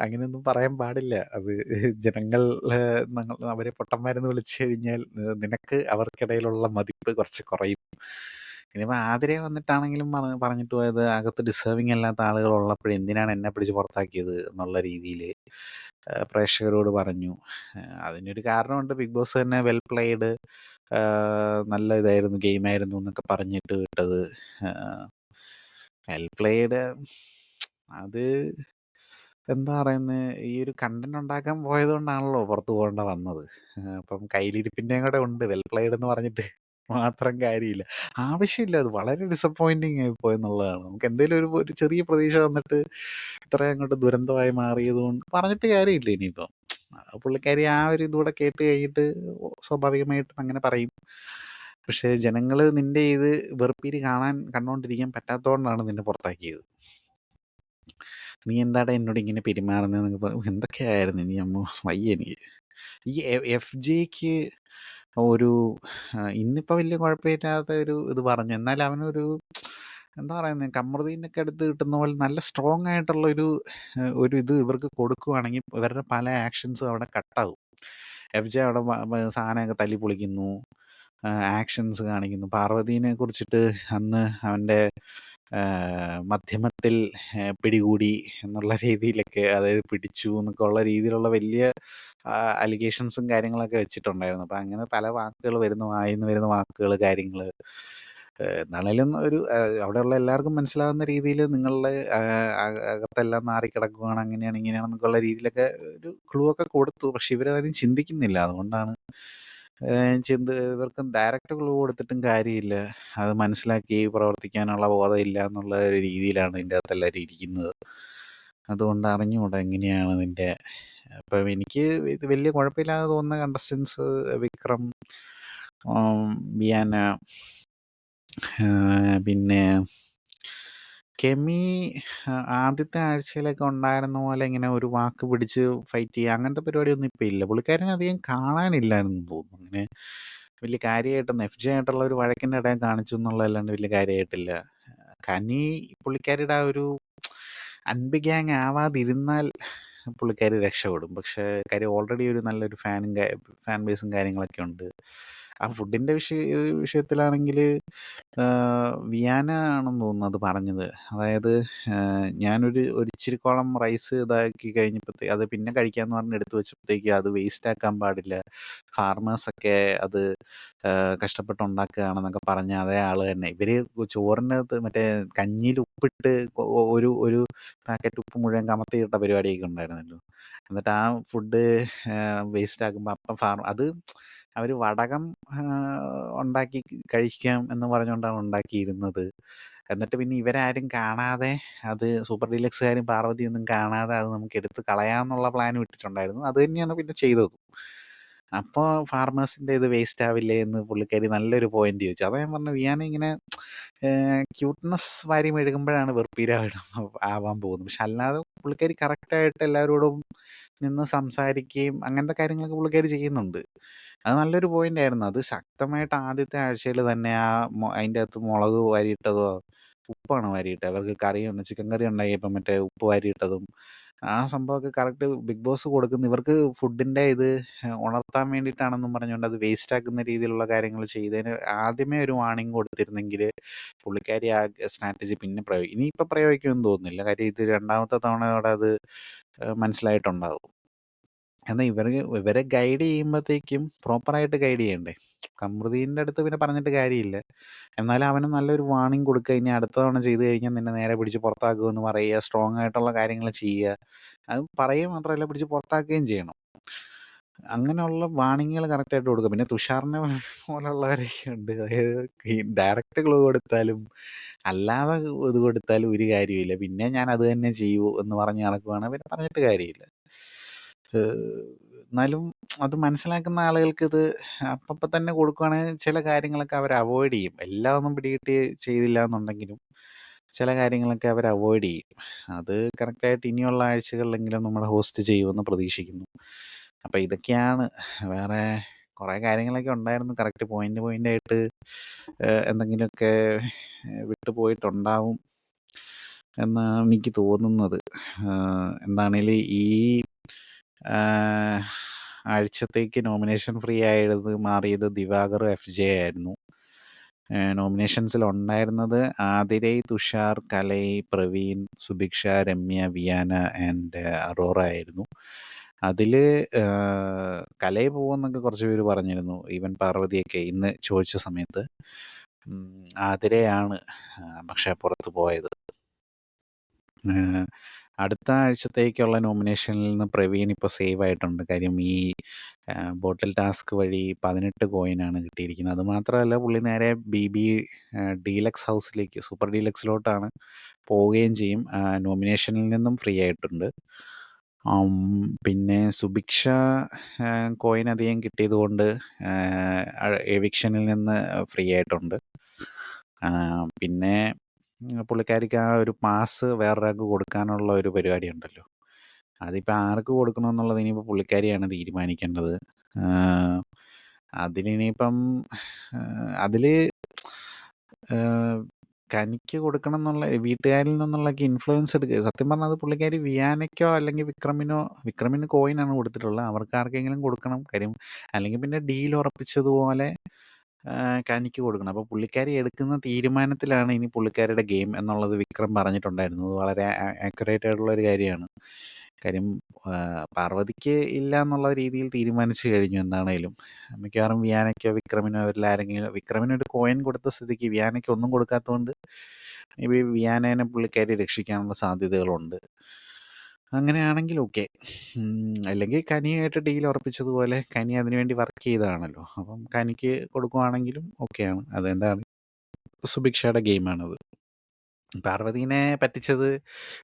അങ്ങനെയൊന്നും പറയാൻ പാടില്ല. അത് ജനങ്ങൾ അവരെ പൊട്ടന്മാരെന്ന് വിളിച്ചു കഴിഞ്ഞാൽ നിനക്ക് അവർക്കിടയിലുള്ള മതിപ്പ് കുറച്ച് കുറയും. ഇനിയിപ്പോൾ ആതിരെ വന്നിട്ടാണെങ്കിലും പറഞ്ഞിട്ട് പോയത്, അകത്ത് ഡിസേർവിങ് അല്ലാത്ത ആളുകൾ ഉള്ളപ്പോൾ എന്തിനാണ് എന്നെ പിടിച്ച് പുറത്താക്കിയത് എന്നുള്ള രീതിയിൽ പ്രേക്ഷകരോട് പറഞ്ഞു. അതിനൊരു കാരണമുണ്ട്, ബിഗ് ബോസ് തന്നെ വെൽ പ്ലേഡ്, നല്ല ഇതായിരുന്നു, ഗെയിമായിരുന്നു എന്നൊക്കെ പറഞ്ഞിട്ട് വിട്ടത്. വെൽ പ്ലേഡ് അത് എന്താ പറയുന്നത്, ഈ ഒരു കണ്ടന്റ് ഉണ്ടാക്കാൻ പോയത് കൊണ്ടാണല്ലോ പുറത്ത് പോകേണ്ട വന്നത്. അപ്പം കയ്യിലിരിപ്പിൻ്റെയും കൂടെ ഉണ്ട്, വെൽ പ്ലേഡ് എന്ന് പറഞ്ഞിട്ട് മാത്രം കാര്യമില്ല, ആവശ്യമില്ല. അത് വളരെ ഡിസപ്പോയിൻറ്റിങ് ആയിപ്പോയെന്നുള്ളതാണ്. നമുക്ക് എന്തെങ്കിലും ഒരു ചെറിയ പ്രതീക്ഷ വന്നിട്ട് ഇത്രയും അങ്ങോട്ട് ദുരന്തമായി മാറിയത് കൊണ്ട് പറഞ്ഞിട്ട് കാര്യമില്ല. ഇനിയിപ്പം പുള്ളിക്കാരി ആ ഒരു ഇതുകൂടെ കേട്ട് കഴിഞ്ഞിട്ട് സ്വാഭാവികമായിട്ടും അങ്ങനെ പറയും. പക്ഷേ ജനങ്ങള് നിന്റെ ഇത് വെറുപ്പീര് കണ്ടോണ്ടിരിക്കാൻ പറ്റാത്തോണ്ടാണ് നിന്നെ പുറത്താക്കിയത്. നീ എന്താടാ എന്നോട് ഇങ്ങനെ പെരുമാറുന്നതെന്നൊക്കെ എന്തൊക്കെയായിരുന്നു ഇനി അമ്മോ വയ്യ എനിക്ക്. ഈ എഫ്ജെക്ക് ഒരു ഇന്നിപ്പോൾ വലിയ കുഴപ്പമില്ലാത്ത ഒരു ഇത് പറഞ്ഞു. എന്നാലും അവനൊരു എന്താ പറയുന്നത്, കമറുദ്ദീനൊക്കെ അടുത്ത് കിട്ടുന്ന പോലെ നല്ല സ്ട്രോങ് ആയിട്ടുള്ള ഒരു ഇത് ഇവർക്ക് കൊടുക്കുവാണെങ്കിൽ ഇവരുടെ പല ആക്ഷൻസും അവിടെ കട്ടാവും. എഫ്ജെ അവിടെ സാധനമൊക്കെ തല്ലി പൊളിക്കുന്നു, ആക്ഷൻസ് കാണിക്കുന്നു. പാർവതീനെ കുറിച്ചിട്ട് അന്ന് അവൻ്റെ മധ്യമത്തിൽ പിടികൂടി എന്നുള്ള രീതിയിലൊക്കെ, അതായത് പിടിച്ചു എന്നൊക്കെ ഉള്ള രീതിയിലുള്ള വലിയ അലിഗേഷൻസും കാര്യങ്ങളൊക്കെ വെച്ചിട്ടുണ്ടായിരുന്നു. അപ്പം അങ്ങനെ പല വാക്കുകൾ വരുന്നു, വായിന്ന് വരുന്ന വാക്കുകൾ, കാര്യങ്ങൾ എന്നാണേലും ഒരു അവിടെയുള്ള എല്ലാവർക്കും മനസ്സിലാവുന്ന രീതിയിൽ നിങ്ങളുടെ അകത്തെല്ലാം നാറിക്കിടക്കുകയാണ്, അങ്ങനെയാണ് ഇങ്ങനെയാണെന്നൊക്കെ ഉള്ള രീതിയിലൊക്കെ ഒരു ക്ലൂ ഒക്കെ കൊടുത്തു. പക്ഷെ ഇവരതാരും ചിന്തിക്കുന്നില്ല. അതുകൊണ്ടാണ് ഇവർക്ക് ഡയറക്റ്റ് ക്ലൂ കൊടുത്തിട്ടും കാര്യമില്ല. അത് മനസ്സിലാക്കി പ്രവർത്തിക്കാനുള്ള ബോധമില്ല എന്നുള്ള ഒരു രീതിയിലാണ് ഇതിൻ്റെ അകത്ത് എല്ലാവരും ഇരിക്കുന്നത്. അതുകൊണ്ട് അറിഞ്ഞുകൂടാ എങ്ങനെയാണ് ഇതിൻ്റെ. അപ്പം എനിക്ക് ഇത് വലിയ കുഴപ്പമില്ലാതെ തോന്നുന്ന കണ്ടസ്റ്റൻസ് വിക്രം, ബിയാന, പിന്നെ കെമി ആദ്യത്തെ ആഴ്ചയിലൊക്കെ ഉണ്ടായിരുന്ന പോലെ ഇങ്ങനെ ഒരു വാക്ക് പിടിച്ച് ഫൈറ്റ് ചെയ്യുക അങ്ങനത്തെ പരിപാടിയൊന്നും ഇപ്പം ഇല്ല. പുള്ളിക്കാരനെ അധികം കാണാനില്ലായിരുന്നു തോന്നുന്നു. അങ്ങനെ വലിയ കാര്യമായിട്ടൊന്നും എഫ് ജെ ആയിട്ടുള്ള ഒരു വഴക്കിൻ്റെ ഇടയിൽ കാണിച്ചു എന്നുള്ളതല്ലാണ്ട് വലിയ കാര്യമായിട്ടില്ല. കനി പുള്ളിക്കാരിയുടെ ആ ഒരു അൻപ് ഗ്യാങ് ആവാതിരുന്നാൽ പുള്ളിക്കാരി രക്ഷപ്പെടും. പക്ഷേ കാര്യം ഓൾറെഡി ഒരു നല്ലൊരു ഫാൻ ബേസും കാര്യങ്ങളൊക്കെ ഉണ്ട്. ആ ഫുഡിൻ്റെ വിഷയത്തിലാണെങ്കിൽ വിയാന ആണെന്ന് തോന്നുന്നു അത് പറഞ്ഞത്. അതായത് ഞാനൊരു ഇച്ചിരിക്കോളം റൈസ് ഇതാക്കി കഴിഞ്ഞപ്പോഴത്തേക്ക് അത് പിന്നെ കഴിക്കാമെന്ന് പറഞ്ഞ് എടുത്ത് വെച്ചപ്പോഴത്തേക്ക് അത് വേസ്റ്റ് ആക്കാൻ പാടില്ല, ഫാർമേഴ്സൊക്കെ അത് കഷ്ടപ്പെട്ടുണ്ടാക്കുകയാണെന്നൊക്കെ പറഞ്ഞ അതേ ആൾ തന്നെ. ഇവർ ചോറിനകത്ത് മറ്റേ കഞ്ഞിയിൽ ഉപ്പിട്ട് ഒരു പാക്കറ്റ് ഉപ്പ് മുഴുവൻ കമത്തിയിട്ട പരിപാടിയൊക്കെ ഉണ്ടായിരുന്നല്ലോ. എന്നിട്ട് ആ ഫുഡ് വേസ്റ്റ് ആക്കുമ്പോൾ അപ്പം അത് അവർ വടകം ഉണ്ടാക്കി കഴിക്കാം എന്ന് പറഞ്ഞുകൊണ്ടാണ് ഉണ്ടാക്കിയിരുന്നത്. എന്നിട്ട് പിന്നെ ഇവരാരും കാണാതെ, അത് സൂപ്പർ ഡീലക്സുകാരും പാർവതിയൊന്നും കാണാതെ അത് നമുക്ക് എടുത്ത് കളയാമെന്നുള്ള പ്ലാൻ ഇട്ടിട്ടുണ്ടായിരുന്നു. അത് തന്നെയാണ് പിന്നെ ചെയ്തത്. അപ്പോൾ ഫാർമേഴ്സിൻ്റെ ഇത് വേസ്റ്റ് ആവില്ലേ എന്ന് പുള്ളിക്കാരി നല്ലൊരു പോയിന്റ് ചോദിച്ചു. അപ്പോൾ ഞാൻ പറഞ്ഞു, വിയാന ഇങ്ങനെ ക്യൂട്ട്നെസ് വാരി മെഴുകുമ്പോഴാണ് ആവാൻ പോകുന്നത്. പക്ഷെ അല്ലാതെ പുള്ളിക്കാരി കറക്റ്റായിട്ട് എല്ലാവരോടും നിന്ന് സംസാരിക്കുകയും അങ്ങനത്തെ കാര്യങ്ങളൊക്കെ പുള്ളിക്കാരി ചെയ്യുന്നുണ്ട്. അത് നല്ലൊരു പോയിന്റ് ആയിരുന്നു. അത് ശക്തമായിട്ട് ആദ്യത്തെ ആഴ്ചയിൽ തന്നെ അതിൻ്റെ അകത്ത് മുളക് വാരിയിട്ടതോ ഉപ്പാണ് വാരിയിട്ടത്. അവർക്ക് കറിയുണ്ട്, ചിക്കൻ കറി ഉണ്ടാക്കിയപ്പോൾ മറ്റേ ഉപ്പ് വാരിയിട്ടതും ആ സംഭവമൊക്കെ കറക്റ്റ് ബിഗ് ബോസ് കൊടുക്കുന്ന ഇവർക്ക് ഫുഡിൻ്റെ ഇത് ഉണർത്താൻ വേണ്ടിയിട്ടാണെന്നും പറഞ്ഞുകൊണ്ട് അത് വേസ്റ്റ് ആക്കുന്ന രീതിയിലുള്ള കാര്യങ്ങൾ ചെയ്തതിന് ആദ്യമേ ഒരു വാർണിംഗ് കൊടുത്തിരുന്നെങ്കിൽ പുള്ളിക്കാരി ആ സ്ട്രാറ്റജി പിന്നെ ഇനിയിപ്പോൾ പ്രയോഗിക്കുമെന്ന് തോന്നുന്നില്ല. കാര്യം ഇത് രണ്ടാമത്തെ തവണയോടെ അത് മനസ്സിലായിട്ടുണ്ടാകും. എന്നാൽ ഇവരെ ഗൈഡ് ചെയ്യുമ്പോഴത്തേക്കും പ്രോപ്പറായിട്ട് ഗൈഡ് ചെയ്യണ്ടേ. കമറുദ്ദീൻ്റെ അടുത്ത് പിന്നെ പറഞ്ഞിട്ട് കാര്യമില്ല. എന്നാലും അവന് നല്ലൊരു വാർണിംഗ് കൊടുക്കുക, ഇനി അടുത്ത തവണ ചെയ്ത് കഴിഞ്ഞാൽ നിന്നെ നേരെ പിടിച്ച് പുറത്താക്കുമെന്ന് പറയുക, സ്ട്രോങ് ആയിട്ടുള്ള കാര്യങ്ങൾ ചെയ്യുക. അത് പറയുക മാത്രമല്ല, പിടിച്ച് പുറത്താക്കുകയും ചെയ്യണം. അങ്ങനെയുള്ള വാർണിങ്ങുകൾ കറക്റ്റായിട്ട് കൊടുക്കുക. പിന്നെ തുഷാറിനെ പോലുള്ളവരൊക്കെ ഉണ്ട്. അതായത് ഈ ഡയറക്റ്റ് ക്ലൂ കൊടുത്താലും അല്ലാതെ ഇത് കൊടുത്താലും ഒരു കാര്യമില്ല. പിന്നെ ഞാൻ അത് തന്നെ ചെയ്യൂ എന്ന് പറഞ്ഞ് നടക്കുവാണെങ്കിൽ പിന്നെ പറഞ്ഞിട്ട് കാര്യമില്ല. എന്നാലും അത് മനസ്സിലാക്കുന്ന ആളുകൾക്ക് ഇത് അപ്പം തന്നെ കൊടുക്കുകയാണെങ്കിൽ ചില കാര്യങ്ങളൊക്കെ അവർ അവോയ്ഡ് ചെയ്യും. എല്ലാം ഒന്നും പിടികിട്ടി ചെയ്തില്ല എന്നുണ്ടെങ്കിലും ചില കാര്യങ്ങളൊക്കെ അവർ അവോയ്ഡ് ചെയ്യും. അത് കറക്റ്റായിട്ട് ഇനിയുള്ള ആഴ്ചകളിലെങ്കിലും നമ്മൾ ഹോസ്റ്റ് ചെയ്യുമെന്ന് പ്രതീക്ഷിക്കുന്നു. അപ്പം ഇതൊക്കെയാണ്. വേറെ കുറേ കാര്യങ്ങളൊക്കെ ഉണ്ടായിരുന്നു. കറക്റ്റ് പോയിൻ്റായിട്ട് എന്തെങ്കിലുമൊക്കെ വിട്ടു പോയിട്ടുണ്ടാവും എന്നാണ് എനിക്ക് തോന്നുന്നത്. എന്താണേലും ഈ ആഴ്ചത്തേക്ക് നോമിനേഷൻ ഫ്രീ മാറിയത് ദിവാകർ എഫ് ജെ ആയിരുന്നു. നോമിനേഷൻസിൽ ഉണ്ടായിരുന്നത് ആതിരൈ, തുഷാർ, കലൈ, പ്രവീൺ, സുഭിക്ഷ, രമ്യ, വിയാന ആൻഡ് അറോറ ആയിരുന്നു. അതിൽ കലൈ പോകുമെന്നൊക്കെ കുറച്ച് പേര് പറഞ്ഞിരുന്നു. ഈവൻ പാർവതിയൊക്കെ ഇന്ന് ചോദിച്ച സമയത്ത്. ആതിരയാണ് പക്ഷേ പുറത്ത് പോയത്. അടുത്ത ആഴ്ചത്തേക്കുള്ള നോമിനേഷനിൽ നിന്ന് പ്രവീൺ ഇപ്പോൾ സേവ് ആയിട്ടുണ്ട്. കാര്യം ഈ ബോട്ടിൽ ടാസ്ക് വഴി 18 കോയിനാണ് കിട്ടിയിരിക്കുന്നത്. അതുമാത്രമല്ല, പുള്ളി നേരെ BB ഡീലക്സ് ഹൗസിലേക്ക്, സൂപ്പർ ഡീലക്സിലോട്ടാണ് പോവുകയും ചെയ്യും. നോമിനേഷനിൽ നിന്നും ഫ്രീ ആയിട്ടുണ്ട്. ആം, പിന്നെ സുഭിക്ഷ കോയിൻ അധികം കിട്ടിയത് കൊണ്ട് എവിക്ഷനിൽ നിന്ന് ഫ്രീ ആയിട്ടുണ്ട്. പിന്നെ പുള്ളിക്കാരിക്ക് ആ ഒരു പാസ് വേറൊരാൾക്ക് കൊടുക്കാനുള്ള ഒരു പരിപാടി ഉണ്ടല്ലോ. അതിപ്പോൾ ആർക്ക് കൊടുക്കണമെന്നുള്ളത് ഇനിയിപ്പോൾ പുള്ളിക്കാരിയാണ് തീരുമാനിക്കേണ്ടത്. അതിനിപ്പം അതിൽ കനിക്ക് കൊടുക്കണം എന്നുള്ള വീട്ടുകാരിൽ നിന്നുള്ളൊക്കെ ഇൻഫ്ലുവൻസ് എടുക്കുക. സത്യം പറഞ്ഞാൽ അത് പുള്ളിക്കാരി വിയാനയ്ക്കോ അല്ലെങ്കിൽ വിക്രമിന് കോയിനാണ് കൊടുത്തിട്ടുള്ളത്. അവർക്ക് ആർക്കെങ്കിലും കൊടുക്കണം. കാര്യം അല്ലെങ്കിൽ പിന്നെ ഡീൽ ഉറപ്പിച്ചതുപോലെ കനിക്ക് കൊടുക്കണം. അപ്പോൾ പുള്ളിക്കാരി എടുക്കുന്ന തീരുമാനത്തിലാണ് ഇനി പുള്ളിക്കാരിയുടെ ഗെയിം എന്നുള്ളത് വിക്രം പറഞ്ഞിട്ടുണ്ടായിരുന്നു. അത് വളരെ ആക്യുറേറ്റ് ആയിട്ടുള്ള ഒരു കാര്യമാണ്. കാര്യം പാർവതിക്ക് ഇല്ല എന്നുള്ള രീതിയിൽ തീരുമാനിച്ചു കഴിഞ്ഞു എന്താണേലും. മിക്കവാറും വിയാനയ്ക്കോ വിക്രമിനോ അവരിൽ ആരെങ്കിലും, വിക്രമിനൊരു കോയിൻ കൊടുത്ത സ്ഥിതിക്ക് വിയാനയ്ക്ക് ഒന്നും കൊടുക്കാത്തതുകൊണ്ട് മേ ബി വിയാനേനെ പുള്ളിക്കാരി രക്ഷിക്കാനുള്ള സാധ്യതകളുണ്ട്. അങ്ങനെയാണെങ്കിൽ ഓക്കെ. അല്ലെങ്കിൽ കനിയായിട്ട് ഡീൽ ഉറപ്പിച്ചതുപോലെ കനി അതിനുവേണ്ടി വർക്ക് ചെയ്തതാണല്ലോ. അപ്പം കനിക്ക് കൊടുക്കുവാണെങ്കിലും ഓക്കെയാണ്. അതെന്താണ് സുഭിക്ഷയുടെ ഗെയിമാണത്. പാർവതീനെ പറ്റിച്ചത്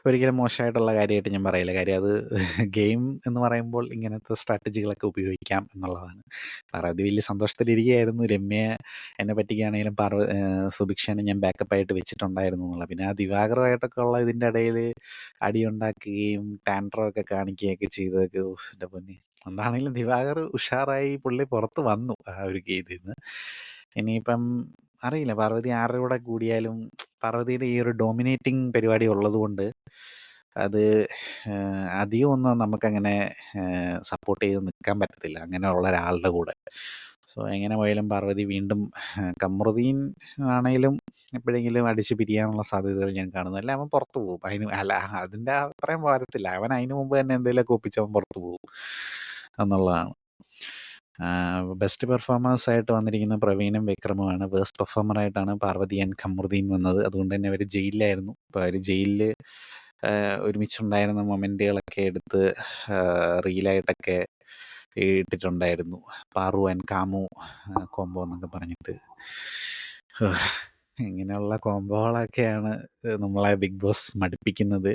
ഒരിക്കലും മോശമായിട്ടുള്ള കാര്യമായിട്ട് ഞാൻ പറയില്ല. കാര്യം അത് ഗെയിം എന്ന് പറയുമ്പോൾ ഇങ്ങനത്തെ സ്ട്രാറ്റജികളൊക്കെ ഉപയോഗിക്കാം എന്നുള്ളതാണ്. പാർവതി വലിയ സന്തോഷത്തിലിരിക്കുകയായിരുന്നു. രമ്യ എന്നെ പറ്റിക്കുകയാണെങ്കിലും സുഭിക്ഷേനെ ഞാൻ ബാക്കപ്പായിട്ട് വെച്ചിട്ടുണ്ടായിരുന്നു എന്നുള്ളത്. പിന്നെ ആ ദിവാകറുമായിട്ടൊക്കെ ഉള്ള ഇതിൻ്റെ ഇടയിൽ അടിയുണ്ടാക്കുകയും ടാൻട്രമൊക്കെ കാണിക്കുകയൊക്കെ ചെയ്തതൊക്കെ എൻ്റെ പൊന്നെ. എന്താണെങ്കിലും ദിവാകർ ഉഷാറായി പുള്ളി പുറത്ത് വന്നു ആ ഒരു ഇതിൽ നിന്ന്. ഇനിയിപ്പം അറിയില്ല, പാർവതി ആരുടെ കൂടെ കൂടിയാലും പാർവതിയുടെ ഈ ഒരു ഡോമിനേറ്റിംഗ് പരിപാടി ഉള്ളതുകൊണ്ട് അത് അധികം ഒന്നും നമുക്കങ്ങനെ സപ്പോർട്ട് ചെയ്ത് നിൽക്കാൻ പറ്റത്തില്ല അങ്ങനെയുള്ള ഒരാളുടെ കൂടെ. സോ എങ്ങനെ പോയാലും പാർവതി വീണ്ടും കമറുദ്ദീൻ ആണെങ്കിലും എപ്പോഴെങ്കിലും അടിച്ച് പിരിയാനുള്ള സാധ്യതകൾ ഞാൻ കാണുന്നു. അല്ല അവൻ പുറത്തു പോകും. അല്ല അതിൻ്റെ അത്രയും വരത്തില്ല. അവൻ അതിന് മുമ്പ് തന്നെ എന്തെങ്കിലുമൊക്കെ ഒപ്പിച്ച് അവൻ പുറത്തു പോകും എന്നുള്ളതാണ്. ബെസ്റ്റ് പെർഫോമേഴ്സായിട്ട് വന്നിരിക്കുന്ന പ്രവീണും വിക്രമുമാണ്. വേസ്റ്റ് പെർഫോമറായിട്ടാണ് പാർവതി ആൻഡ് ഖമറുദ്ദീൻ വന്നത്. അതുകൊണ്ട് തന്നെ അവർ ജയിലിലായിരുന്നു. അപ്പോൾ അവർ ജയിലിൽ ഒരുമിച്ചുണ്ടായിരുന്ന മൊമെൻറ്റുകളൊക്കെ എടുത്ത് റീലായിട്ടൊക്കെ ഇട്ടിട്ടുണ്ടായിരുന്നു. പാറു ആൻഡ് കാമു കോംബോ എന്നൊക്കെ പറഞ്ഞിട്ട്. ഇങ്ങനെയുള്ള കോംബോകളൊക്കെയാണ് നമ്മളെ ബിഗ് ബോസ് മടുപ്പിക്കുന്നത്.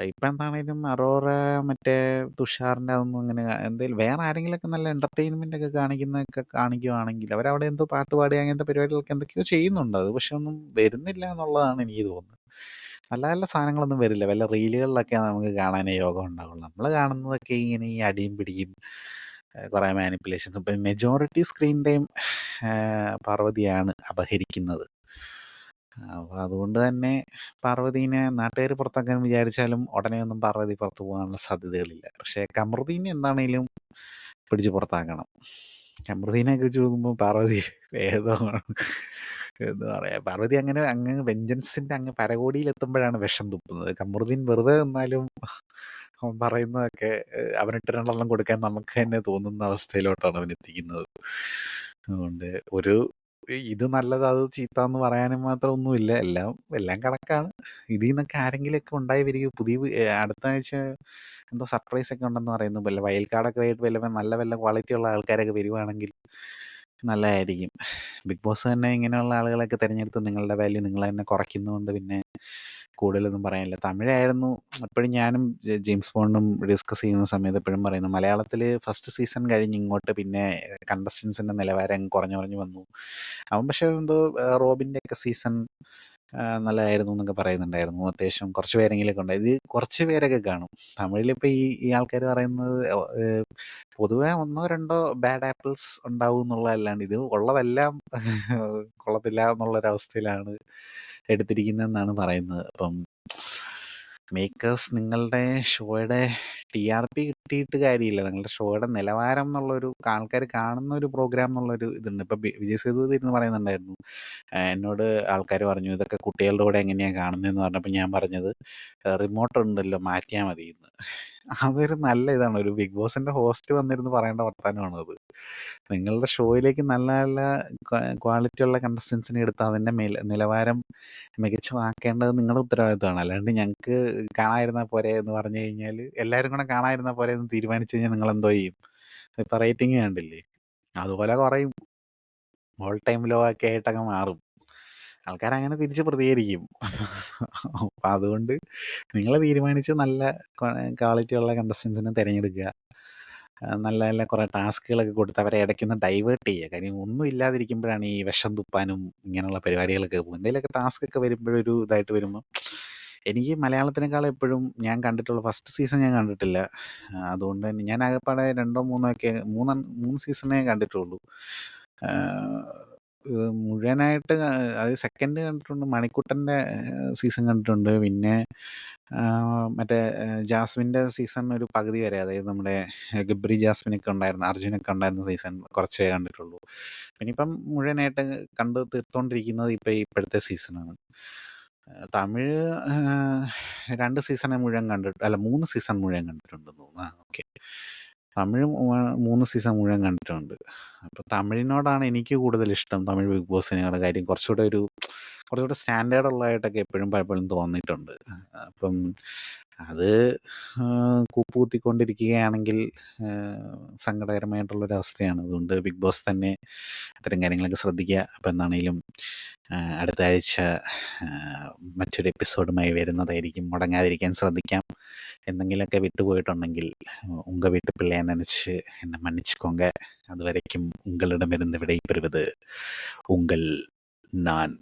ഇപ്പം എന്താണേലും അറോറ മറ്റേ തുഷാറിൻ്റെ അതൊന്നും അങ്ങനെ എന്തെങ്കിലും വേറെ ആരെങ്കിലുമൊക്കെ നല്ല എൻ്റർടൈൻമെൻ്റ് ഒക്കെ കാണിക്കുവാണെങ്കിൽ അവരവിടെ എന്തോ പാട്ട് പാടി അങ്ങനത്തെ പരിപാടികളൊക്കെ എന്തൊക്കെയോ ചെയ്യുന്നുണ്ട്. അത് പക്ഷെ ഒന്നും വരുന്നില്ല എന്നുള്ളതാണ് എനിക്ക് തോന്നുന്നത്. നല്ല നല്ല സാധനങ്ങളൊന്നും വരില്ല. വല്ല റീലുകളിലൊക്കെ നമുക്ക് കാണാനേ യോഗം ഉണ്ടാവുള്ളൂ. നമ്മൾ കാണുന്നതൊക്കെ ഇങ്ങനെ ഈ അടിയും പിടിയും കുറേ മാനിപ്പുലേഷൻസ്. ഇപ്പം മെജോറിറ്റി സ്ക്രീൻ ടൈം പാർവതിയാണ് അപഹരിക്കുന്നത്. അപ്പോൾ അതുകൊണ്ട് തന്നെ പാർവതീനെ നാട്ടുകാർ പുറത്താക്കാൻ വിചാരിച്ചാലും ഉടനെ ഒന്നും പാർവതി പുറത്തു പോകാനുള്ള സാധ്യതകളില്ല. പക്ഷേ കമറുദ്ദീനെ എന്താണേലും പിടിച്ച് പുറത്താക്കണം. കമറുദ്ദീനെയൊക്കെ വെച്ച് നോക്കുമ്പോൾ പാർവതി ഭേദമാണ്. എന്താ പറയുക, പാർവതി അങ്ങ് വെഞ്ചൻസിൻ്റെ അങ്ങ് പരകോടിയിലെത്തുമ്പോഴാണ് വിഷം തുപ്പുന്നത്. കമറുദ്ദീൻ വെറുതെ നിന്നാലും അവൻ പറയുന്നതൊക്കെ അവനിട്ട് രണ്ടെണ്ണം കൊടുക്കാൻ നമുക്ക് തന്നെ തോന്നുന്ന അവസ്ഥയിലോട്ടാണ് അവൻ എത്തിക്കുന്നത്. അതുകൊണ്ട് ഇത് നല്ലത് അത് ചീത്ത എന്ന് പറയാനും മാത്രം ഒന്നുമില്ല. എല്ലാം കണക്കാണ്. ഇതിൽ നിന്നൊക്കെ ആരെങ്കിലുമൊക്കെ ഉണ്ടായി വരികയോ അടുത്ത ആഴ്ച എന്തോ സർപ്രൈസ് ഒക്കെ ഉണ്ടെന്ന് പറയുന്നു. വല്ല വൈൽഡ് കാർഡൊക്കെ ആയിട്ട് വല്ല ക്വാളിറ്റി ഉള്ള ആൾക്കാരൊക്കെ വരുവാണെങ്കിൽ നല്ലതായിരിക്കും. ബിഗ് ബോസ് തന്നെ ഇങ്ങനെയുള്ള ആളുകളൊക്കെ തിരഞ്ഞെടുത്ത് നിങ്ങളുടെ വാല്യൂ നിങ്ങൾ തന്നെ കുറയ്ക്കുന്നതുകൊണ്ട് പിന്നെ കൂടുതലൊന്നും പറയാനില്ല. തമിഴായിരുന്നു എപ്പോഴും ഞാനും ജെയിംസ് ബോണ്ടും ഡിസ്കസ് ചെയ്യുന്ന സമയത്ത് എപ്പോഴും പറയുന്നത്. മലയാളത്തിൽ ഫസ്റ്റ് സീസൺ കഴിഞ്ഞ് ഇങ്ങോട്ട് പിന്നെ കണ്ടസ്റ്റൻസിൻ്റെ നിലവാരം കുറഞ്ഞു വന്നു. അവൻ പക്ഷേ എന്തോ റോബിൻ്റെ ഒക്കെ സീസൺ നല്ലതായിരുന്നു എന്നൊക്കെ പറയുന്നുണ്ടായിരുന്നു. അത്യാവശ്യം കുറച്ച് പേരെങ്കിലൊക്കെ ഉണ്ട്. ഇത് കുറച്ച് പേരൊക്കെ കാണും. തമിഴിലിപ്പോൾ ഈ ആൾക്കാർ പറയുന്നത് പൊതുവെ 1-2 ബാഡ് ആപ്പിൾസ് ഉണ്ടാവും എന്നുള്ളതല്ലാണ്ട് ഇത് ഉള്ളതെല്ലാം കൊള്ളത്തില്ല എന്നുള്ളൊരവസ്ഥയിലാണ് എടുത്തിരിക്കുന്നതെന്നാണ് പറയുന്നത്. അപ്പം മേക്കേഴ്സ് നിങ്ങളുടെ ഷോയുടെ TRP കിട്ടിയിട്ട് കാര്യമില്ല. നിങ്ങളുടെ ഷോയുടെ നിലവാരം എന്നുള്ളൊരു ആൾക്കാർ കാണുന്ന ഒരു പ്രോഗ്രാം എന്നുള്ളൊരു ഇതുണ്ട്. ഇപ്പം വിജയ് സേതുപതി ഇരുന്ന് പറയുന്നുണ്ടായിരുന്നു. എന്നോട് ആൾക്കാർ പറഞ്ഞു ഇതൊക്കെ കുട്ടികളുടെ കൂടെ എങ്ങനെയാണ് കാണുന്നതെന്ന് പറഞ്ഞപ്പോൾ ഞാൻ പറഞ്ഞത് റിമോട്ട് ഉണ്ടല്ലോ മാറ്റിയാൽ മതി എന്ന്. അതൊരു നല്ല ഇതാണ്. ഒരു ബിഗ് ബോസിൻ്റെ ഹോസ്റ്റ് വന്നിരുന്ന് പറയേണ്ട വർത്തമാനമാണത്. നിങ്ങളുടെ ഷോയിലേക്ക് നല്ല നല്ല ക്വാളിറ്റി ഉള്ള കണ്ടസ്റ്റൻസിനെ എടുത്ത് അതിൻ്റെ നിലവാരം മികച്ചതാക്കേണ്ടത് നിങ്ങളുടെ ഉത്തരവാദിത്തമാണ്. അല്ലാണ്ട് ഞങ്ങൾക്ക് കാണാതിരുന്നാൽ പോരെ എന്ന് പറഞ്ഞു കഴിഞ്ഞാൽ എല്ലാവരും കൂടെ കാണാതിരുന്നാൽ പോരെ എന്ന് തീരുമാനിച്ചു കഴിഞ്ഞാൽ നിങ്ങൾ എന്തോ ചെയ്യും? ഇപ്പം റേറ്റിംഗ് കണ്ടില്ലേ, അതുപോലെ കുറയും. ഓൾ ടൈം ലോ ഒക്കെ ആയിട്ടൊക്കെ മാറും. ആൾക്കാരങ്ങനെ തിരിച്ച് പ്രതികരിക്കും. അപ്പം അതുകൊണ്ട് നിങ്ങൾ തീരുമാനിച്ച് നല്ല ക്വാളിറ്റിയുള്ള കണ്ടസ്റ്റൻസിനെ തിരഞ്ഞെടുക്കുക. നല്ല നല്ല കുറേ ടാസ്കുകളൊക്കെ കൊടുത്ത് അവരെ ഇടയ്ക്കൊന്ന് ഡൈവേർട്ട് ചെയ്യുക. കാര്യം ഒന്നും ഇല്ലാതിരിക്കുമ്പോഴാണ് ഈ വിഷം തുപ്പാനും ഇങ്ങനെയുള്ള പരിപാടികളൊക്കെ പോകും. എന്തെങ്കിലുമൊക്കെ ടാസ്കൊക്കെ വരുമ്പോഴൊരു ഇതായിട്ട് വരുമ്പം എനിക്ക് മലയാളത്തിനേക്കാളും എപ്പോഴും ഞാൻ കണ്ടിട്ടുള്ള ഫസ്റ്റ് സീസൺ ഞാൻ കണ്ടിട്ടില്ല. അതുകൊണ്ട് തന്നെ ഞാൻ ആകെപ്പാടെ 2ഓ 3ഓ ഒക്കെ 3 സീസണേ കണ്ടിട്ടുള്ളൂ. മുഴുവനായിട്ട് അത് സെക്കൻഡ് കണ്ടിട്ടുണ്ട്. മണിക്കുട്ടൻ്റെ സീസൺ കണ്ടിട്ടുണ്ട്. പിന്നെ മറ്റേ ജാസ്മിൻ്റെ സീസൺ ഒരു പകുതി വരെ, അതായത് നമ്മുടെ ഗബ്രി ജാസ്മിനൊക്കെ ഉണ്ടായിരുന്ന, അർജുനൊക്കെ ഉണ്ടായിരുന്ന സീസൺ കുറച്ചേ കണ്ടിട്ടുള്ളൂ. പിന്നെ ഇപ്പം മുഴുവനായിട്ട് കണ്ട് തീർത്തുകൊണ്ടിരിക്കുന്നത് ഇപ്പോഴത്തെ സീസണാണ്. തമിഴ് 2 സീസണെ മുഴുവൻ കണ്ടിട്ട്, അല്ല 3 സീസൺ മുഴുവൻ കണ്ടിട്ടുണ്ടെന്ന് തോന്നുന്നു. ഓക്കെ. തമിഴ് 3 സീസൺ മുഴുവൻ കണ്ടിട്ടുണ്ട്. അപ്പോൾ തമിഴിനോടാണ് എനിക്ക് കൂടുതൽ ഇഷ്ടം, തമിഴ് ബിഗ് ബോസിനേക്കാളും. കാര്യം കുറച്ചുകൂടെ സ്റ്റാൻഡേർഡ് ഉള്ളതായിട്ടൊക്കെ എപ്പോഴും പലപ്പോഴും തോന്നിയിട്ടുണ്ട്. അപ്പം അത് കൂപ്പുകുത്തിക്കൊണ്ടിരിക്കുകയാണെങ്കിൽ സങ്കടകരമായിട്ടുള്ളൊരവസ്ഥയാണ്. അതുകൊണ്ട് ബിഗ് ബോസ് തന്നെ അത്തരം കാര്യങ്ങളൊക്കെ ശ്രദ്ധിക്കുക. അപ്പോൾ എന്നാണേലും അടുത്ത ആഴ്ച മറ്റൊരു എപ്പിസോഡുമായി വരുന്നതായിരിക്കും. മുടങ്ങാതിരിക്കാൻ ശ്രദ്ധിക്കാം. എന്തെങ്കിലുമൊക്കെ വിട്ടുപോയിട്ടുണ്ടെങ്കിൽ ഉങ്ക വീട്ടു പിള്ളയെ നനച്ച് എന്നെ മன்னிச்சுக்கோங்க. അതുവരയ്ക്കും ഉങ്കളിടമിരുന്ന് വിടൈപെறுவது ഉങ്കൾ நான்.